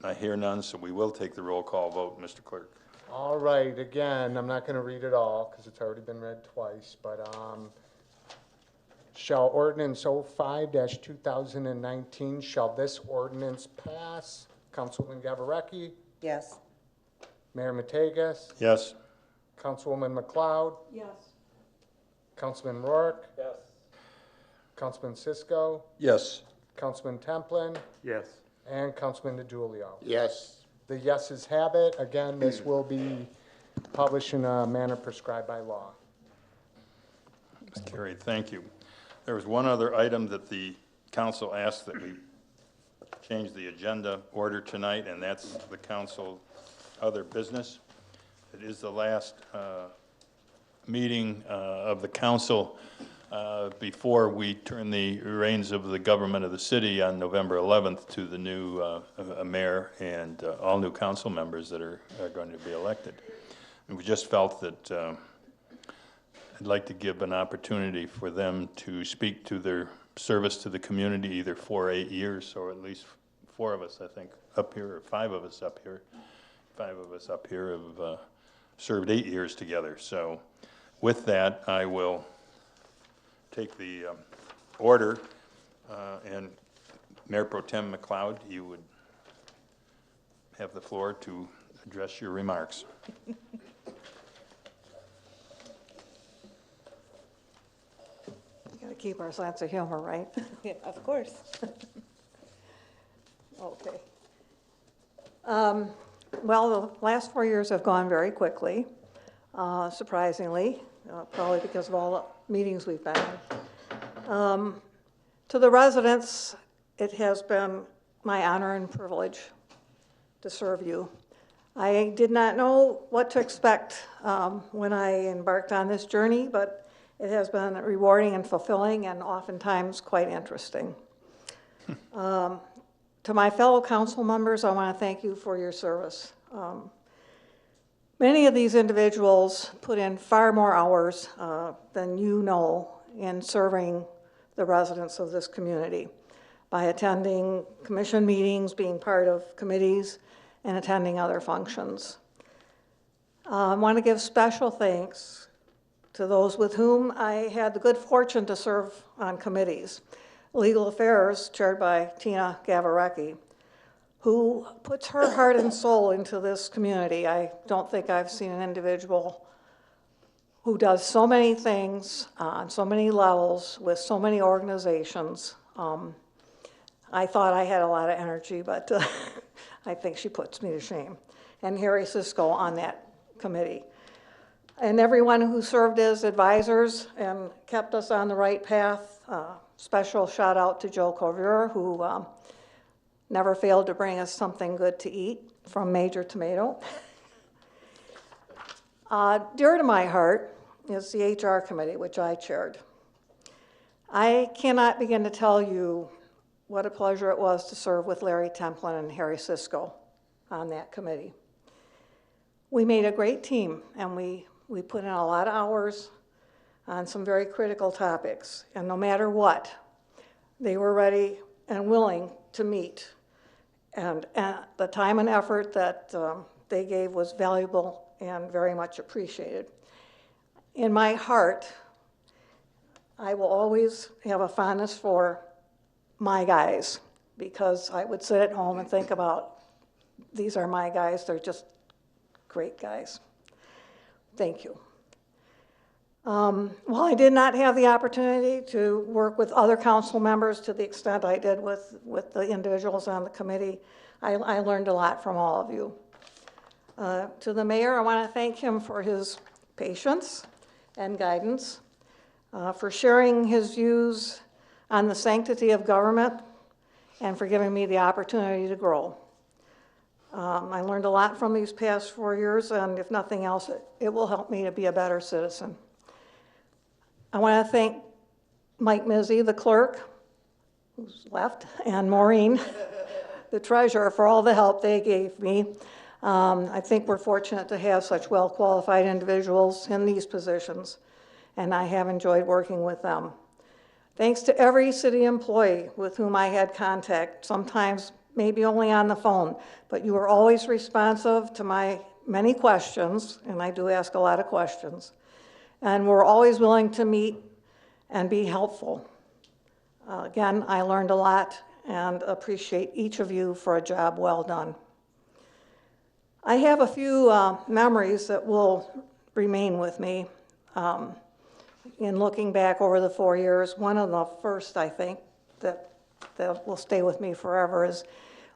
I hear none, so we will take the roll call vote, Mr. Clerk. All right, again, I'm not going to read it all because it's already been read twice, but shall ordinance 05-2019, shall this ordinance pass? Councilwoman Gabarecki? Yes. Mayor Matakas? Yes. Councilwoman McLeod? Yes. Councilman Rourke? Yes. Councilman Cisco? Yes. Councilman Templin? Yes. And Councilman DeJulio? Yes. The yeses have it. Again, this will be published in a manner prescribed by law. It's carried. Thank you. There was one other item that the council asked that we change the agenda order tonight, and that's the council other business. It is the last meeting of the council before we turn the reins of the government of the city on November 11th to the new mayor and all new council members that are going to be elected. And we just felt that I'd like to give an opportunity for them to speak to their service to the community, either for 8 years, or at least 4 of us, I think, up here, or 5 of us up here. 5 of us up here have served 8 years together. So with that, I will take the order, and Mayor Pro Tem McLeod, you would have the floor to address your remarks. You gotta keep our sense of humor, right? Yeah, of course. Okay. Well, the last 4 years have gone very quickly, surprisingly, probably because of all the meetings we've been in. To the residents, it has been my honor and privilege to serve you. I did not know what to expect when I embarked on this journey, but it has been rewarding and fulfilling and oftentimes quite interesting. To my fellow council members, I want to thank you for your service. Many of these individuals put in far more hours than you know in serving the residents of this community. by attending commission meetings, being part of committees, and attending other functions. I want to give special thanks to those with whom I had the good fortune to serve on committees. Legal Affairs, chaired by Tina Gavarecki, who puts her heart and soul into this community. I don't think I've seen an individual who does so many things on so many levels with so many organizations. I thought I had a lot of energy, but I think she puts me to shame. And Harry Cisco on that committee. And everyone who served as advisors and kept us on the right path. Special shout out to Joe Corvier, who never failed to bring us something good to eat from Major Tomato. Dear to my heart is the HR committee, which I chaired. I cannot begin to tell you what a pleasure it was to serve with Larry Templin and Harry Cisco on that committee. We made a great team, and we put in a lot of hours on some very critical topics, and no matter what, they were ready and willing to meet. And the time and effort that they gave was valuable and very much appreciated. In my heart, I will always have a fondness for my guys, because I would sit at home and think about, these are my guys, they're just great guys. Thank you. While I did not have the opportunity to work with other council members to the extent I did with the individuals on the committee, I learned a lot from all of you. To the mayor, I want to thank him for his patience and guidance, for sharing his views on the sanctity of government, and for giving me the opportunity to grow. I learned a lot from these past 4 years, and if nothing else, it will help me to be a better citizen. I want to thank Mike Mizzy, the clerk, who's left, and Maureen, the treasurer, for all the help they gave me. I think we're fortunate to have such well-qualified individuals in these positions, and I have enjoyed working with them. Thanks to every city employee with whom I had contact, sometimes maybe only on the phone, but you were always responsive to my many questions, and I do ask a lot of questions, and were always willing to meet and be helpful. Again, I learned a lot and appreciate each of you for a job well done. I have a few memories that will remain with me in looking back over the 4 years. One of the first, I think, that will stay with me forever is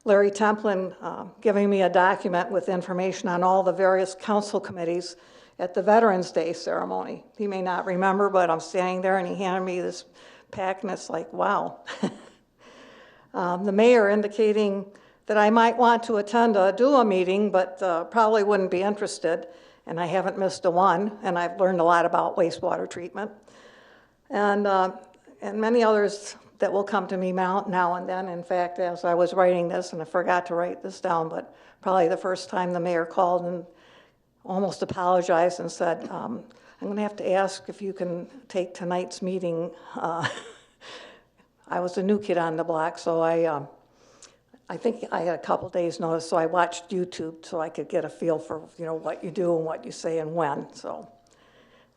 Larry Templin giving me a document with information on all the various council committees at the Veterans Day ceremony. He may not remember, but I'm standing there and he handed me this pack and it's like, wow. The mayor indicating that I might want to attend a DUA meeting, but probably wouldn't be interested, and I haven't missed a one, and I've learned a lot about wastewater treatment. And many others that will come to me now and then. In fact, as I was writing this, and I forgot to write this down, but probably the first time the mayor called and almost apologized and said, I'm going to have to ask if you can take tonight's meeting. I was a new kid on the block, so I think I had a couple days notice, so I watched YouTube so I could get a feel for what you do and what you say and when. So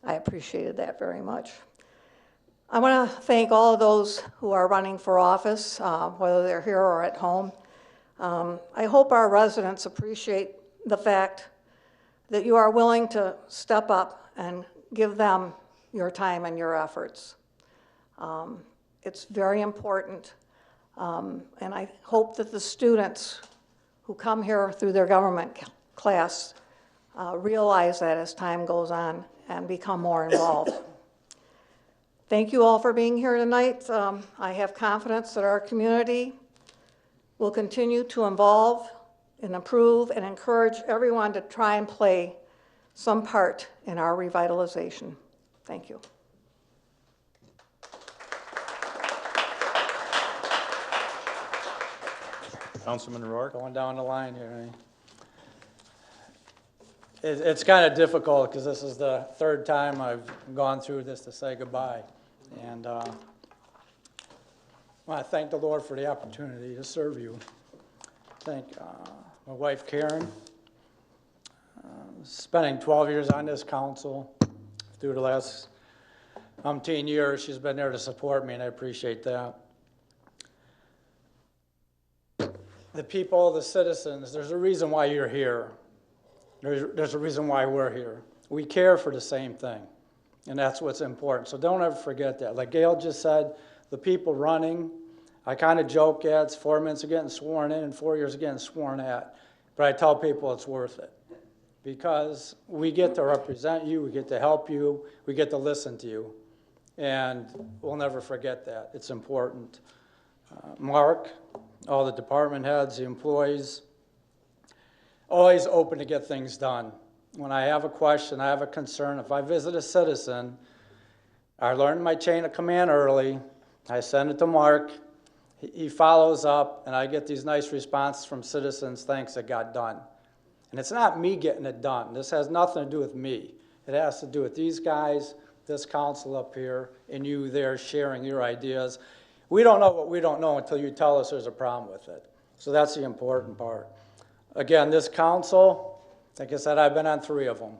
I appreciated that very much. I want to thank all of those who are running for office, whether they're here or at home. I hope our residents appreciate the fact that you are willing to step up and give them your time and your efforts. It's very important. And I hope that the students who come here through their government class realize that as time goes on and become more involved. Thank you all for being here tonight. I have confidence that our community will continue to evolve and improve and encourage everyone to try and play some part in our revitalization. Thank you. Councilman Rourke? Going down the line here. It's kind of difficult because this is the third time I've gone through this to say goodbye. And I want to thank the Lord for the opportunity to serve you. Thank my wife Karen, spending 12 years on this council. Through the last umpteen years, she's been there to support me, and I appreciate that. The people, the citizens, there's a reason why you're here. There's a reason why we're here. We care for the same thing, and that's what's important. So don't ever forget that. Like Gail just said, the people running, I kind of joke at, it's 4 minutes of getting sworn in and 4 years of getting sworn at, but I tell people it's worth it. Because we get to represent you, we get to help you, we get to listen to you, and we'll never forget that. It's important. Mark, all the department heads, the employees, always open to get things done. When I have a question, I have a concern, if I visit a citizen, I learned my chain of command early, I send it to Mark, he follows up, and I get these nice responses from citizens, thanks, it got done. And it's not me getting it done. This has nothing to do with me. It has to do with these guys, this council up here, and you there sharing your ideas. We don't know what we don't know until you tell us there's a problem with it. So that's the important part. Again, this council, like I said, I've been on 3 of them.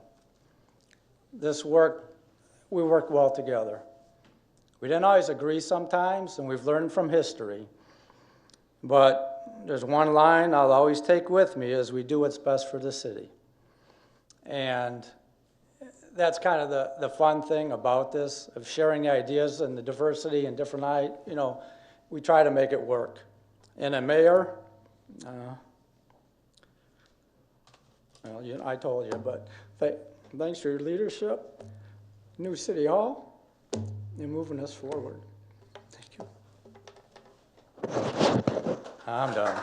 We work well together. We didn't always agree sometimes, and we've learned from history. But there's one line I'll always take with me is we do what's best for the city. And that's kind of the fun thing about this, of sharing the ideas and the diversity and different, we try to make it work. And a mayor, I told you, but thanks for your leadership, new city hall, and moving us forward. Thank you. I'm done.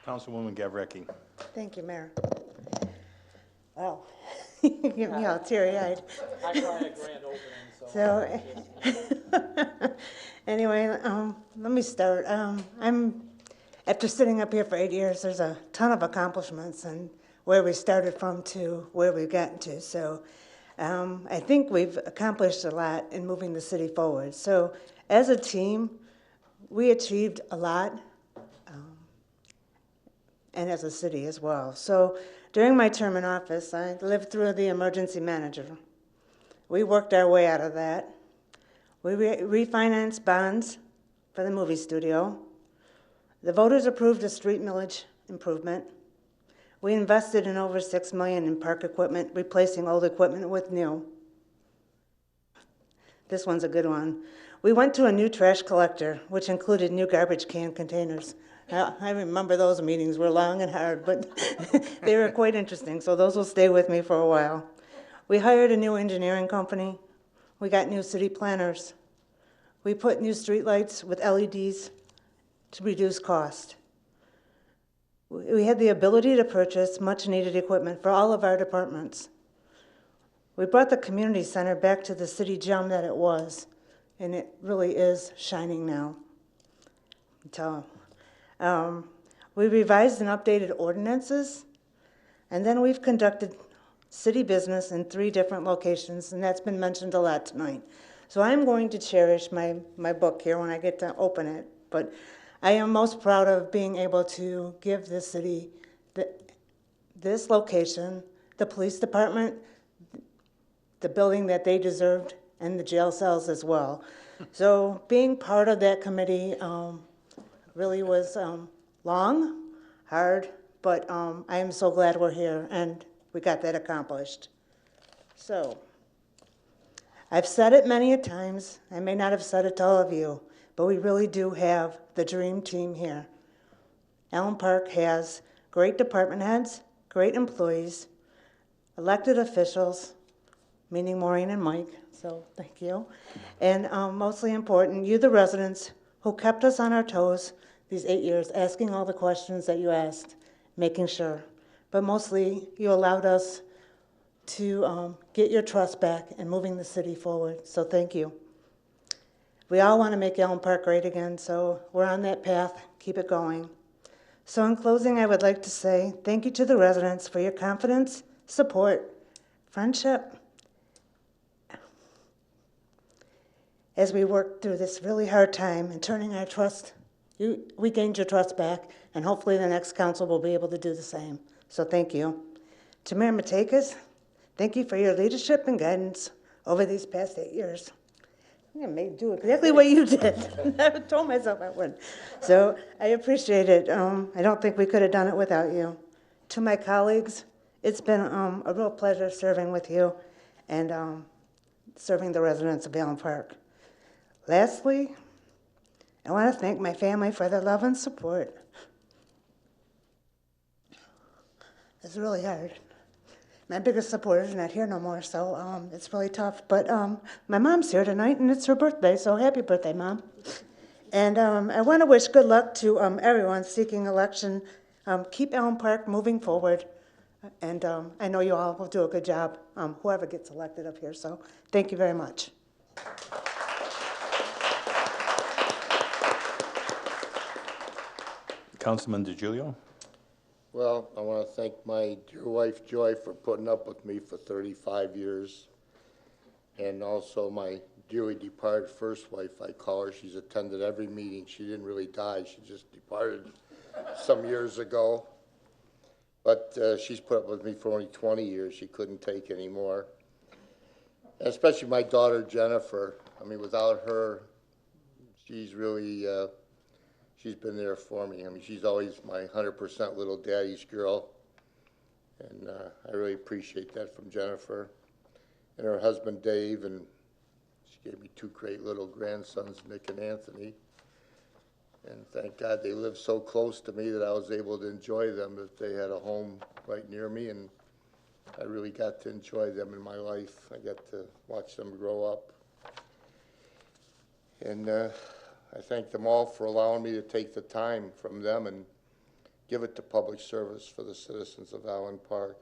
Councilwoman Gavrecki. Thank you, Mayor. Wow, you get me all teary-eyed. I cry at grand opening, So, anyway, let me start. After sitting up here for 8 years, there's a ton of accomplishments and where we started from to where we've gotten to. So I think we've accomplished a lot in moving the city forward. So as a team, we achieved a lot, and as a city as well. So during my term in office, I lived through the emergency manager. We worked our way out of that. We refinanced bonds for the movie studio. The voters approved a street millage improvement. We invested in over $6 million in park equipment, replacing old equipment with new. This one's a good one. We went to a new trash collector, which included new garbage can containers. I remember those meetings were long and hard, but they were quite interesting, so those will stay with me for a while. We hired a new engineering company. We got new city planners. We put new streetlights with LEDs to reduce cost. We had the ability to purchase much-needed equipment for all of our departments. We brought the community center back to the city gem that it was, and it really is shining now. We revised and updated ordinances, and then we've conducted city business in 3 different locations, and that's been mentioned a lot tonight. So I'm going to cherish my book here when I get to open it, but I am most proud of being able to give this city, this location, the police department, the building that they deserved, and the jail cells as well. So being part of that committee really was long, hard, but I am so glad we're here and we got that accomplished. So I've said it many a times. I may not have said it to all of you, but we really do have the dream team here. Allen Park has great department heads, great employees, elected officials, meaning Maureen and Mike, so thank you. And mostly important, you the residents who kept us on our toes these 8 years, asking all the questions that you asked, making sure. But mostly, you allowed us to get your trust back and moving the city forward, so thank you. We all want to make Allen Park great again, so we're on that path, keep it going. So in closing, I would like to say thank you to the residents for your confidence, support, friendship, as we work through this really hard time and turning our trust. We gained your trust back, and hopefully the next council will be able to do the same. So thank you. To Mayor Matakas, thank you for your leadership and guidance over these past 8 years. I may do exactly what you did. I told myself I would. So I appreciate it. I don't think we could have done it without you. To my colleagues, it's been a real pleasure serving with you and serving the residents of Allen Park. Lastly, I want to thank my family for their love and support. It's really hard. My biggest supporter's not here no more, so it's really tough. But my mom's here tonight, and it's her birthday, so happy birthday, Mom. And I want to wish good luck to everyone seeking election. Keep Allen Park moving forward, and I know you all will do a good job, whoever gets elected up here, so thank you very much. Councilman DiGiulio? Well, I want to thank my dear wife, Joy, for putting up with me for 35 years. And also my dearly departed first wife, I call her. She's attended every meeting. She didn't really die. She just departed some years ago. But she's put up with me for only 20 years. She couldn't take any more. And especially my daughter, Jennifer. I mean, without her, she's really... she's been there for me. I mean, she's always my 100% little daddy's girl. And I really appreciate that from Jennifer. And her husband, Dave, and she gave me two great little grandsons, Nick and Anthony. And thank God they lived so close to me that I was able to enjoy them, that they had a home right near me, and I really got to enjoy them in my life. I got to watch them grow up. And I thank them all for allowing me to take the time from them and give it to public service for the citizens of Allen Park.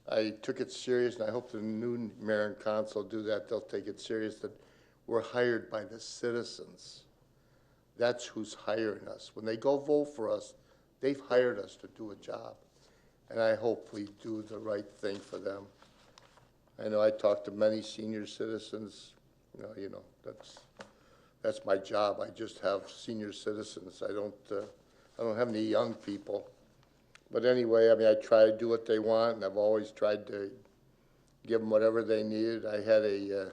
I took it serious, and I hope the new mayor and council do that. They'll take it serious that we're hired by the citizens. That's who's hiring us. When they go vote for us, they've hired us to do a job. And I hope we do the right thing for them. I know I talked to many senior citizens. You know, that's my job. I just have senior citizens. I don't have any young people. But anyway, I mean, I try to do what they want, and I've always tried to give them whatever they needed. I had a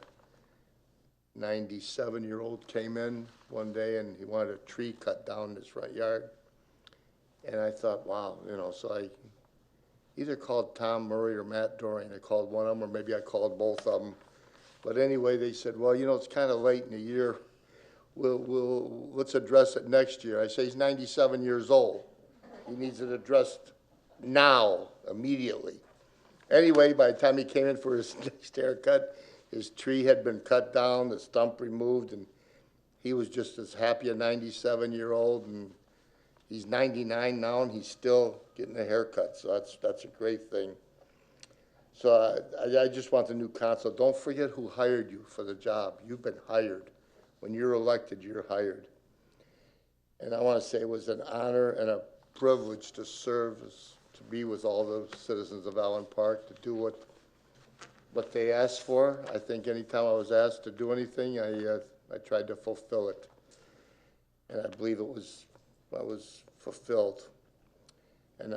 97-year-old came in one day, and he wanted a tree cut down in his front yard. And I thought, wow, you know, so I either called Tom Murray or Matt Dorian. I called one of them, or maybe I called both of them. But anyway, they said, well, you know, it's kind of late in the year. Let's address it next year. I say he's 97 years old. He needs it addressed now, immediately. Anyway, by the time he came in for his next haircut, his tree had been cut down, the stump removed, and he was just as happy, a 97-year-old, and he's 99 now, and he's still getting a haircut, so that's a great thing. So I just want the new council, don't forget who hired you for the job. You've been hired. When you're elected, you're hired. And I want to say it was an honor and a privilege to serve, to be with all the citizens of Allen Park, to do what they asked for. I think anytime I was asked to do anything, I tried to fulfill it. And I believe I was fulfilled. And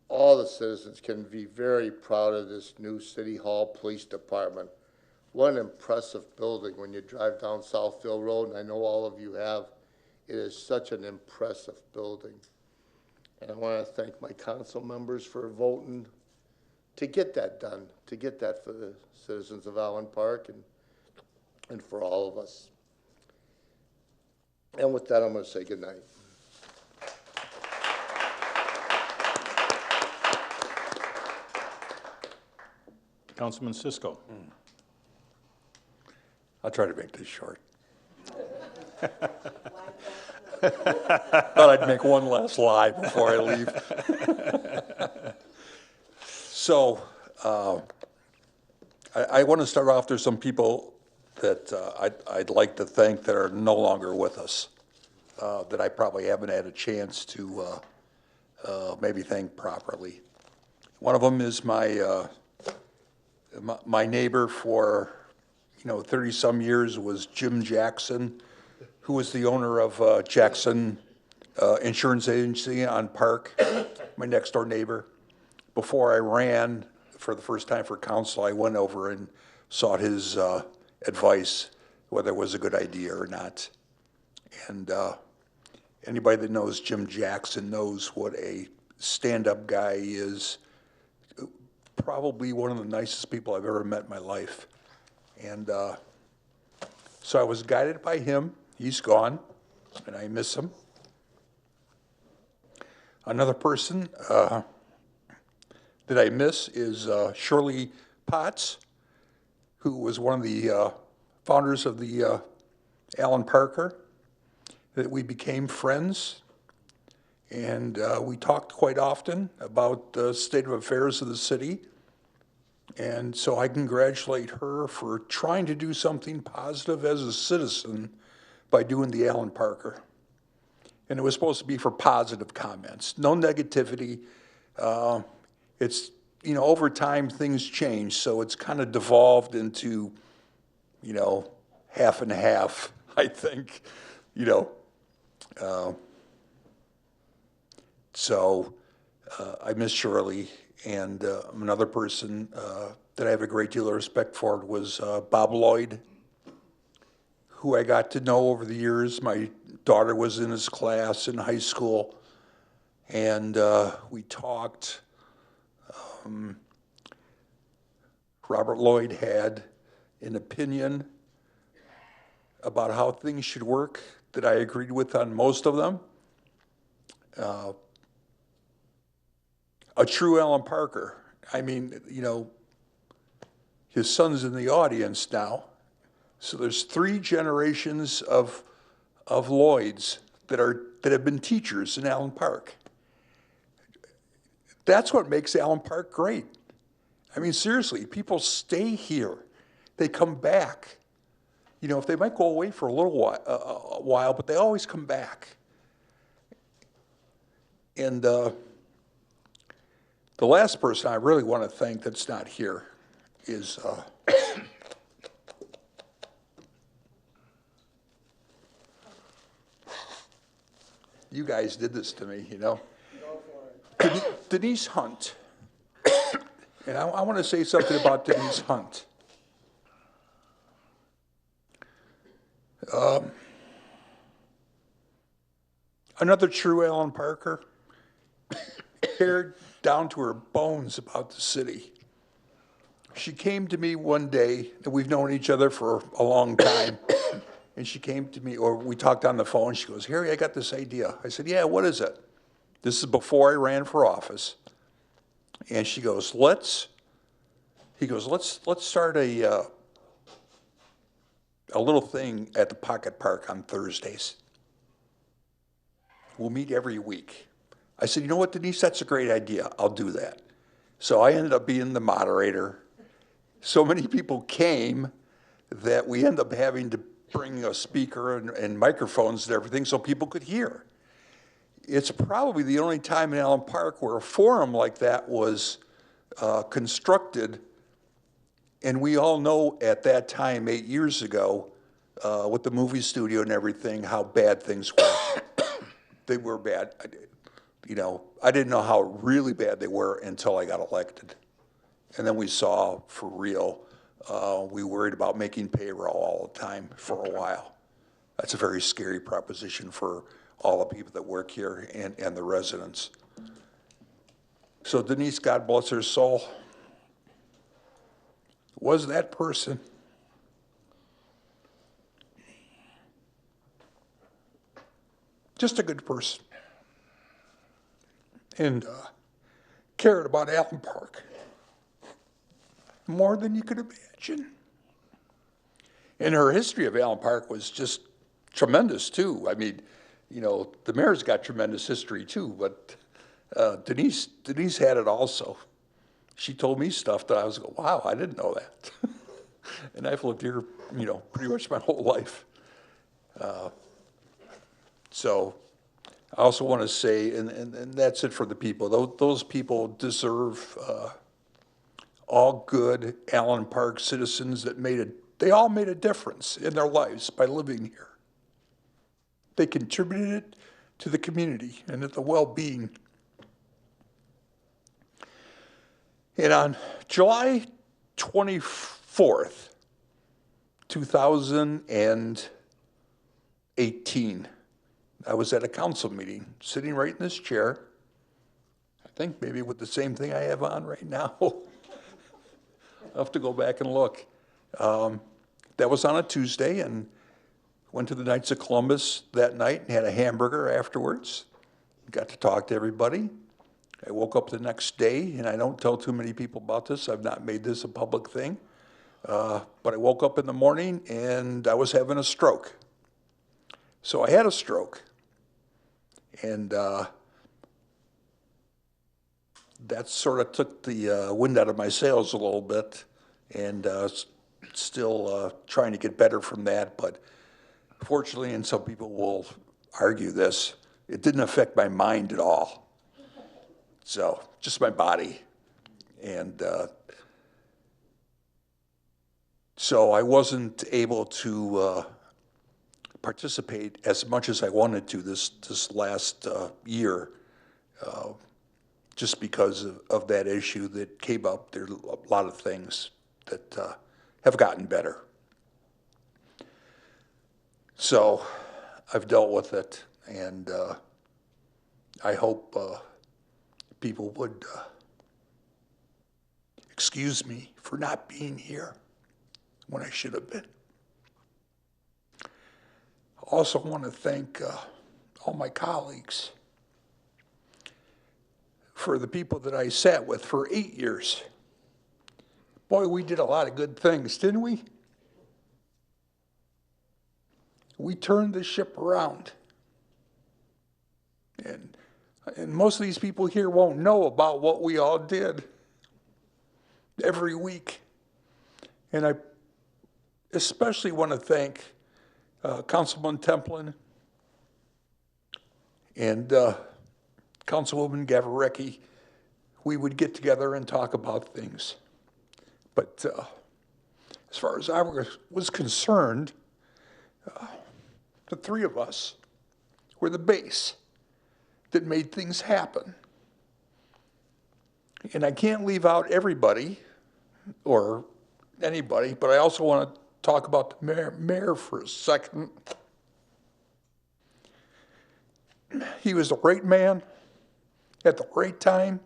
all the citizens can be very proud of this new City Hall Police Department. What an impressive building when you drive down Southfield Road, and I know all of you have. It is such an impressive building. And I want to thank my council members for voting to get that done, to get that for the citizens of Allen Park and for all of us. And with that, I'm going to say good night. Councilman Cisco. I'll try to make this short. Thought I'd make one last lie before I leave. So I want to start off, there's some people that I'd like to thank that are no longer with us, that I probably haven't had a chance to maybe thank properly. One of them is my neighbor for, 30-some years was Jim Jackson, who was the owner of Jackson Insurance Agency on Park, my next-door neighbor. Before I ran for the first time for council, I went over and sought his advice, whether it was a good idea or not. And anybody that knows Jim Jackson knows what a stand-up guy he is. Probably one of the nicest people I've ever met in my life. And so I was guided by him. He's gone, and I miss him. Another person that I miss is Shirley Potts, who was one of the founders of the Allen Parker, that we became friends. And we talked quite often about the state of affairs of the city. And so I congratulate her for trying to do something positive as a citizen by doing the Allen Parker. And it was supposed to be for positive comments, no negativity. It's, over time things change, so it's kind of devolved into, half and half, I think, So I miss Shirley, and another person that I have a great deal of respect for was Bob Lloyd, who I got to know over the years. My daughter was in his class in high school, and we talked. Robert Lloyd had an opinion about how things should work that I agreed with on most of them. A true Allen Parker. I mean, his son's in the audience now. So there's 3 generations of Lloyds that have been teachers in Allen Park. That's what makes Allen Park great. I mean, seriously, people stay here. They come back. If they might go away for a little while, but they always come back. And the last person I really want to thank that's not here is you guys did this to me, Go for it. Denise Hunt. And I want to say something about Denise Hunt. Another true Allen Parker, cared down to her bones about the city. She came to me one day, and we've known each other for a long time, and she came to me, or we talked on the phone. She goes, "Harry, I got this idea." I said, "Yeah, what is it?" This is before I ran for office. And she goes, let's start a little thing at the Pocket Park on Thursdays. We'll meet every week. I said, "You know what, Denise, that's a great idea. I'll do that." So I ended up being the moderator. So many people came that we ended up having to bring a speaker and microphones and everything so people could hear. It's probably the only time in Allen Park where a forum like that was constructed. And we all know at that time, 8 years ago, with the movie studio and everything, how bad things were. They were bad. I didn't know how really bad they were until I got elected. And then we saw for real, we worried about making payroll all the time for a while. That's a very scary proposition for all the people that work here and the residents. So Denise, God bless her soul, was that person. Just a good person. And cared about Allen Park more than you could imagine. And her history of Allen Park was just tremendous too. I mean, the mayor's got tremendous history too, but Denise had it also. She told me stuff that I was going, wow, I didn't know that. And I've lived here, pretty much my whole life. So I also want to say, and that's it for the people. Those people deserve all good Allen Park citizens that made a they all made a difference in their lives by living here. They contributed to the community and to the well-being. And on July 24th, 2018, I was at a council meeting, sitting right in this chair, I think maybe with the same thing I have on right now. I'll have to go back and look. That was on a Tuesday, and went to the Knights of Columbus that night and had a hamburger afterwards. Got to talk to everybody. I woke up the next day, and I don't tell too many people about this. I've not made this a public thing. But I woke up in the morning, and I was having a stroke. So I had a stroke. And that sort of took the wind out of my sails a little bit, and still trying to get better from that. But fortunately, and some people will argue this, it didn't affect my mind at all. So just my body. And so I wasn't able to participate as much as I wanted to this last year, just because of that issue that came up. There are a lot of things that have gotten better. So I've dealt with it, and I hope people would excuse me for not being here when I should have been. I also want to thank all my colleagues for the people that I sat with for 8 years. Boy, we did a lot of good things, didn't we? We turned the ship around. And most of these people here won't know about what we all did every week. And I especially want to thank Councilman Templin and Councilwoman Gavarecki. We would get together and talk about things. But as far as I was concerned, the three of us were the base that made things happen. And I can't leave out everybody or anybody, but I also want to talk about the mayor for a second. He was the right man at the right time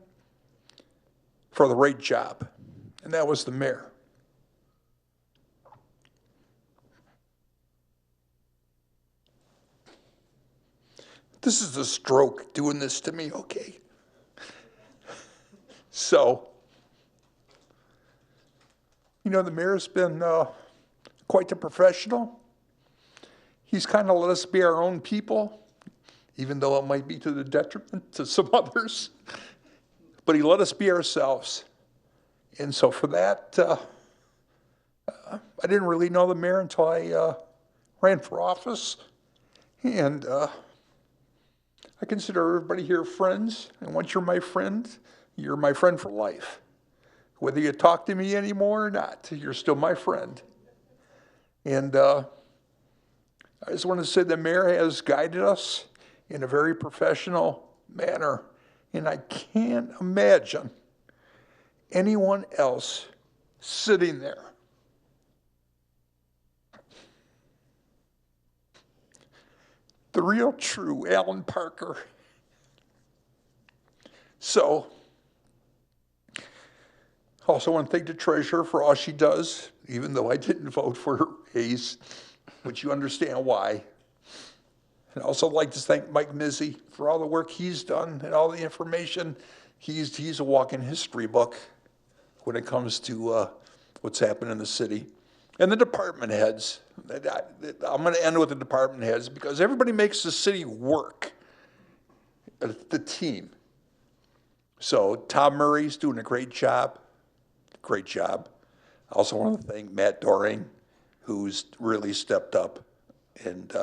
for the right job, and that was the mayor. This is a stroke doing this to me, okay? So, you know, the mayor's been quite the professional. He's kind of let us be our own people, even though it might be to the detriment to some others. But he let us be ourselves. And so for that, I didn't really know the mayor until I ran for office. And I consider everybody here friends. And once you're my friend for life. Whether you talk to me anymore or not, you're still my friend. And I just want to say the mayor has guided us in a very professional manner. And I can't imagine anyone else sitting there the real true Allen Parker. So, I also want to thank the treasurer for all she does, even though I didn't vote for her raise, but you understand why. And I also like to thank Mike Mizzi for all the work he's done and all the information. He's a walking history book when it comes to what's happened in the city. And the department heads. I'm going to end with the department heads because everybody makes the city work, the team. So Tom Murray's doing a great job. Great job. I also want to thank Matt Doring, who's really stepped up and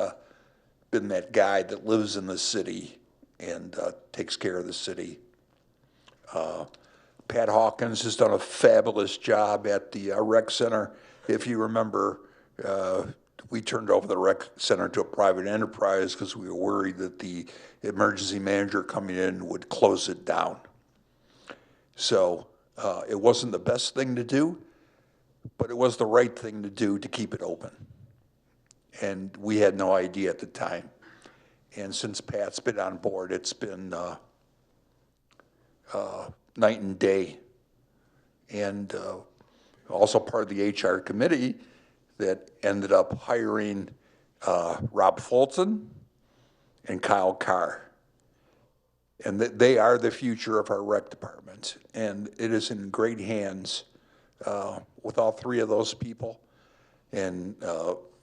been that guy that lives in the city and takes care of the city. Pat Hawkins has done a fabulous job at the rec center. if you remember, we turned over the rec center to a private enterprise because we were worried that the emergency manager coming in would close it down. So it wasn't the best thing to do, but it was the right thing to do to keep it open. And we had no idea at the time. And since Pat's been on board, it's been night and day. And also part of the HR committee that ended up hiring Rob Fulton and Kyle Carr. And they are the future of our rec department. And it is in great hands with all three of those people. And,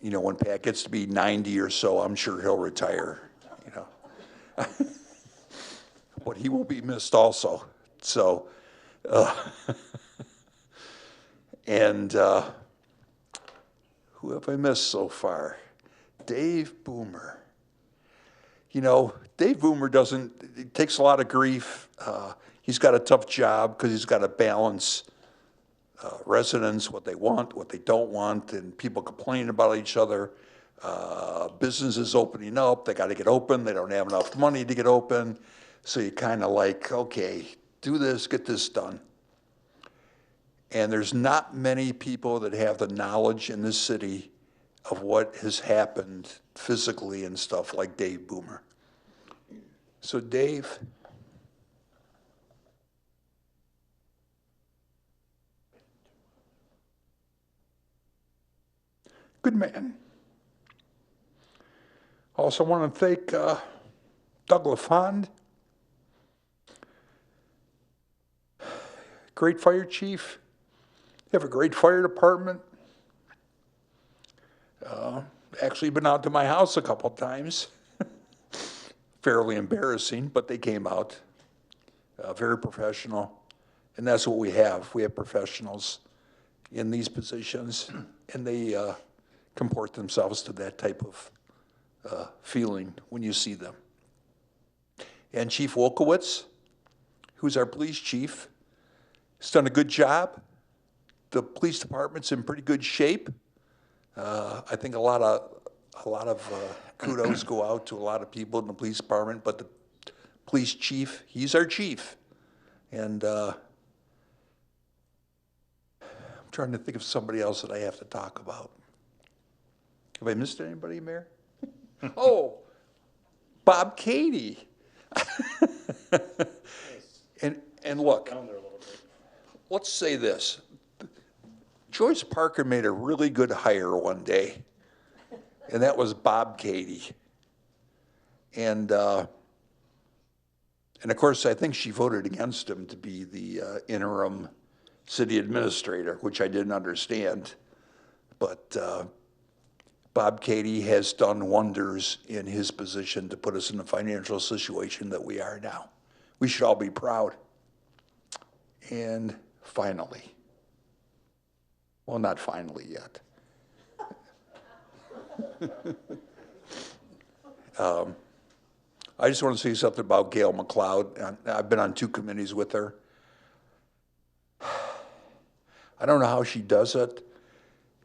you know, when Pat gets to be 90 or so, I'm sure he'll retire, you know. But he will be missed also. So, and who have I missed so far? Dave Boomer. You know, Dave Boomer it takes a lot of grief. He's got a tough job because he's got to balance residents, what they want, what they don't want, and people complaining about each other. Businesses opening up, they got to get open, they don't have enough money to get open. So you kind of like, okay, do this, get this done. And there's not many people that have the knowledge in this city of what has happened physically and stuff like Dave Boomer. So Dave, good man. Also want to thank Doug LaFond, great fire chief. You have a great fire department. Actually been out to my house a couple times. Fairly embarrassing, but they came out. Very professional. And that's what we have. We have professionals in these positions, and they comport themselves to that type of feeling when you see them. And Chief Wolkowitz, who's our police chief, has done a good job. The police department's in pretty good shape. I think a lot of kudos go out to a lot of people in the police department, but the police chief, he's our chief. And I'm trying to think of somebody else that I have to talk about. Have I missed anybody, Mayor? Oh, Bob Cady. And look, let's say this. Joyce Parker made a really good hire one day, and that was Bob Cady. And of course, I think she voted against him to be the interim city administrator, which I didn't understand. But Bob Cady has done wonders in his position to put us in the financial situation that we are now. We should all be proud. And finally, well, not finally yet. I just want to say something about Gail McLeod. I've been on 2 committees with her. I don't know how she does it,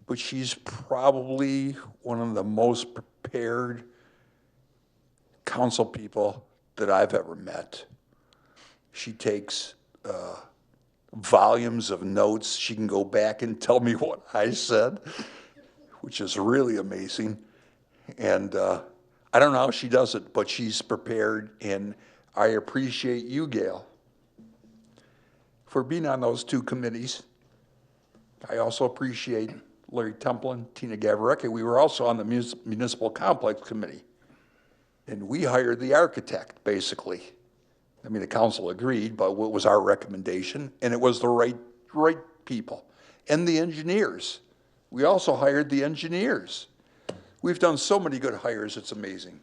but she's probably one of the most prepared council people that I've ever met. She takes volumes of notes. She can go back and tell me what I said, which is really amazing. And I don't know how she does it, but she's prepared, and I appreciate you, Gail, for being on those 2 committees. I also appreciate Larry Templin, Tina Gavarecki. We were also on the Municipal Complex Committee, and we hired the architect, basically. I mean, the council agreed, but what was our recommendation? And it was the right people. And the engineers. We also hired the engineers. We've done so many good hires, it's amazing.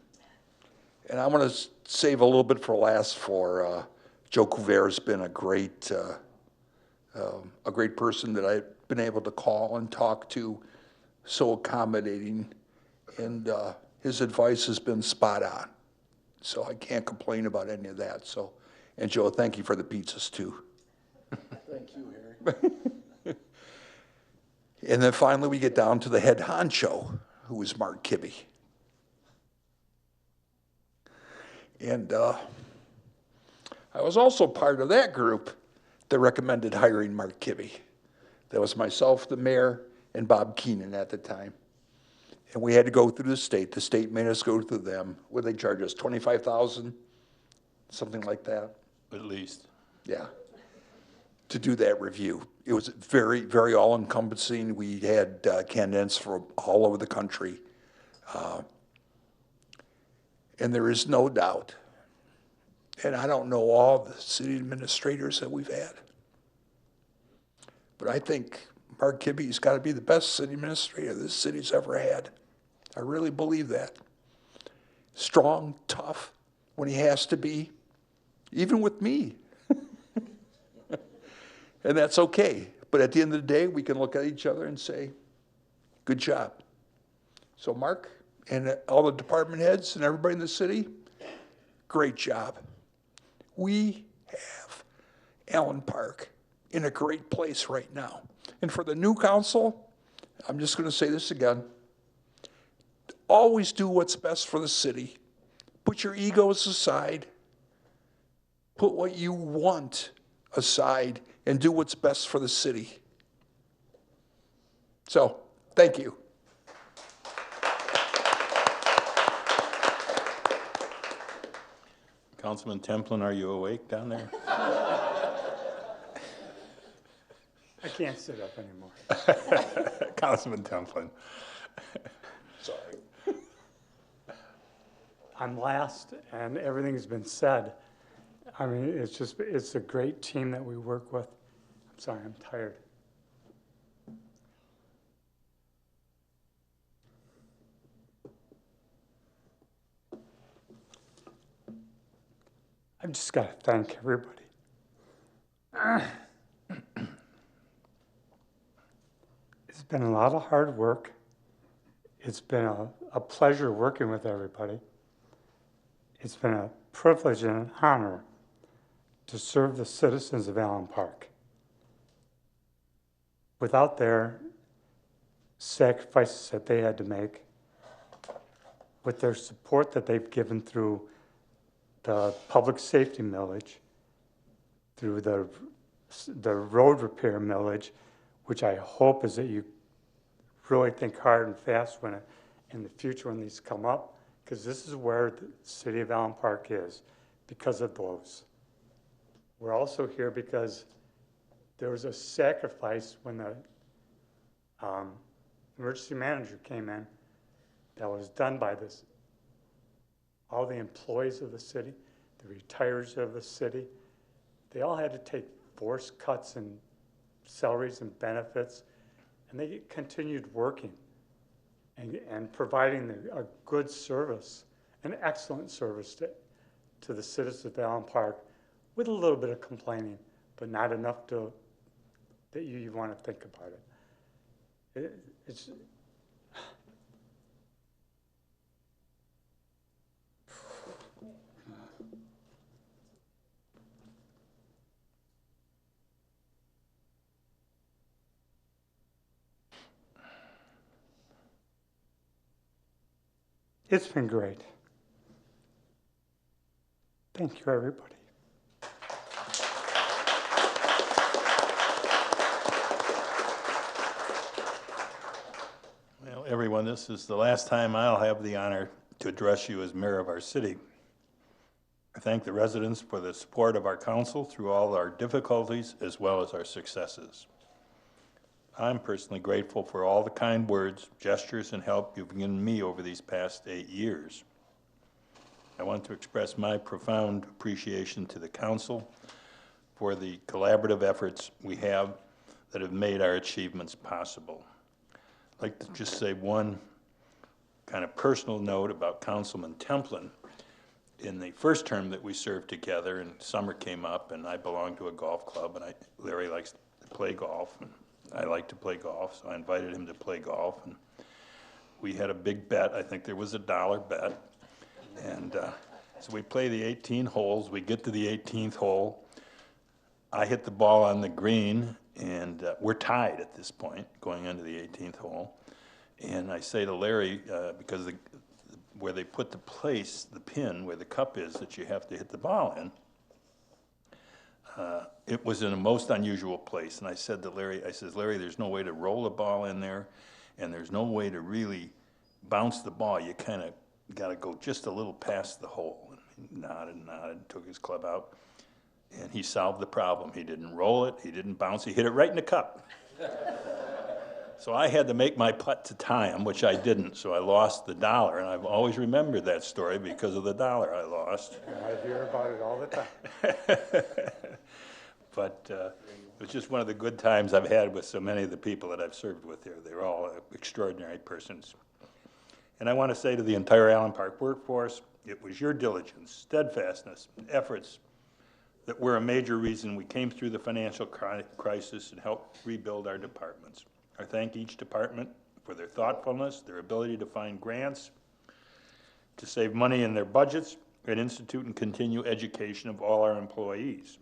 And I want to save a little bit for last for Joe Couvert's been a great person that I've been able to call and talk to, so accommodating, and his advice has been spot on. So I can't complain about any of that. So, and Joe, thank you for the pizzas too. Thank you, Harry. And then finally, we get down to the head honcho, who was Mark Kibbe. And I was also part of that group that recommended hiring Mark Kibbe. That was myself, the mayor, and Bob Keenan at the time. And we had to go through the state. The state made us go through them. Would they charge us $25,000, something like that? At least. Yeah, to do that review. It was very, very all-encompassing. We had candidates from all over the country. And there is no doubt, and I don't know all the city administrators that we've had, but I think Mark Kibbe's got to be the best city administrator this city's ever had. I really believe that. Strong, tough, when he has to be, even with me. And that's okay. But at the end of the day, we can look at each other and say, good job. So Mark and all the department heads and everybody in the city, great job. We have Allen Park in a great place right now. And for the new council, I'm just going to say this again. Always do what's best for the city. Put your egos aside. Put what you want aside and do what's best for the city. So, thank you. Councilman Templin, are you awake down there? I can't sit up anymore. Councilman Templin. Sorry. I'm last, and everything's been said. I mean, it's a great team that we work with. I'm sorry, I'm tired. I've just got to thank everybody. It's been a lot of hard work. It's been a pleasure working with everybody. It's been a privilege and an honor to serve the citizens of Allen Park. Without their sacrifices that they had to make, with their support that they've given through the public safety millage, through the road repair millage, which I hope is that you really think hard and fast when in the future when these come up, because this is where the city of Allen Park is, because of those. We're also here because there was a sacrifice when the emergency manager came in that was done by all the employees of the city, the retirees of the city. They all had to take forced cuts in salaries and benefits, and they continued working and providing a good service, an excellent service to the citizens of Allen Park, with a little bit of complaining, but not enough that you want to think about it. It's been great. Thank you, everybody. Well, everyone, this is the last time I'll have the honor to address you as mayor of our city. I thank the residents for the support of our council through all our difficulties as well as our successes. I'm personally grateful for all the kind words, gestures, and help you've given me over these past 8 years. I want to express my profound appreciation to the council for the collaborative efforts we have that have made our achievements possible. I'd like to just say one kind of personal note about Councilman Templin. In the first term that we served together, and summer came up, and I belonged to a golf club, and Larry likes to play golf, and I like to play golf, so I invited him to play golf, and we had a big bet. I think there was a $1 bet, and so we play the 18 holes. We get to the 18th hole. I hit the ball on the green, And we're tied at this point, going into the 18th hole. And I say to Larry, because where they put the pin where the cup is that you have to hit the ball in, it was in a most unusual place. And I said to Larry, Larry, there's no way to roll the ball in there, and there's no way to really bounce the ball. You kind of got to go just a little past the hole. And he nodded, took his club out, and he solved the problem. He didn't roll it, he didn't bounce, he hit it right in the cup. So I had to make my putt to tie him, which I didn't, so I lost the $1, and I've always remembered that story because of the $1 I lost. I hear about it all the time. But it was just one of the good times I've had with so many of the people that I've served with here. They're all extraordinary persons. And I want to say to the entire Allen Park workforce, it was your diligence, steadfastness, and efforts that were a major reason we came through the financial crisis and helped rebuild our departments. I thank each department for their thoughtfulness, their ability to find grants, to save money in their budgets, and institute and continue education of all our employees.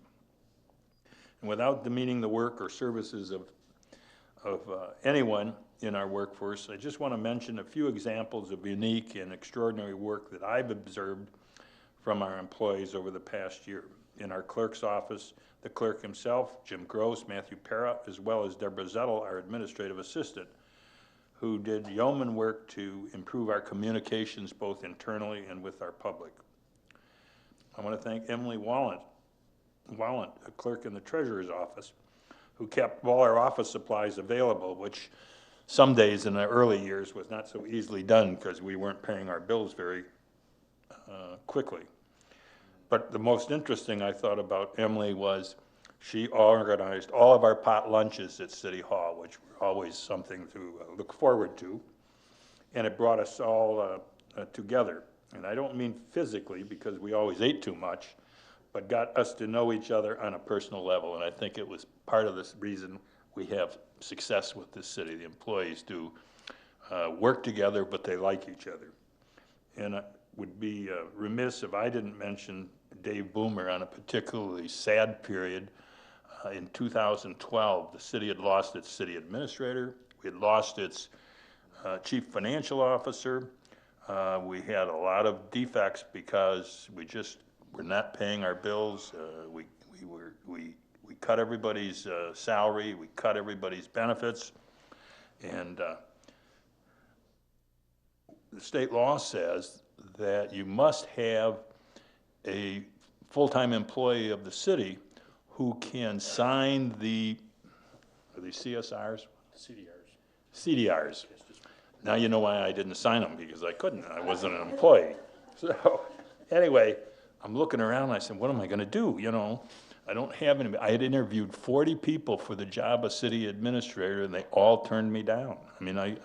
And without demeaning the work or services of anyone in our workforce, I just want to mention a few examples of unique and extraordinary work that I've observed from our employees over the past year. In our clerk's office, the clerk himself, Jim Gross, Matthew Para, as well as Deborah Zettel, our administrative assistant, who did yeoman work to improve our communications both internally and with our public. I want to thank Emily Wallant, a clerk in the treasurer's office, who kept all our office supplies available, which some days in the early years was not so easily done because we weren't paying our bills very quickly. But the most interesting I thought about Emily was she organized all of our pot lunches at City Hall, which were always something to look forward to, and it brought us all together. And I don't mean physically, because we always ate too much, but got us to know each other on a personal level, and I think it was part of this reason we have success with this city. The employees do work together, but they like each other. And I would be remiss if I didn't mention Dave Boomer on a particularly sad period. In 2012, the city had lost its city administrator, we had lost its chief financial officer, we had a lot of defects because we just were not paying our bills. We cut everybody's salary, we cut everybody's benefits, and the state law says that you must have a full-time employee of the city who can sign are they CSRs? CDRs. Now you know why I didn't sign them, because I couldn't. I wasn't an employee. So anyway, I'm looking around and I said, what am I going to do? You know, I don't have any. I had interviewed 40 people for the job of city administrator, and they all turned me down. I mean,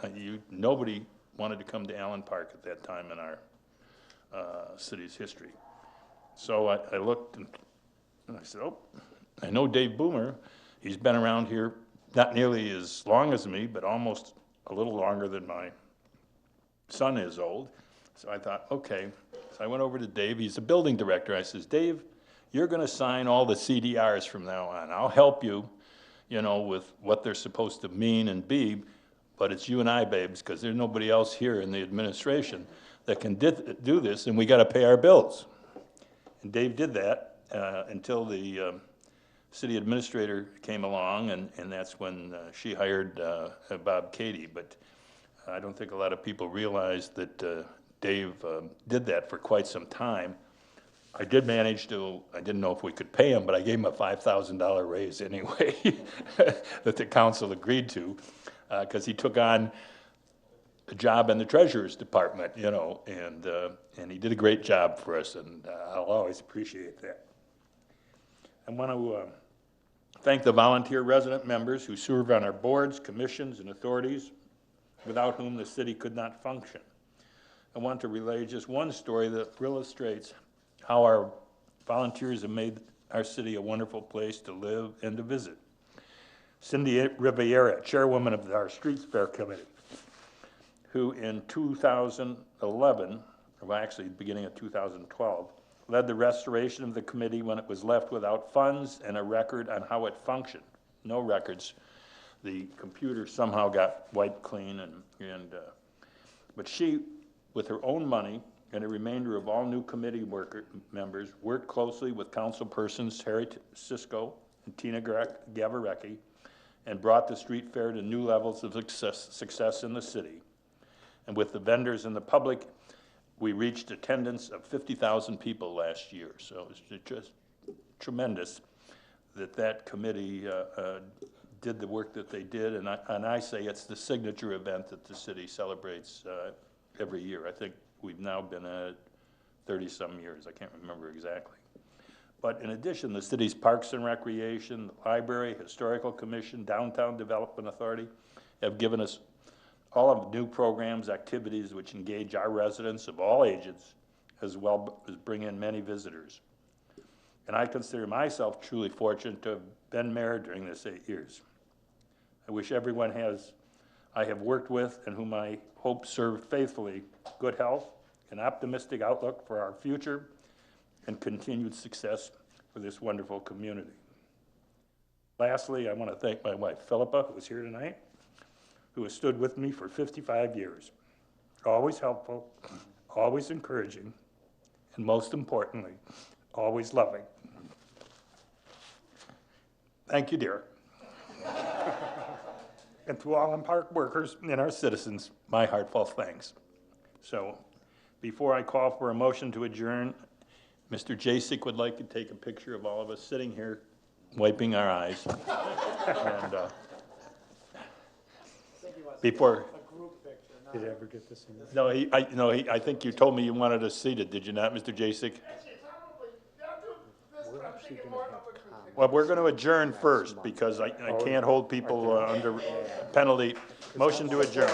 nobody wanted to come to Allen Park at that time in our city's history. So I looked and I said, oh, I know Dave Boomer. He's been around here not nearly as long as me, but almost a little longer than my son is old. So I thought, okay. So I went over to Dave. He's a building director. I says, Dave, you're going to sign all the CDRs from now on. I'll help you, you know, with what they're supposed to mean and be, but it's you and I, babes, because there's nobody else here in the administration that can do this, and we got to pay our bills. And Dave did that until the city administrator came along, and that's when she hired Bob Cady. But I don't think a lot of people realize that Dave did that for quite some time. I did manage to, I didn't know if we could pay him, but I gave him a $5,000 raise anyway that the council agreed to, because he took on a job in the treasurer's department, you know, and he did a great job for us, and I'll always appreciate that. I want to thank the volunteer resident members who serve on our boards, commissions, and authorities, without whom the city could not function. I want to relay just one story that illustrates how our volunteers have made our city a wonderful place to live and to visit. Cindy Riviera, chairwoman of our Streets Fair Committee, who in 2011, or actually beginning of 2012, led the restoration of the committee when it was left without funds and a record on how it functioned. no records. The computer somehow got wiped clean but she, with her own money and the remainder of all new committee members, worked closely with councilpersons Harry Cisco and Tina Gavarecki and brought the street fair to new levels of success in the city. And with the vendors and the public, we reached attendance of 50,000 people last year. So it's just tremendous that committee did the work that they did, and I say it's the signature event that the city celebrates every year. I think we've now been at 30-some years. I can't remember exactly. But in addition, the city's Parks and Recreation, the Library, Historical Commission, Downtown Development Authority have given us all of new programs, activities which engage our residents of all ages, as well as bring in many visitors. And I consider myself truly fortunate to have been mayor during this 8 years. I wish everyone I have worked with and whom I hope serve faithfully good health, an optimistic outlook for our future, and continued success for this wonderful community. Lastly, I want to thank my wife, Philippa, who is here tonight, who has stood with me for 55 years. Always helpful, always encouraging, and most importantly, always loving. Thank you, dear. And to all Park workers and our citizens, my heartfelt thanks. So, before I call for a motion to adjourn, Mr. Jasek would like to take a picture of all of us sitting here, wiping our eyes. And, before. Did you ever get this in? No, I think you told me you wanted us seated, did you not, Mr. Jasek? Well, we're going to adjourn first because I can't hold people under penalty. Motion to adjourn.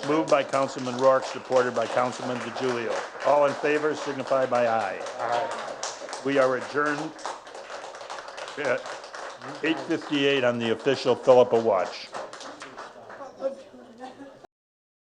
Moved by Councilman Rourke, supported by Councilman DeGiulio. All in favor signify by aye. Aye. We are adjourned at 8:58 on the official Philippa watch.